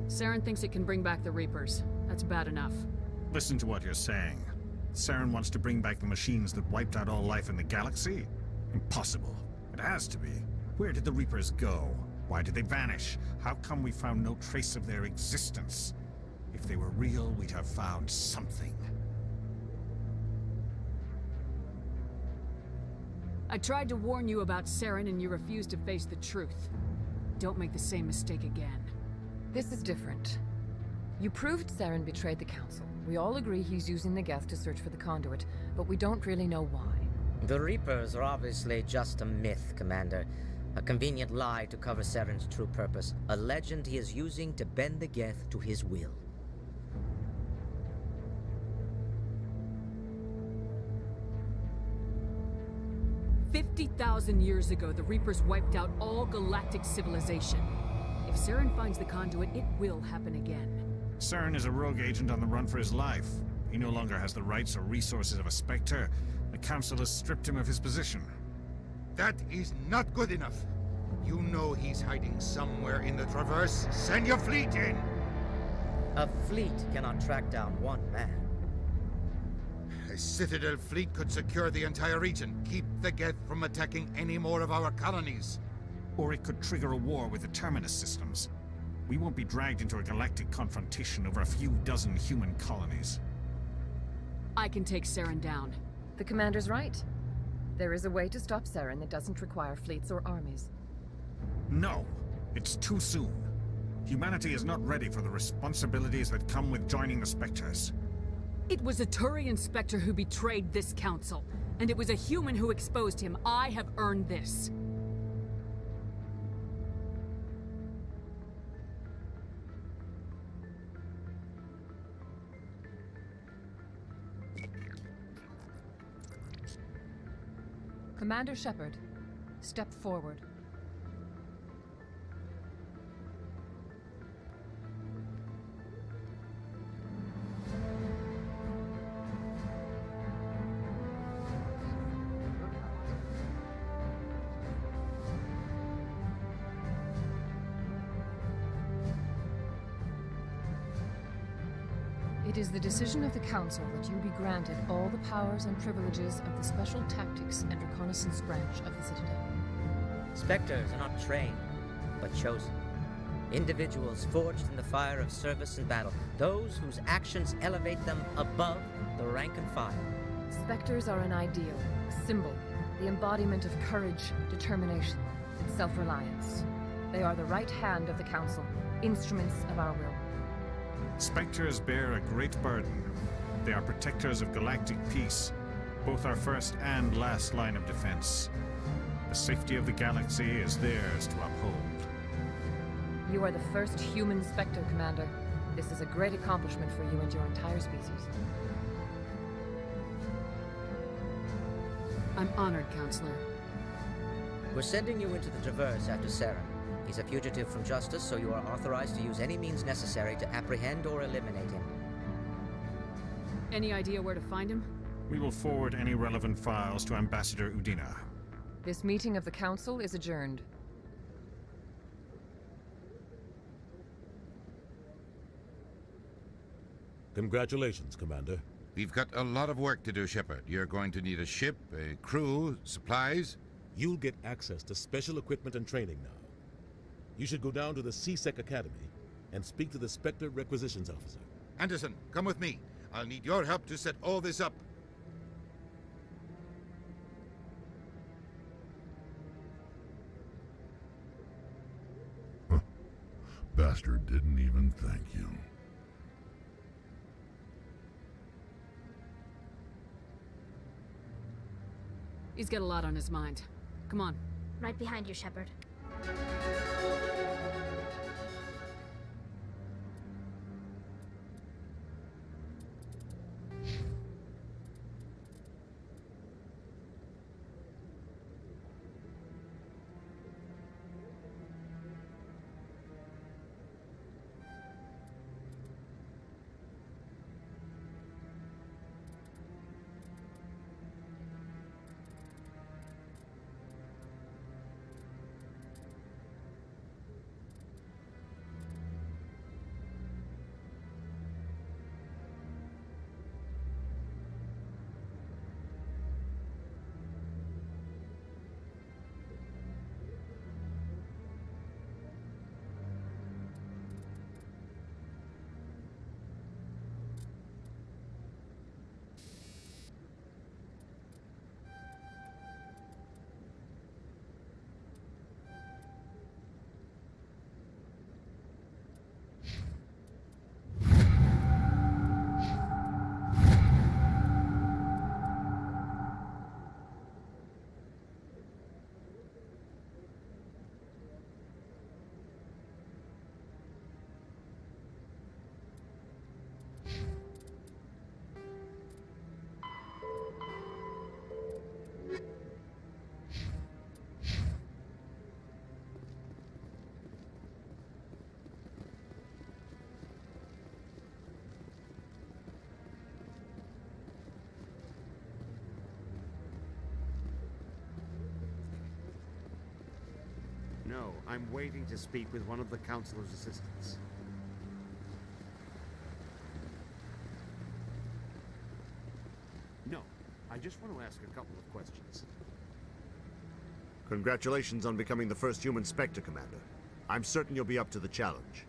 Saren thinks it can bring back the Reapers. That's bad enough. Listen to what you're saying. Saren wants to bring back the machines that wiped out all life in the galaxy? Impossible. It has to be. Where did the Reapers go? Why did they vanish? How come we found no trace of their existence? If they were real, we'd have found something. I tried to warn you about Saren and you refused to face the truth. Don't make the same mistake again. This is different. You proved Saren betrayed the Council. We all agree he's using the Geth to search for the conduit, but we don't really know why. The Reapers are obviously just a myth, Commander. A convenient lie to cover Saren's true purpose. A legend he is using to bend the Geth to his will. "50,000 years ago, the Reapers wiped out all galactic civilization. If Saren finds the conduit, it will happen again. Saren is a rogue agent on the run for his life. He no longer has the rights or resources of a Spectre. The Council has stripped him of his position. That is not good enough. You know he's hiding somewhere in the Traverse. Send your fleet in! A fleet cannot track down one man. A Citadel fleet could secure the entire region, keep the Geth from attacking any more of our colonies. Or it could trigger a war with the Terminus systems. We won't be dragged into a galactic confrontation over a few dozen human colonies. I can take Saren down. The Commander's right. There is a way to stop Saren that doesn't require fleets or armies. No, it's too soon. Humanity is not ready for the responsibilities that come with joining the Spectres. It was a Turian Spectre who betrayed this council, and it was a human who exposed him. I have earned this. Commander Shepard, step forward. It is the decision of the Council that you be granted all the powers and privileges of the Special Tactics and Reconnaissance branch of the Citadel. Spectres are not trained, but chosen. Individuals forged in the fire of service and battle. Those whose actions elevate them above the rank and file. Spectres are an ideal, a symbol, the embodiment of courage, determination, and self-reliance. They are the right hand of the Council, instruments of our will. Spectres bear a great burden. They are protectors of galactic peace, both our first and last line of defense. The safety of the galaxy is theirs to uphold. You are the first human Spectre, Commander. This is a great accomplishment for you and your entire species. I'm honored, Counselor. We're sending you into the Traverse after Saren. He's a fugitive from justice, so you are authorized to use any means necessary to apprehend or eliminate him. Any idea where to find him? We will forward any relevant files to Ambassador Udina. This meeting of the Council is adjourned. Congratulations, Commander. We've got a lot of work to do, Shepard. You're going to need a ship, a crew, supplies. You'll get access to special equipment and training now. You should go down to the CSEC Academy and speak to the Spectre Requisitions Officer. Anderson, come with me. I'll need your help to set all this up. Bastard didn't even thank you. He's got a lot on his mind. Come on. Right behind you, Shepard. No, I'm waiting to speak with one of the Councilor's assistants. No, I just want to ask a couple of questions. Congratulations on becoming the first human Spectre, Commander. I'm certain you'll be up to the challenge.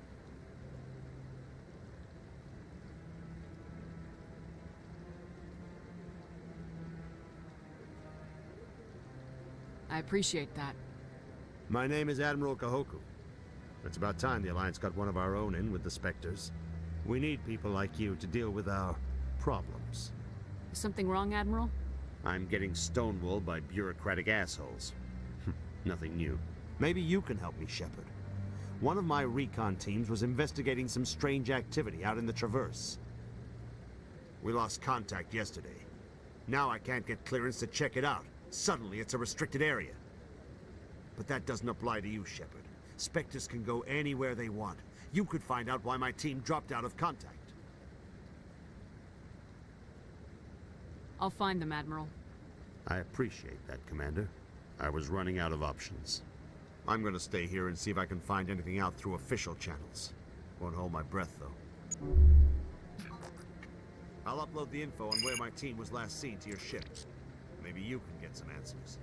I appreciate that. My name is Admiral Kahoku. It's about time the Alliance got one of our own in with the Spectres. We need people like you to deal with our problems. Is something wrong, Admiral? I'm getting stonewalled by bureaucratic assholes. Nothing new. Maybe you can help me, Shepard. One of my recon teams was investigating some strange activity out in the Traverse. We lost contact yesterday. Now I can't get clearance to check it out. Suddenly it's a restricted area. But that doesn't apply to you, Shepard. Spectres can go anywhere they want. You could find out why my team dropped out of contact. I'll find them, Admiral. I appreciate that, Commander. I was running out of options. I'm gonna stay here and see if I can find anything out through official channels. Won't hold my breath, though. I'll upload the info on where my team was last seen to your ship. Maybe you can get some answers.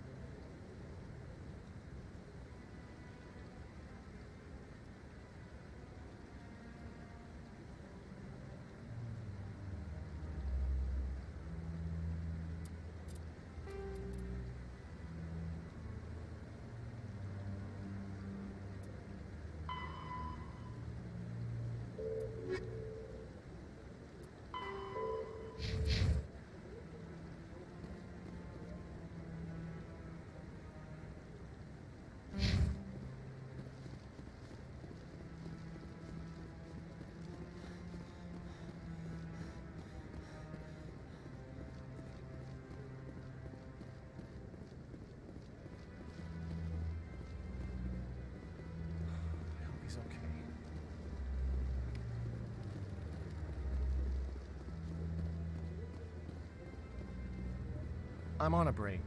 I'm on a break.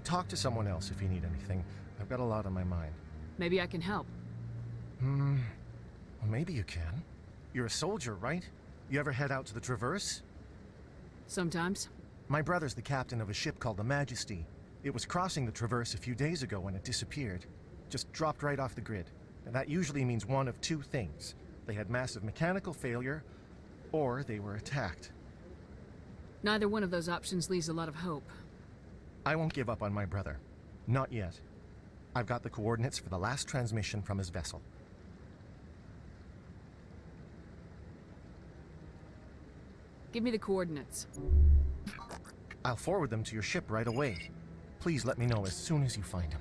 Talk to someone else if you need anything. I've got a lot on my mind. Maybe I can help. Well, maybe you can. You're a soldier, right? You ever head out to the Traverse? Sometimes. My brother's the captain of a ship called the Majesty. It was crossing the Traverse a few days ago when it disappeared. Just dropped right off the grid. And that usually means one of two things. They had massive mechanical failure, or they were attacked. Neither one of those options leaves a lot of hope. I won't give up on my brother. Not yet. I've got the coordinates for the last transmission from his vessel. Give me the coordinates. I'll forward them to your ship right away. Please let me know as soon as you find him.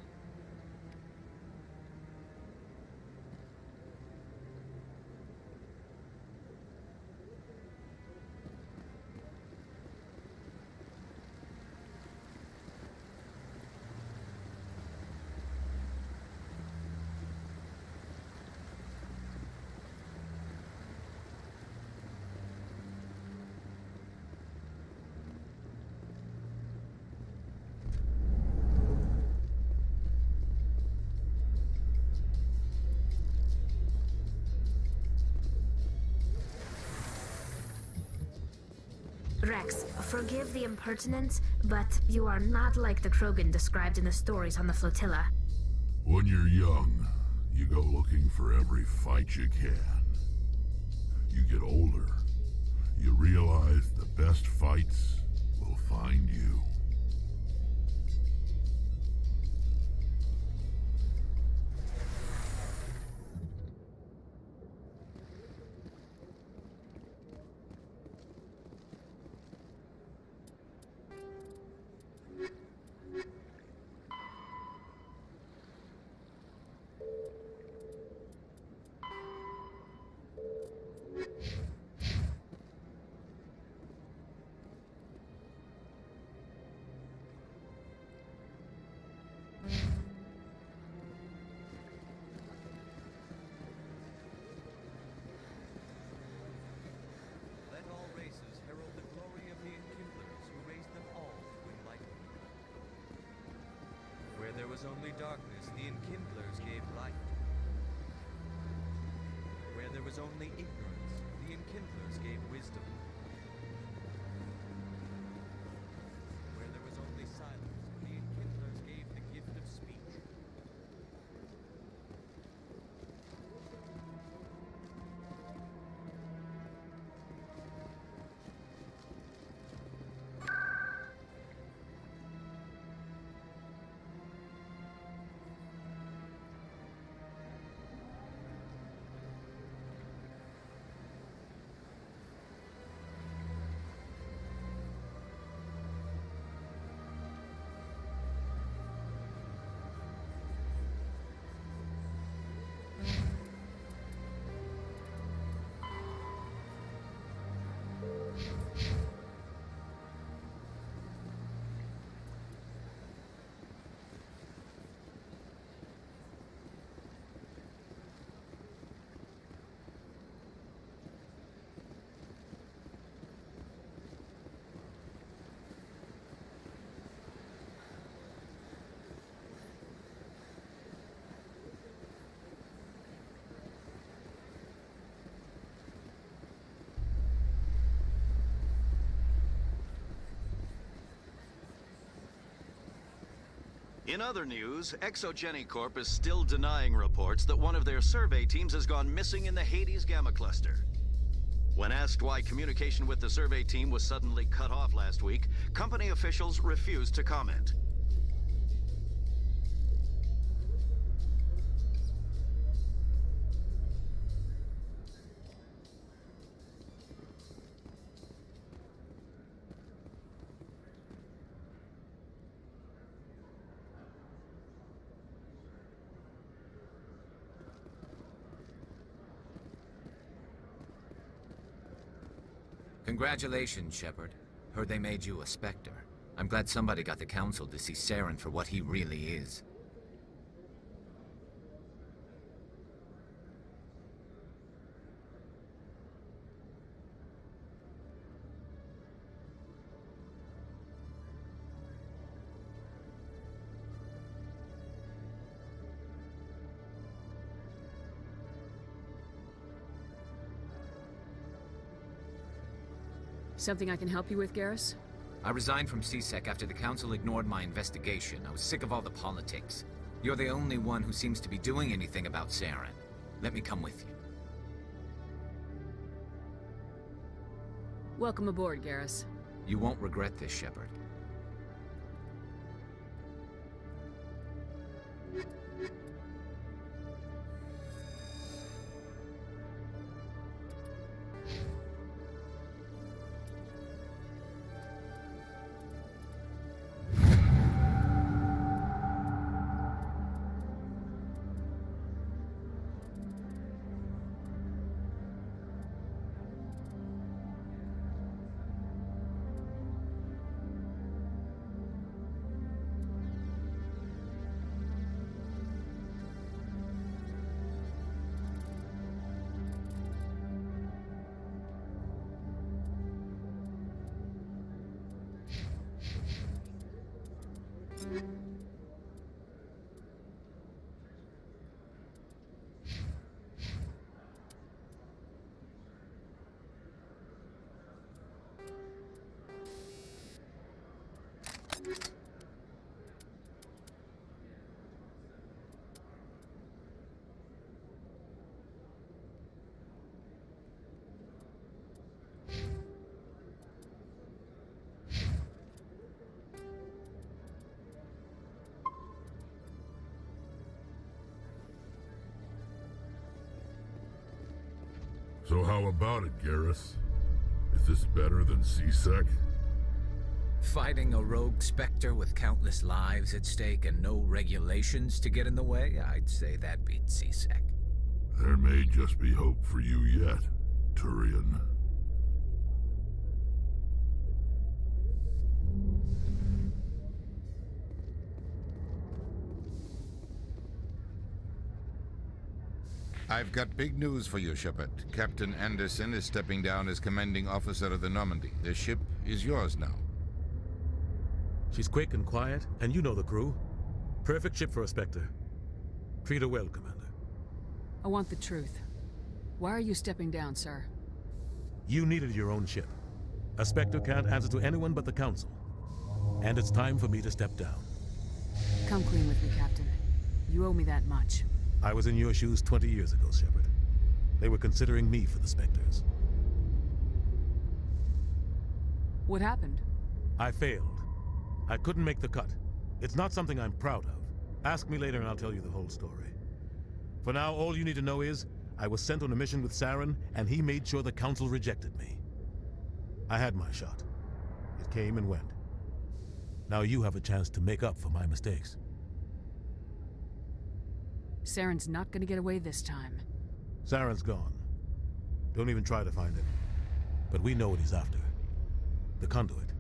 Rex, forgive the impertinence, but you are not like the Krogan described in the stories on the flotilla. When you're young, you go looking for every fight you can. You get older, you realize the best fights will find you. Let all races herald the glory of the Enkindlers who raised them all to enlightenment. Where there was only darkness, the Enkindlers gave light. Where there was only ignorance, the Enkindlers gave wisdom. Where there was only silence, the Enkindlers gave the gift of speech. In other news, Exogeny Corp is still denying reports that one of their survey teams has gone missing in the Hades Gamma Cluster. When asked why communication with the survey team was suddenly cut off last week, company officials refused to comment. Congratulations, Shepard. Heard they made you a Spectre. I'm glad somebody got the Council to see Saren for what he really is. Something I can help you with, Garrus? I resigned from CSEC after the Council ignored my investigation. I was sick of all the politics. You're the only one who seems to be doing anything about Saren. Let me come with you. Welcome aboard, Garrus. You won't regret this, Shepard. So how about it, Garrus? Is this better than CSEC? Fighting a rogue Spectre with countless lives at stake and no regulations to get in the way? I'd say that beats CSEC. There may just be hope for you yet, Turian. I've got big news for you, Shepard. Captain Anderson is stepping down as commanding officer of the Normandy. The ship is yours now. She's quick and quiet, and you know the crew. Perfect ship for a Spectre. Treat her well, Commander. I want the truth. Why are you stepping down, sir? You needed your own ship. A Spectre can't answer to anyone but the Council. And it's time for me to step down. Come clean with me, Captain. You owe me that much. I was in your shoes 20 years ago, Shepard. They were considering me for the Spectres. What happened? I failed. I couldn't make the cut. It's not something I'm proud of. Ask me later and I'll tell you the whole story. For now, all you need to know is, I was sent on a mission with Saren, and he made sure the Council rejected me. I had my shot. It came and went. Now you have a chance to make up for my mistakes. Saren's not gonna get away this time. Saren's gone. Don't even try to find him. But we know what he's after. The Conduit.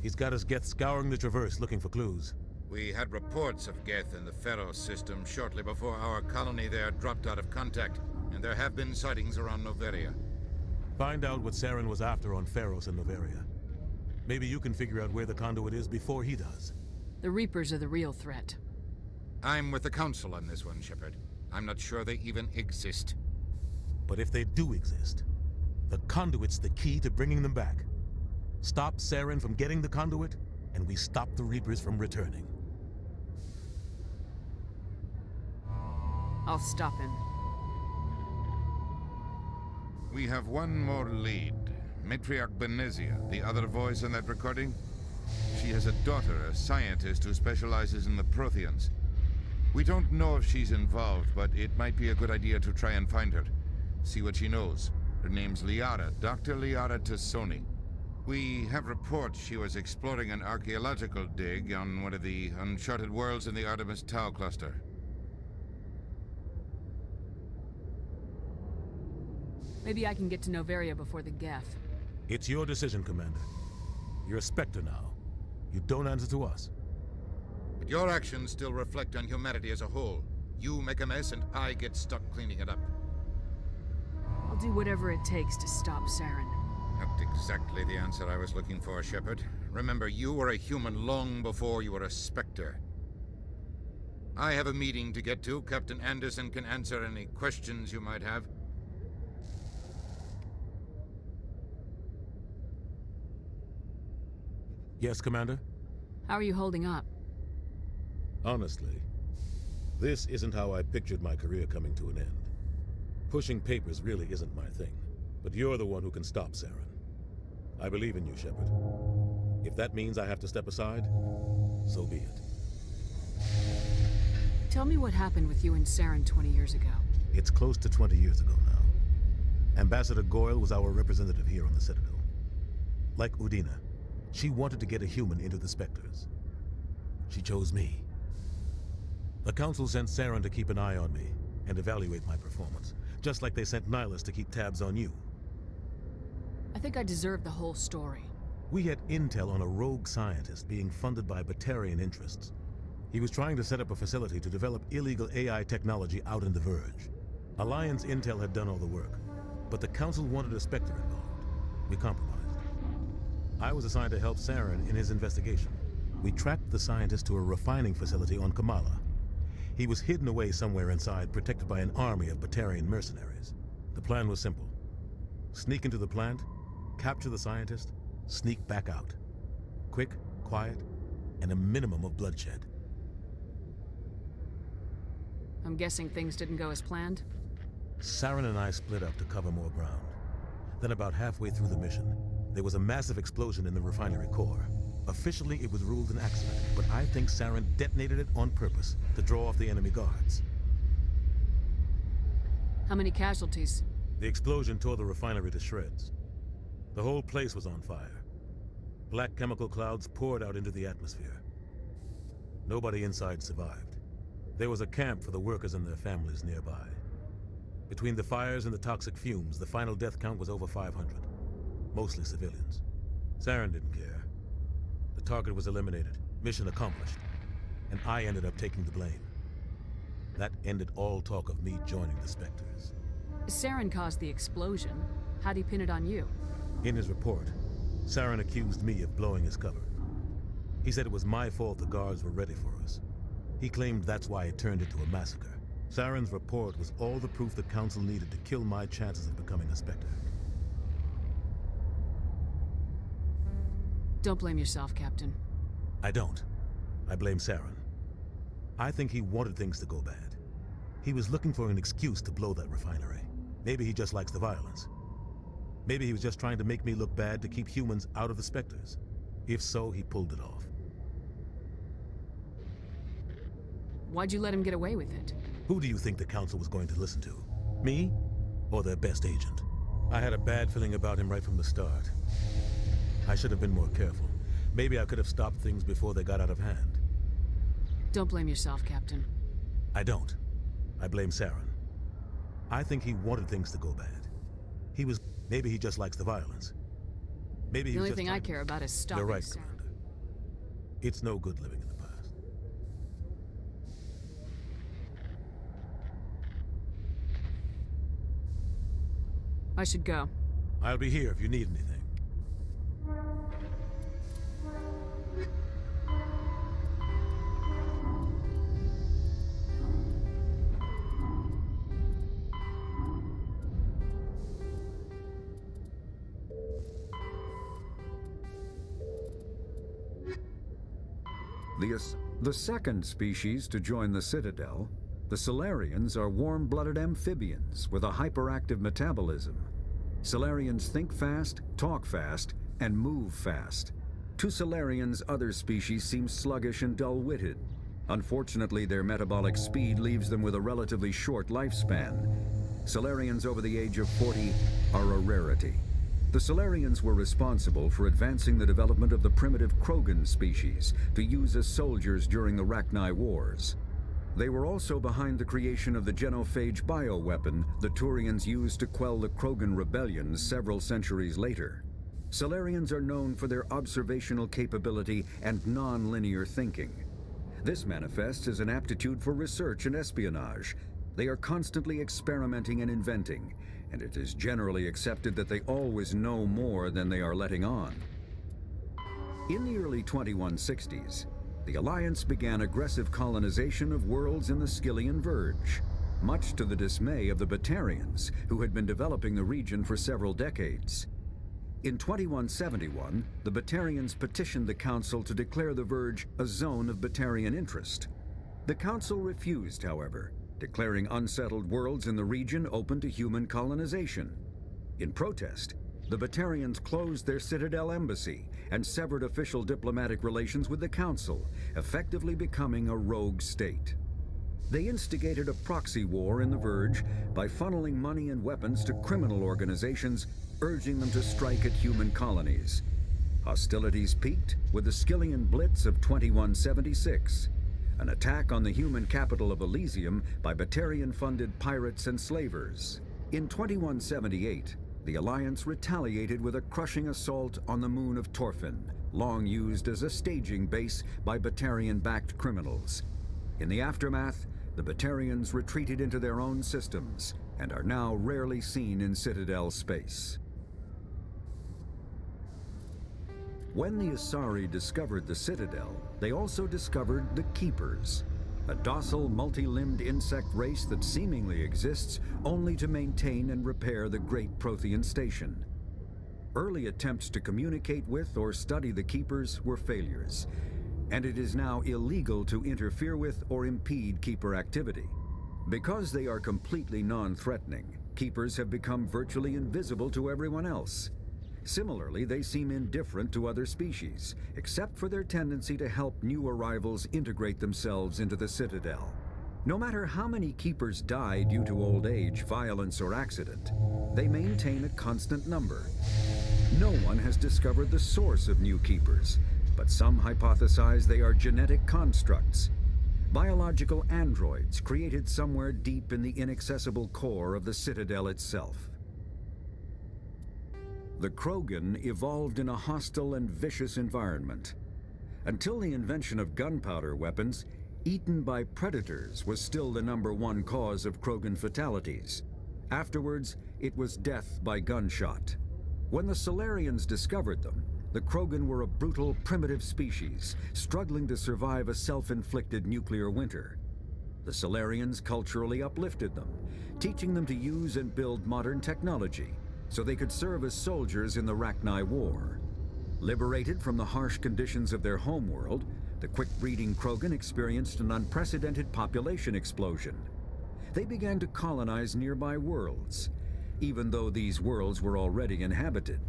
He's got his Geth scouring the Traverse looking for clues. We had reports of Geth in the Pharos system shortly before our colony there dropped out of contact, and there have been sightings around Noveria. Find out what Saren was after on Pharos and Noveria. Maybe you can figure out where the Conduit is before he does. The Reapers are the real threat. I'm with the Council on this one, Shepard. I'm not sure they even exist. But if they do exist, the Conduit's the key to bringing them back. Stop Saren from getting the Conduit, and we stop the Reapers from returning. I'll stop him. We have one more lead. Matriarch Benezia, the other voice in that recording. She has a daughter, a scientist who specializes in the Protheans. We don't know if she's involved, but it might be a good idea to try and find her. See what she knows. Her name's Liara, Dr. Liara Tassoni. We have reports she was exploring an archaeological dig on one of the uncharted worlds in the Artemis Tau cluster. Maybe I can get to Noveria before the Geth. It's your decision, Commander. You're a Spectre now. You don't answer to us. But your actions still reflect on humanity as a whole. You make a mess and I get stuck cleaning it up. I'll do whatever it takes to stop Saren. Not exactly the answer I was looking for, Shepard. Remember, you were a human long before you were a Spectre. I have a meeting to get to. Captain Anderson can answer any questions you might have. Yes, Commander? How are you holding up? Honestly, this isn't how I pictured my career coming to an end. Pushing papers really isn't my thing, but you're the one who can stop Saren. I believe in you, Shepard. If that means I have to step aside, so be it. Tell me what happened with you and Saren 20 years ago. It's close to 20 years ago now. Ambassador Goyle was our representative here on the Citadel. Like Udina, she wanted to get a human into the Spectres. She chose me. The Council sent Saren to keep an eye on me and evaluate my performance, just like they sent Nihilus to keep tabs on you. I think I deserve the whole story. We had intel on a rogue scientist being funded by Batarian interests. He was trying to set up a facility to develop illegal AI technology out in the Verge. Alliance intel had done all the work, but the Council wanted a Spectre involved. We compromised. I was assigned to help Saren in his investigation. We tracked the scientist to a refining facility on Kamala. He was hidden away somewhere inside, protected by an army of Batarian mercenaries. The plan was simple. Sneak into the plant, capture the scientist, sneak back out. Quick, quiet, and a minimum of bloodshed. I'm guessing things didn't go as planned? Saren and I split up to cover more ground. Then about halfway through the mission, there was a massive explosion in the refinery core. Officially, it was ruled an accident, but I think Saren detonated it on purpose to draw off the enemy guards. How many casualties? The explosion tore the refinery to shreds. The whole place was on fire. Black chemical clouds poured out into the atmosphere. Nobody inside survived. There was a camp for the workers and their families nearby. Between the fires and the toxic fumes, the final death count was over 500. Mostly civilians. Saren didn't care. The target was eliminated, mission accomplished, and I ended up taking the blame. That ended all talk of me joining the Spectres. Saren caused the explosion. How'd he pin it on you? In his report, Saren accused me of blowing his cover. He said it was my fault the guards were ready for us. He claimed that's why it turned into a massacre. Saren's report was all the proof the Council needed to kill my chances of becoming a Spectre. Don't blame yourself, Captain. I don't. I blame Saren. I think he wanted things to go bad. He was looking for an excuse to blow that refinery. Maybe he just likes the violence. Maybe he was just trying to make me look bad to keep humans out of the Spectres. If so, he pulled it off. Why'd you let him get away with it? Who do you think the Council was going to listen to? Me? Or their best agent? I had a bad feeling about him right from the start. I should have been more careful. Maybe I could have stopped things before they got out of hand. Don't blame yourself, Captain. I don't. I blame Saren. I think he wanted things to go bad. Maybe he just likes the violence. Maybe the only thing I care about is stopping You're right, Saren. Commander. It's no good living in the past. I should go. I'll be here if you need anything. The second species to join the Citadel, the Salarians, are warm-blooded amphibians with a hyperactive metabolism. Salarians think fast, talk fast, and move fast. To Salarians, other species seem sluggish and dull-witted. Unfortunately, their metabolic speed leaves them with a relatively short lifespan. Salarians over the age of 40 are a rarity. The Salarians were responsible for advancing the development of the primitive Krogan species to use as soldiers during the Rachni Wars. They were also behind the creation of the genophage bioweapon the Turians used to quell the Krogan rebellions several centuries later. Salarians are known for their observational capability and non-linear thinking. This manifests as an aptitude for research and espionage. They are constantly experimenting and inventing, and it is generally accepted that they always know more than they are letting on. In the early 2160s, the Alliance began aggressive colonization of worlds in the Skyllian Verge, much to the dismay of the Batarians, who had been developing the region for several decades. In 2171, the Batarians petitioned the Council to declare the Verge a zone of Batarian interest. The Council refused, however, declaring unsettled worlds in the region open to human colonization. In protest, the Batarians closed their Citadel embassy and severed official diplomatic relations with the Council, effectively becoming a rogue state. They instigated a proxy war in the Verge by funneling money and weapons to criminal organizations, urging them to strike at human colonies. Hostilities peaked with the Skillian Blitz of 2176, an attack on the human capital of Elysium by Batarian-funded pirates and slavers. In 2178, the Alliance retaliated with a crushing assault on the moon of Torfin, long used as a staging base by Batarian-backed criminals. In the aftermath, the Batarians retreated into their own systems and are now rarely seen in Citadel space. When the Asari discovered the Citadel, they also discovered the Keepers, a docile, multi-limbed insect race that seemingly exists only to maintain and repair the Great Prothean Station. Early attempts to communicate with or study the Keepers were failures, and it is now illegal to interfere with or impede Keeper activity. Because they are completely non-threatening, Keepers have become virtually invisible to everyone else. Similarly, they seem indifferent to other species, except for their tendency to help new arrivals integrate themselves into the Citadel. No matter how many Keepers die due to old age, violence, or accident, they maintain a constant number. No one has discovered the source of new Keepers, but some hypothesize they are genetic constructs, biological androids created somewhere deep in the inaccessible core of the Citadel itself. The Krogan evolved in a hostile and vicious environment. Until the invention of gunpowder weapons, eaten by predators was still the #1 cause of Krogan fatalities. Afterwards, it was death by gunshot. When the Solarians discovered them, the Krogan were a brutal, primitive species, struggling to survive a self-inflicted nuclear winter. The Solarians culturally uplifted them, teaching them to use and build modern technology, so they could serve as soldiers in the Rachni War. Liberated from the harsh conditions of their homeworld, the quick-breeding Krogan experienced an unprecedented population explosion. They began to colonize nearby worlds, even though these worlds were already inhabited.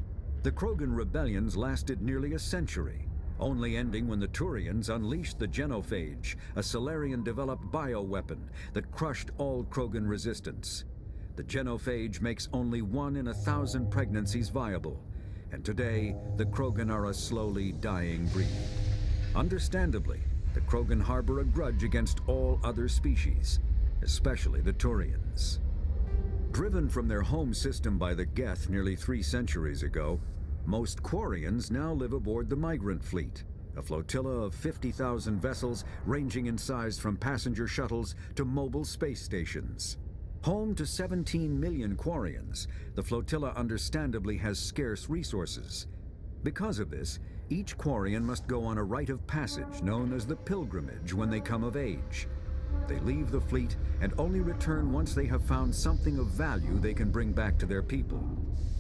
The Krogan rebellions lasted nearly a century, only ending when the Turians unleashed the Genophage, a Solarian-developed bioweapon that crushed all Krogan resistance. The Genophage makes only 1 in 1,000 pregnancies viable, and today the Krogan are a slowly dying breed. Understandably, the Krogan harbor a grudge against all other species, especially the Turians. Driven from their home system by the Geth nearly 3 centuries ago, most Quarians now live aboard the Migrant Fleet, a flotilla of 50,000 vessels ranging in size from passenger shuttles to mobile space stations. Home to 17 million Quarians, the flotilla understandably has scarce resources. Because of this, each Quarian must go on a rite of passage known as the Pilgrimage when they come of age. They leave the fleet and only return once they have found something of value they can bring back to their people.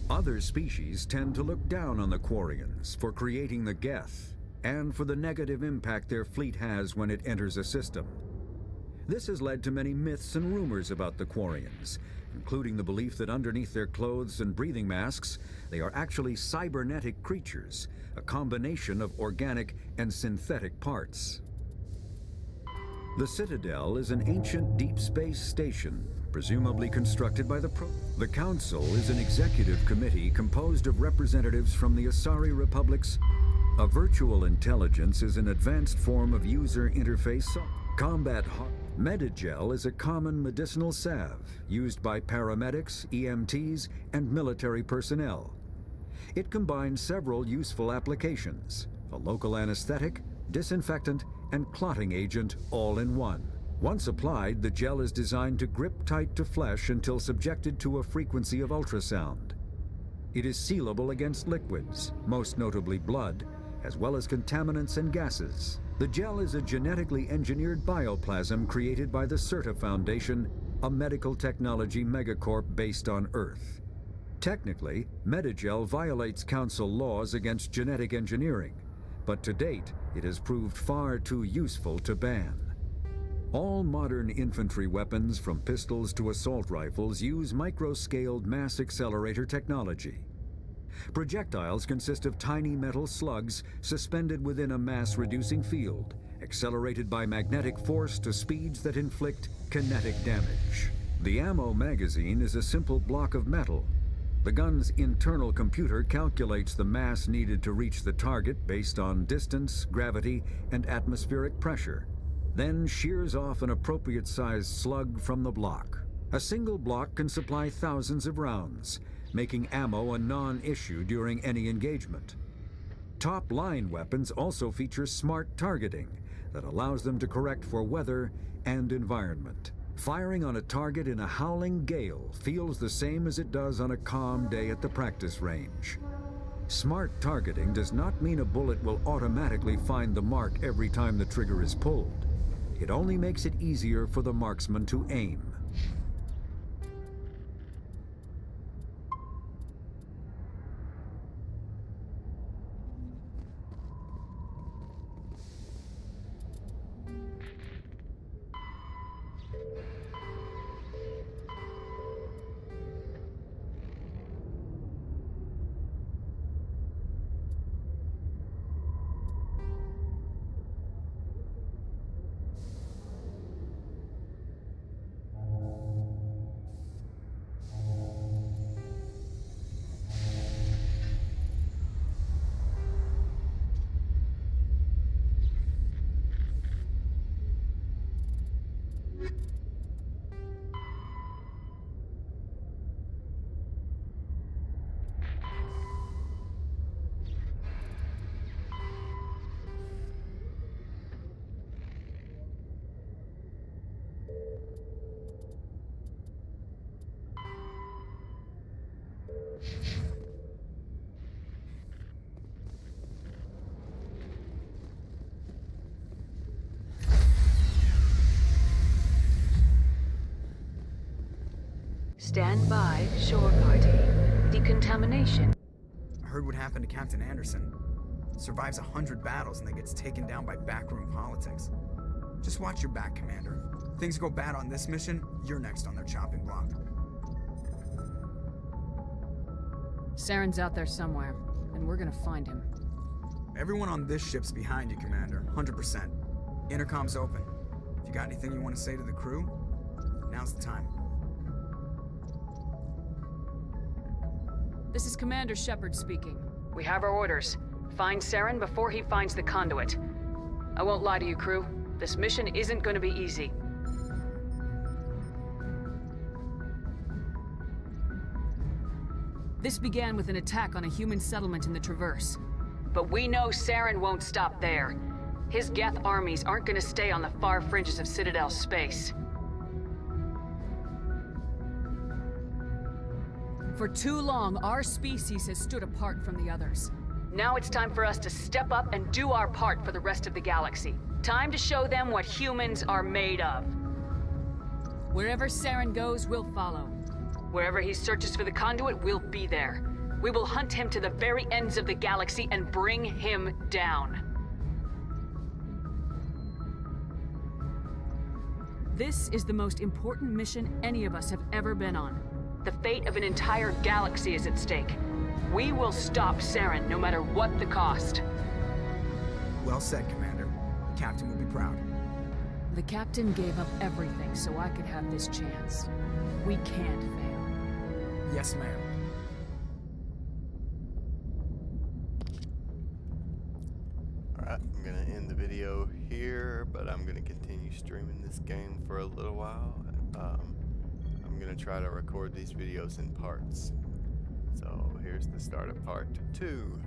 Other species tend to look down on the Quarians for creating the Geth, and for the negative impact their fleet has when it enters a system. This has led to many myths and rumors about the Quarians, including the belief that underneath their clothes and breathing masks, they are actually cybernetic creatures, a combination of organic and synthetic parts. The Citadel is an ancient deep space station, presumably constructed by The Council is an executive committee composed of representatives from the Asari Republic's. A virtual intelligence is an advanced form of user interface combat. Medigel is a common medicinal salve used by paramedics, EMTs, and military personnel. It combines several useful applications: a local anesthetic, disinfectant, and clotting agent all in one. Once applied, the gel is designed to grip tight to flesh until subjected to a frequency of ultrasound. It is sealable against liquids, most notably blood, as well as contaminants and gases. The gel is a genetically engineered bioplasm created by the CERTA Foundation, a medical technology megacorp based on Earth. Technically, Medigel violates Council laws against genetic engineering, but to date, it has proved far too useful to ban. All modern infantry weapons, from pistols to assault rifles, use micro-scaled mass accelerator technology. Projectiles consist of tiny metal slugs suspended within a mass-reducing field, accelerated by magnetic force to speeds that inflict kinetic damage. The ammo magazine is a simple block of metal. The gun's internal computer calculates the mass needed to reach the target based on distance, gravity, and atmospheric pressure, then shears off an appropriate-sized slug from the block. A single block can supply thousands of rounds, making ammo a non-issue during any engagement. Top-line weapons also feature smart targeting that allows them to correct for weather and environment. Firing on a target in a howling gale feels the same as it does on a calm day at the practice range. Smart targeting does not mean a bullet will automatically find the mark every time the trigger is pulled. It only makes it easier for the marksman to aim. Stand by, shore party. Decontamination. I heard what happened to Captain Anderson. Survives 100 battles and then gets taken down by backroom politics. Just watch your back, Commander. Things go bad on this mission, you're next on their chopping block. Saren's out there somewhere, and we're gonna find him. Everyone on this ship's behind you, Commander. 100%. Intercom's open. If you got anything you want to say to the crew, now's the time. This is Commander Shepard speaking. We have our orders. Find Saren before he finds the conduit. I won't lie to you, crew. This mission isn't going to be easy. This began with an attack on a human settlement in the Traverse. But we know Saren won't stop there. His Geth armies aren't going to stay on the far fringes of Citadel space. For too long, our species has stood apart from the others. Now it's time for us to step up and do our part for the rest of the galaxy. Time to show them what humans are made of. Wherever Saren goes, we'll follow. Wherever he searches for the conduit, we'll be there. We will hunt him to the very ends of the galaxy and bring him down. This is the most important mission any of us have ever been on. The fate of an entire galaxy is at stake. We will stop Saren no matter what the cost. Well said, Commander. The Captain will be proud. The Captain gave up everything so I could have this chance. We can't fail. Yes, ma'am. Alright, I'm gonna end the video here, but I'm gonna continue streaming this game for a little while. I'm gonna try to record these videos in parts. So here's the start of part 2.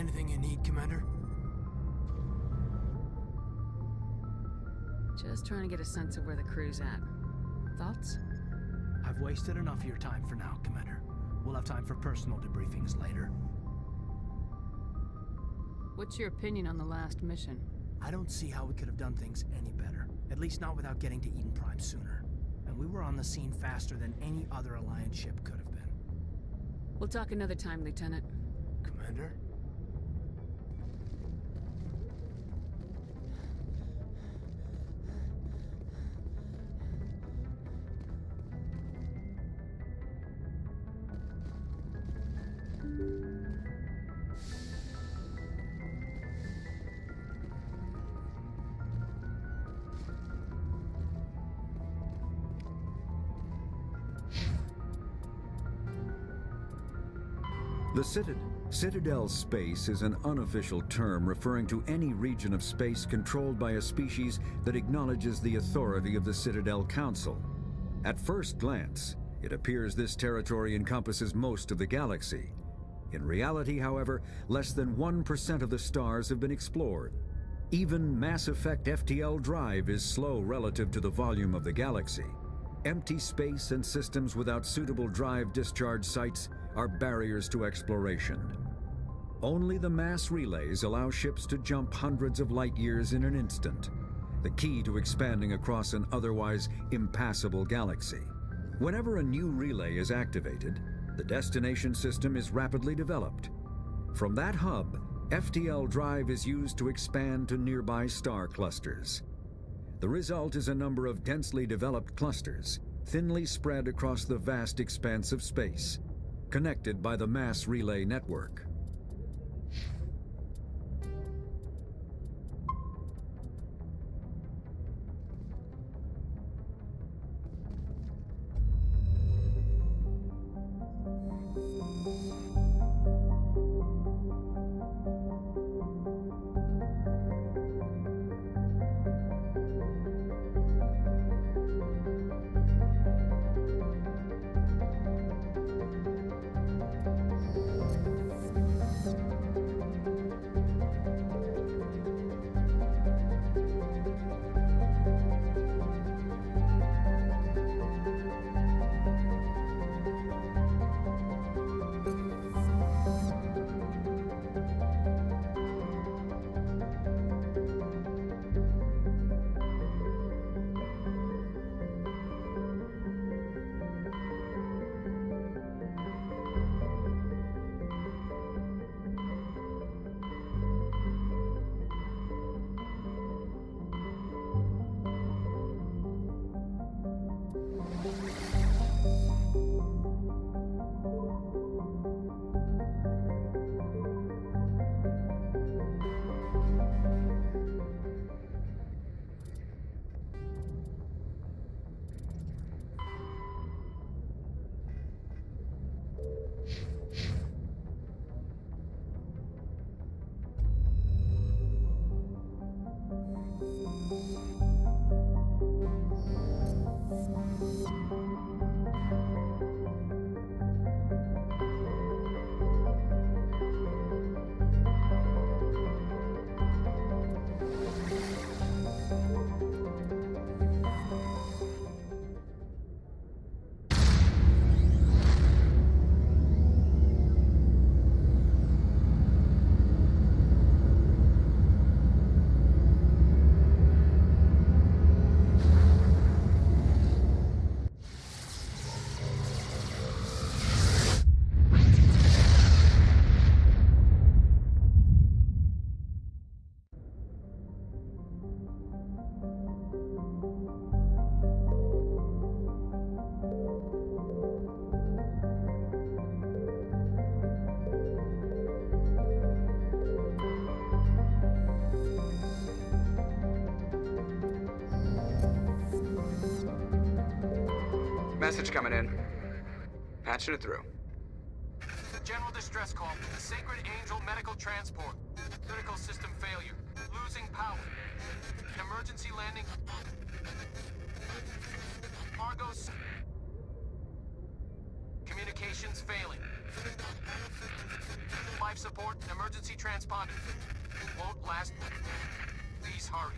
Anything you need, Commander? Just trying to get a sense of where the crew's at. Thoughts? I've wasted enough of your time for now, Commander. We'll have time for personal debriefings later. What's your opinion on the last mission? I don't see how we could have done things any better. At least not without getting to Eden Prime sooner. And we were on the scene faster than any other Alliance ship could have been. We'll talk another time, Lieutenant. Commander? The Citadel space is an unofficial term referring to any region of space controlled by a species that acknowledges the authority of the Citadel Council. At first glance, it appears this territory encompasses most of the galaxy. In reality, however, less than 1% of the stars have been explored. Even Mass Effect FTL drive is slow relative to the volume of the galaxy. Empty space and systems without suitable drive discharge sites are barriers to exploration. Only the mass relays allow ships to jump hundreds of light years in an instant, the key to expanding across an otherwise impassable galaxy. Whenever a new relay is activated, the destination system is rapidly developed. From that hub, FTL drive is used to expand to nearby star clusters. The result is a number of densely developed clusters, thinly spread across the vast expanse of space, connected by the mass relay network. Message coming in. Patching it through. General distress call. Sacred Angel medical transport. Critical system failure. Losing power. Emergency landing. Argos. Communication communications failing. Life support and emergency transponder. Won't last. Please hurry.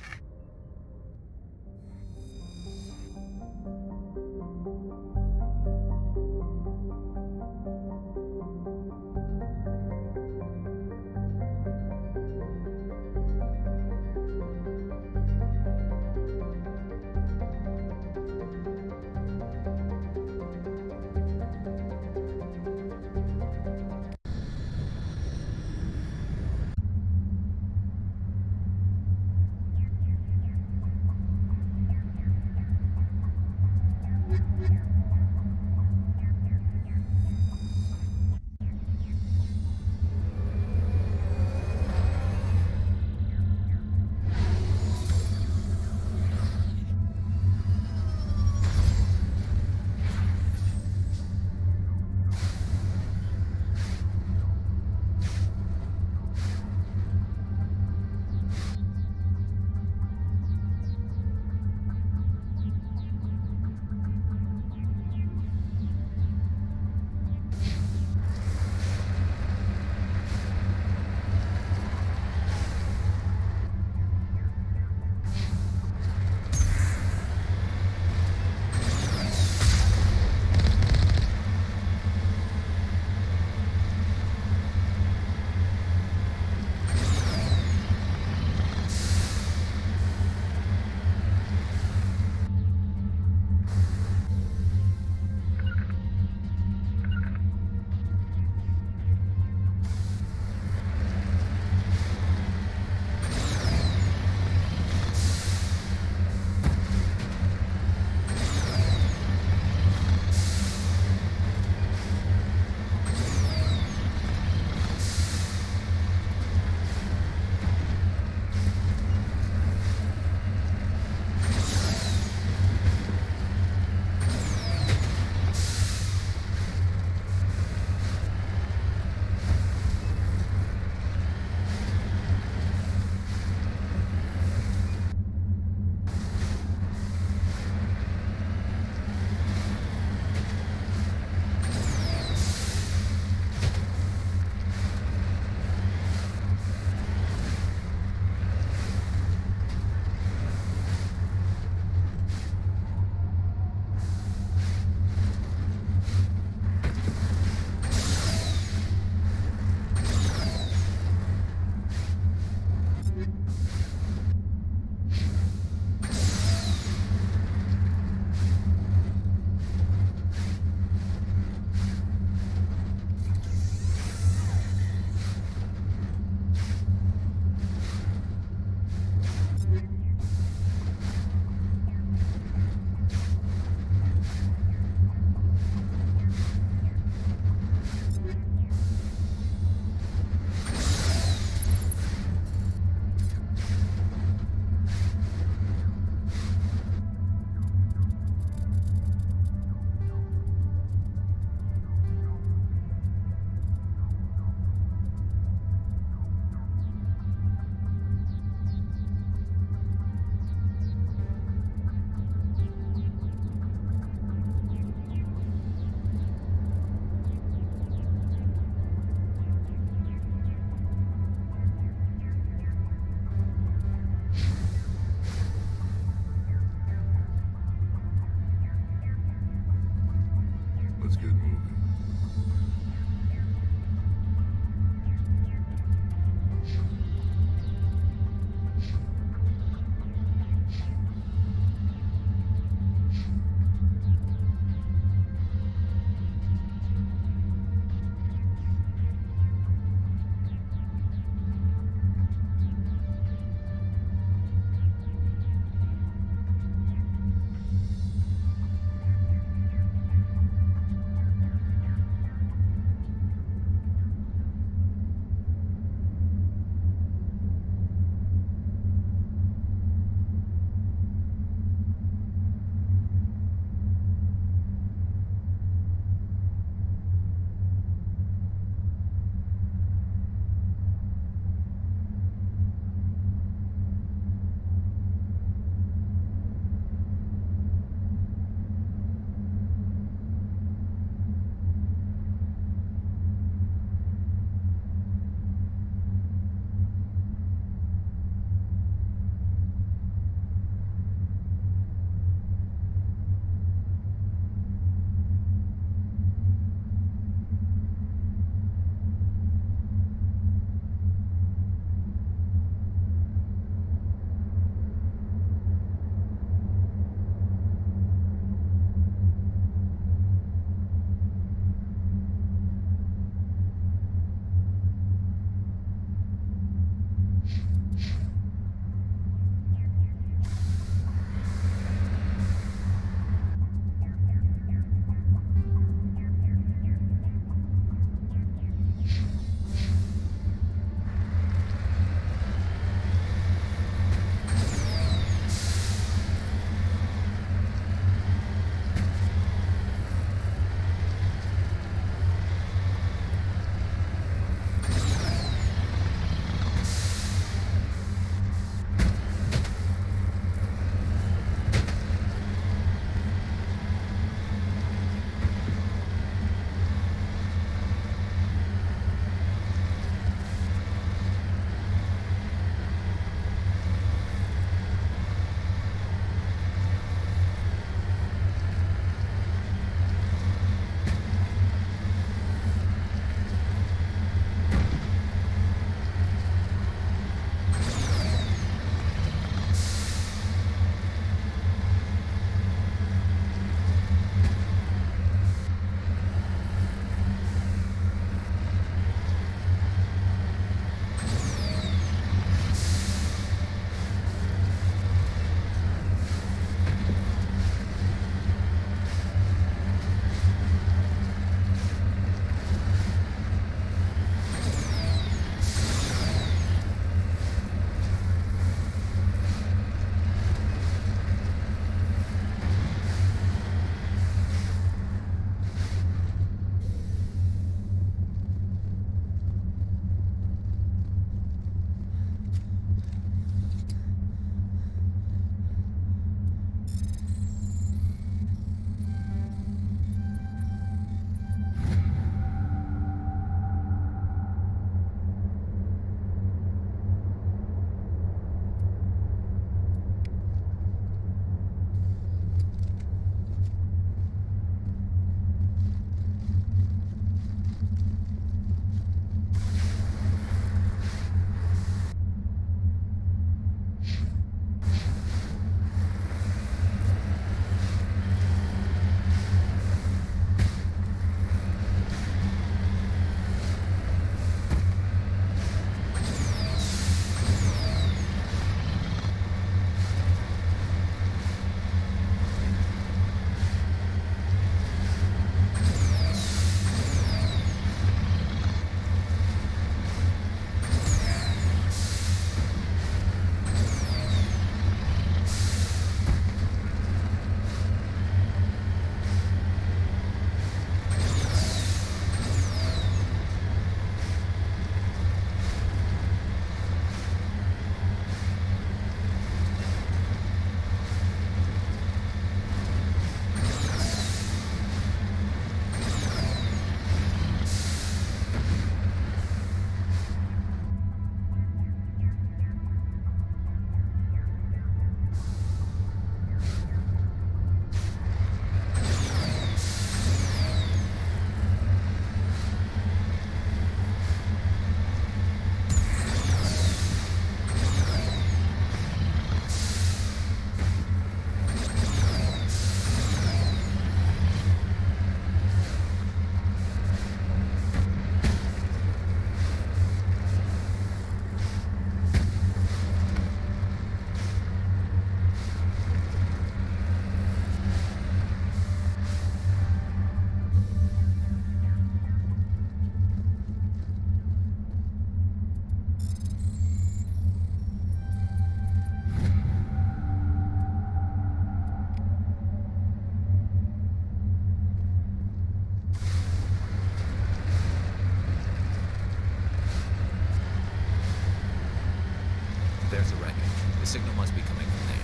There's a wreckage. The signal must be coming from there.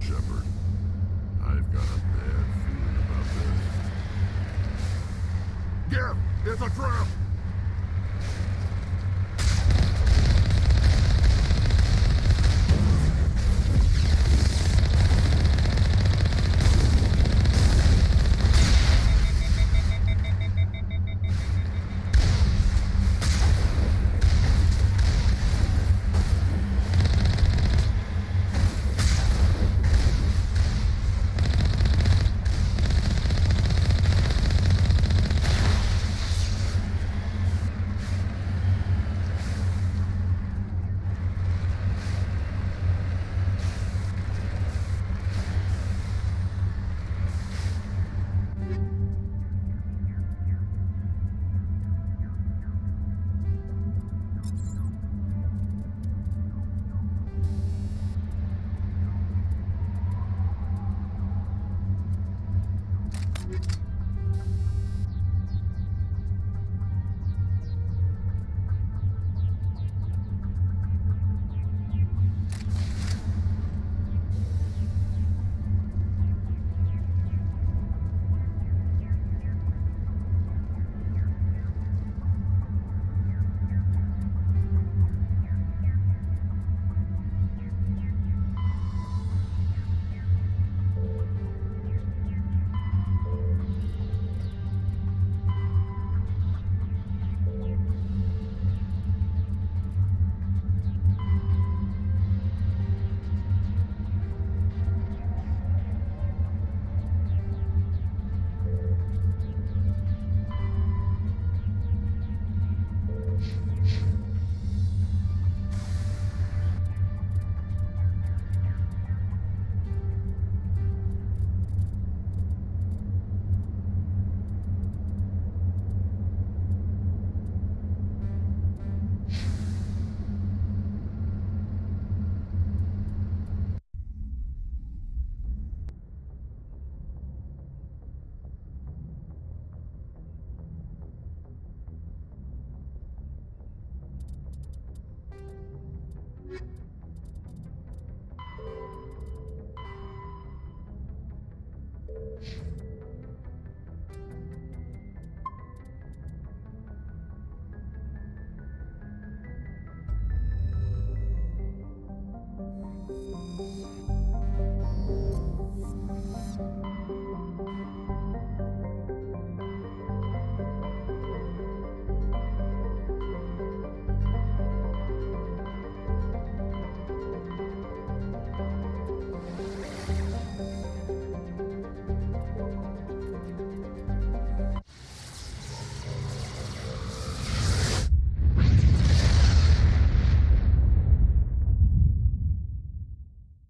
Shepard, I've got a bad feeling about this. Gip! It's a trap!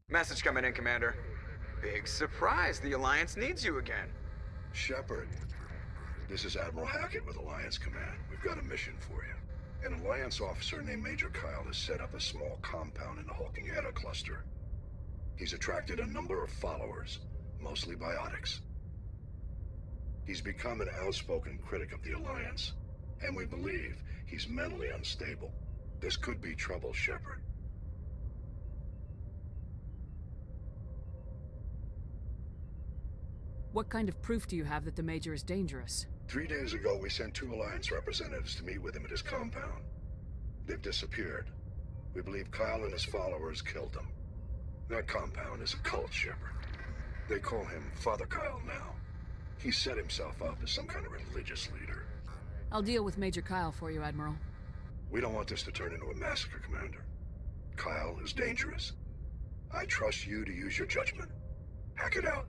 Message coming in, Commander. Big surprise, the Alliance needs you again. Shepard, this is Admiral Hackett with Alliance Command. We've got a mission for you. An Alliance officer named Major Kyle has set up a small compound in the Hulking Eta cluster. He's attracted a number of followers, mostly biotics. He's become an outspoken critic of the Alliance, and we believe he's mentally unstable. This could be trouble, Shepard. What kind of proof do you have that the Major is dangerous? 3 days ago, we sent 2 Alliance representatives to meet with him at his compound. They've disappeared. We believe Kyle and his followers killed them. That compound is a cult, Shepard. They call him Father Kyle now. He set himself up as some kind of religious leader. I'll deal with Major Kyle for you, Admiral. We don't want this to turn into a massacre, Commander. Kyle is dangerous. I trust you to use your judgment. Hack it out.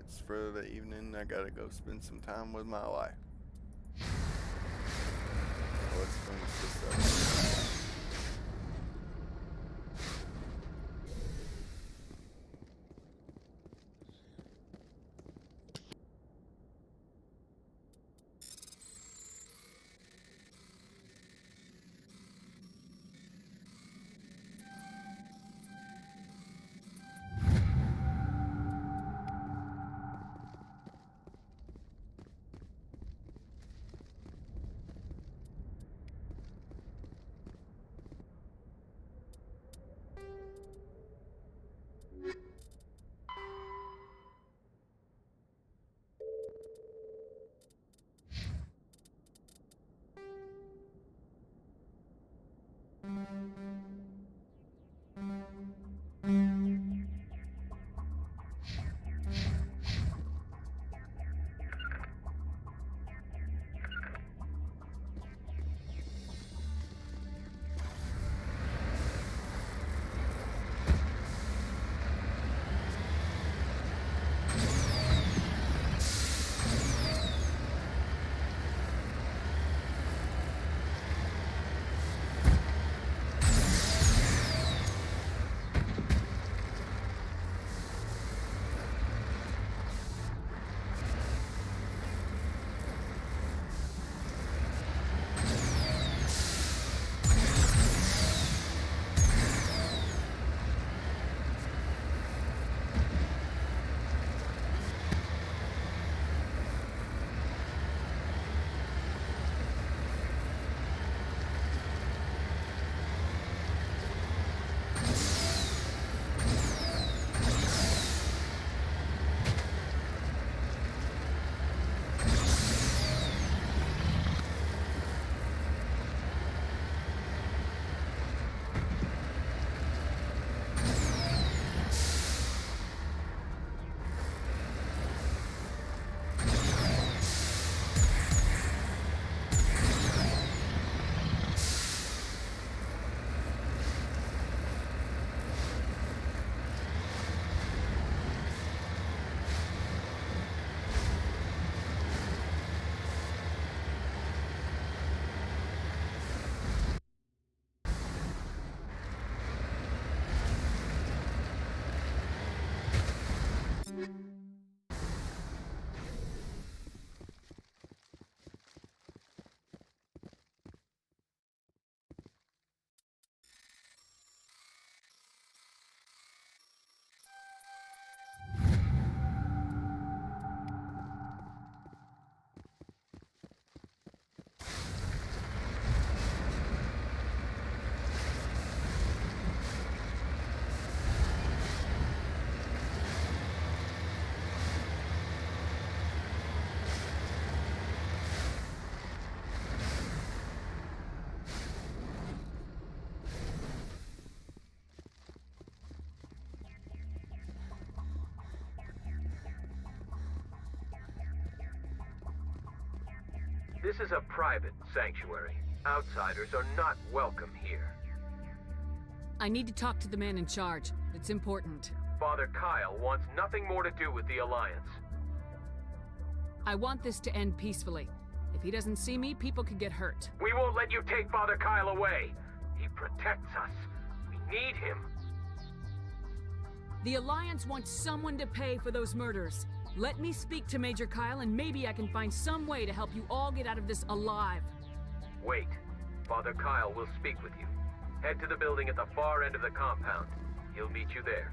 credits for the evening. I gotta go spend some time with my wife. Let's finish this up. This is a private sanctuary. Outsiders are not welcome here. I need to talk to the man in charge. It's important. Father Kyle wants nothing more to do with the Alliance. I want this to end peacefully. If he doesn't see me, people could get hurt. We won't let you take Father Kyle away. He protects us. We need him. The Alliance wants someone to pay for those murders. Let me speak to Major Kyle and maybe I can find some way to help you all get out of this alive. Wait. Father Kyle will speak with you. Head to the building at the far end of the compound. He'll meet you there.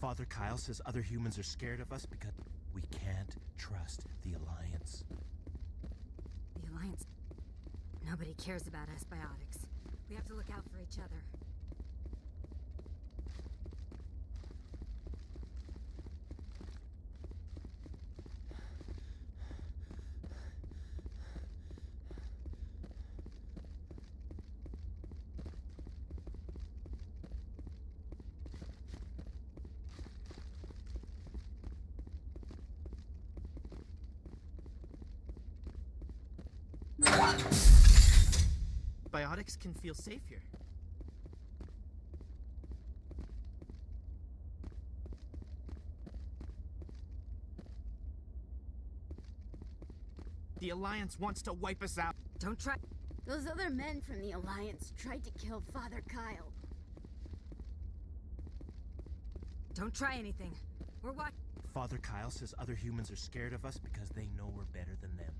Father Kyle says other humans are scared of us because we can't trust the Alliance. The Alliance... Nobody cares about us biotics. We have to look out for each other. Biotics can feel safe here. The Alliance wants to wipe us out. Don't try... Those other men from the Alliance tried to kill Father Kyle. Don't try anything. We're what? Father Kyle says other humans are scared of us because they know we're better than them.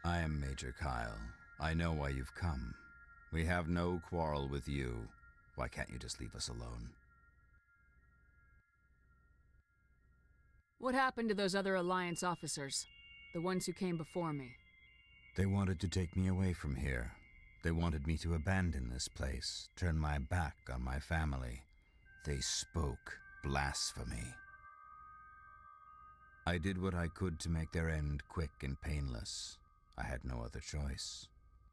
I am Major Kyle. I know why you've come. We have no quarrel with you. Why can't you just leave us alone? What happened to those other Alliance officers? The ones who came before me? They wanted to take me away from here. They wanted me to abandon this place, turn my back on my family. They spoke blasphemy. I did what I could to make their end quick and painless. I had no other choice.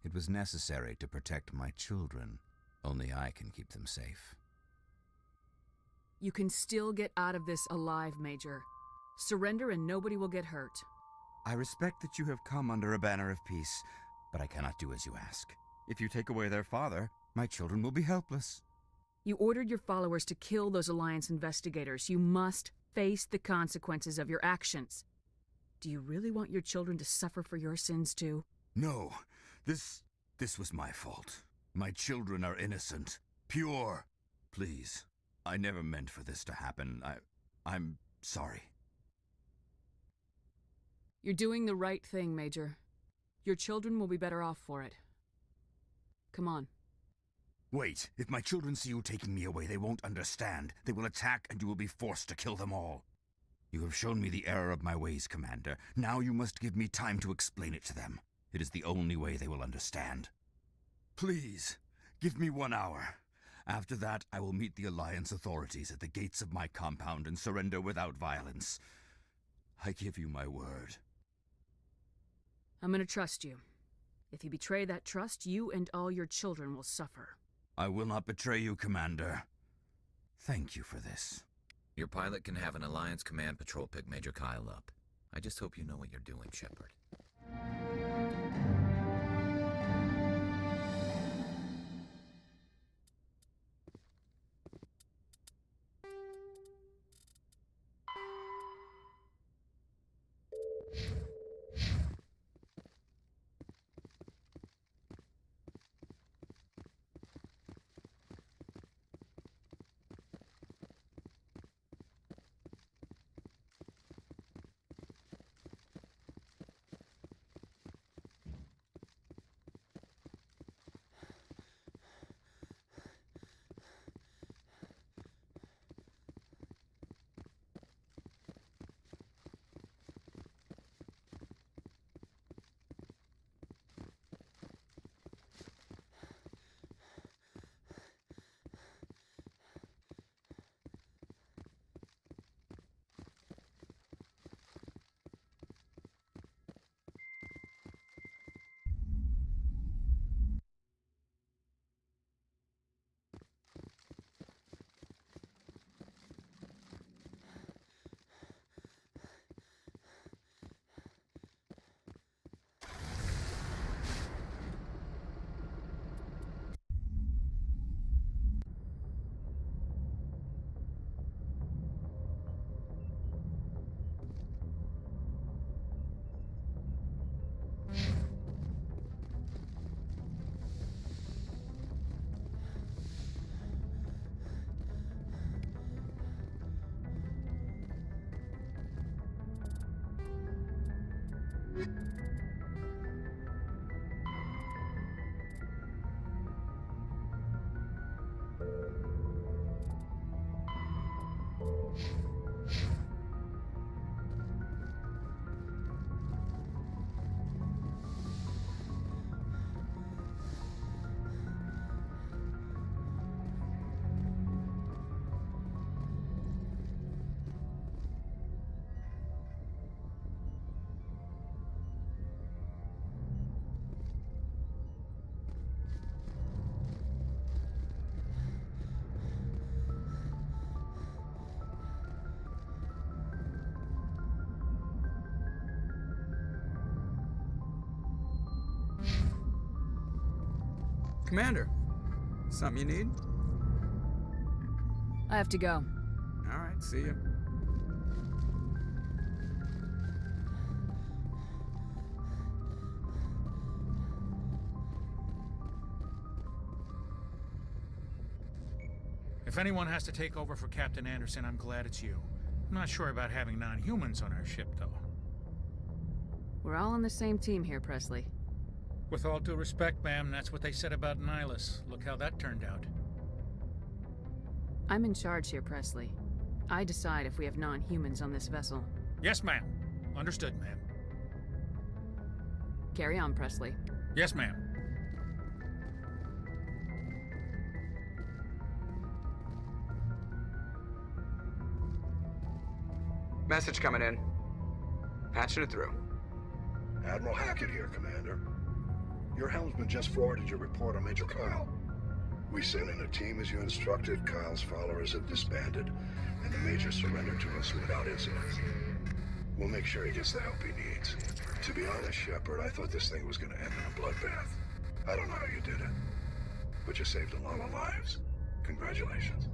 It was necessary to protect my children. Only I can keep them safe. You can still get out of this alive, Major. Surrender and nobody will get hurt. I respect that you have come under a banner of peace, but I cannot do as you ask. If you take away their father, my children will be helpless. You ordered your followers to kill those Alliance investigators. You must face the consequences of your actions. Do you really want your children to suffer for your sins too? No, this was my fault. My children are innocent, pure. Please, I never meant for this to happen. I'm sorry. You're doing the right thing, Major. Your children will be better off for it. Come on. Wait, if my children see you taking me away, they won't understand. They will attack and you will be forced to kill them all. You have shown me the error of my ways, Commander. Now you must give me time to explain it to them. It is the only way they will understand. Please, give me 1 hour. After that, I will meet the Alliance authorities at the gates of my compound and surrender without violence. I give you my word. I'm gonna trust you. If you betray that trust, you and all your children will suffer. I will not betray you, Commander. Thank you for this. Your pilot can have an Alliance Command Patrol pick Major Kyle up. I just hope you know what you're doing, Shepard. Commander, something you need? I have to go. Alright, see ya. If anyone has to take over for Captain Anderson, I'm glad it's you. I'm not sure about having non-humans on our ship, though. We're all on the same team here, Presley. With all due respect, ma'am, that's what they said about Nihilus. Look how that turned out. I'm in charge here, Presley. I decide if we have non-humans on this vessel. Yes, ma'am. Understood, ma'am. Carry on, Presley. Yes, ma'am. Message coming in. Patching it through. Admiral Hackett here, Commander. Your helmsman just forwarded your report on Major Kyle. We sent in a team as you instructed. Kyle's followers have disbanded, and the Major surrendered to us without incident. We'll make sure he gets the help he needs. To be honest, Shepard, I thought this thing was gonna end in a bloodbath. I don't know how you did it, but you saved a lot of lives. Congratulations.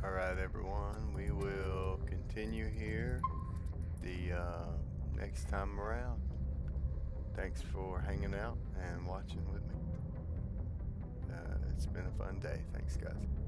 Alright everyone, we will continue here the next time around. Thanks for hanging out and watching with me. It's been a fun day. Thanks guys.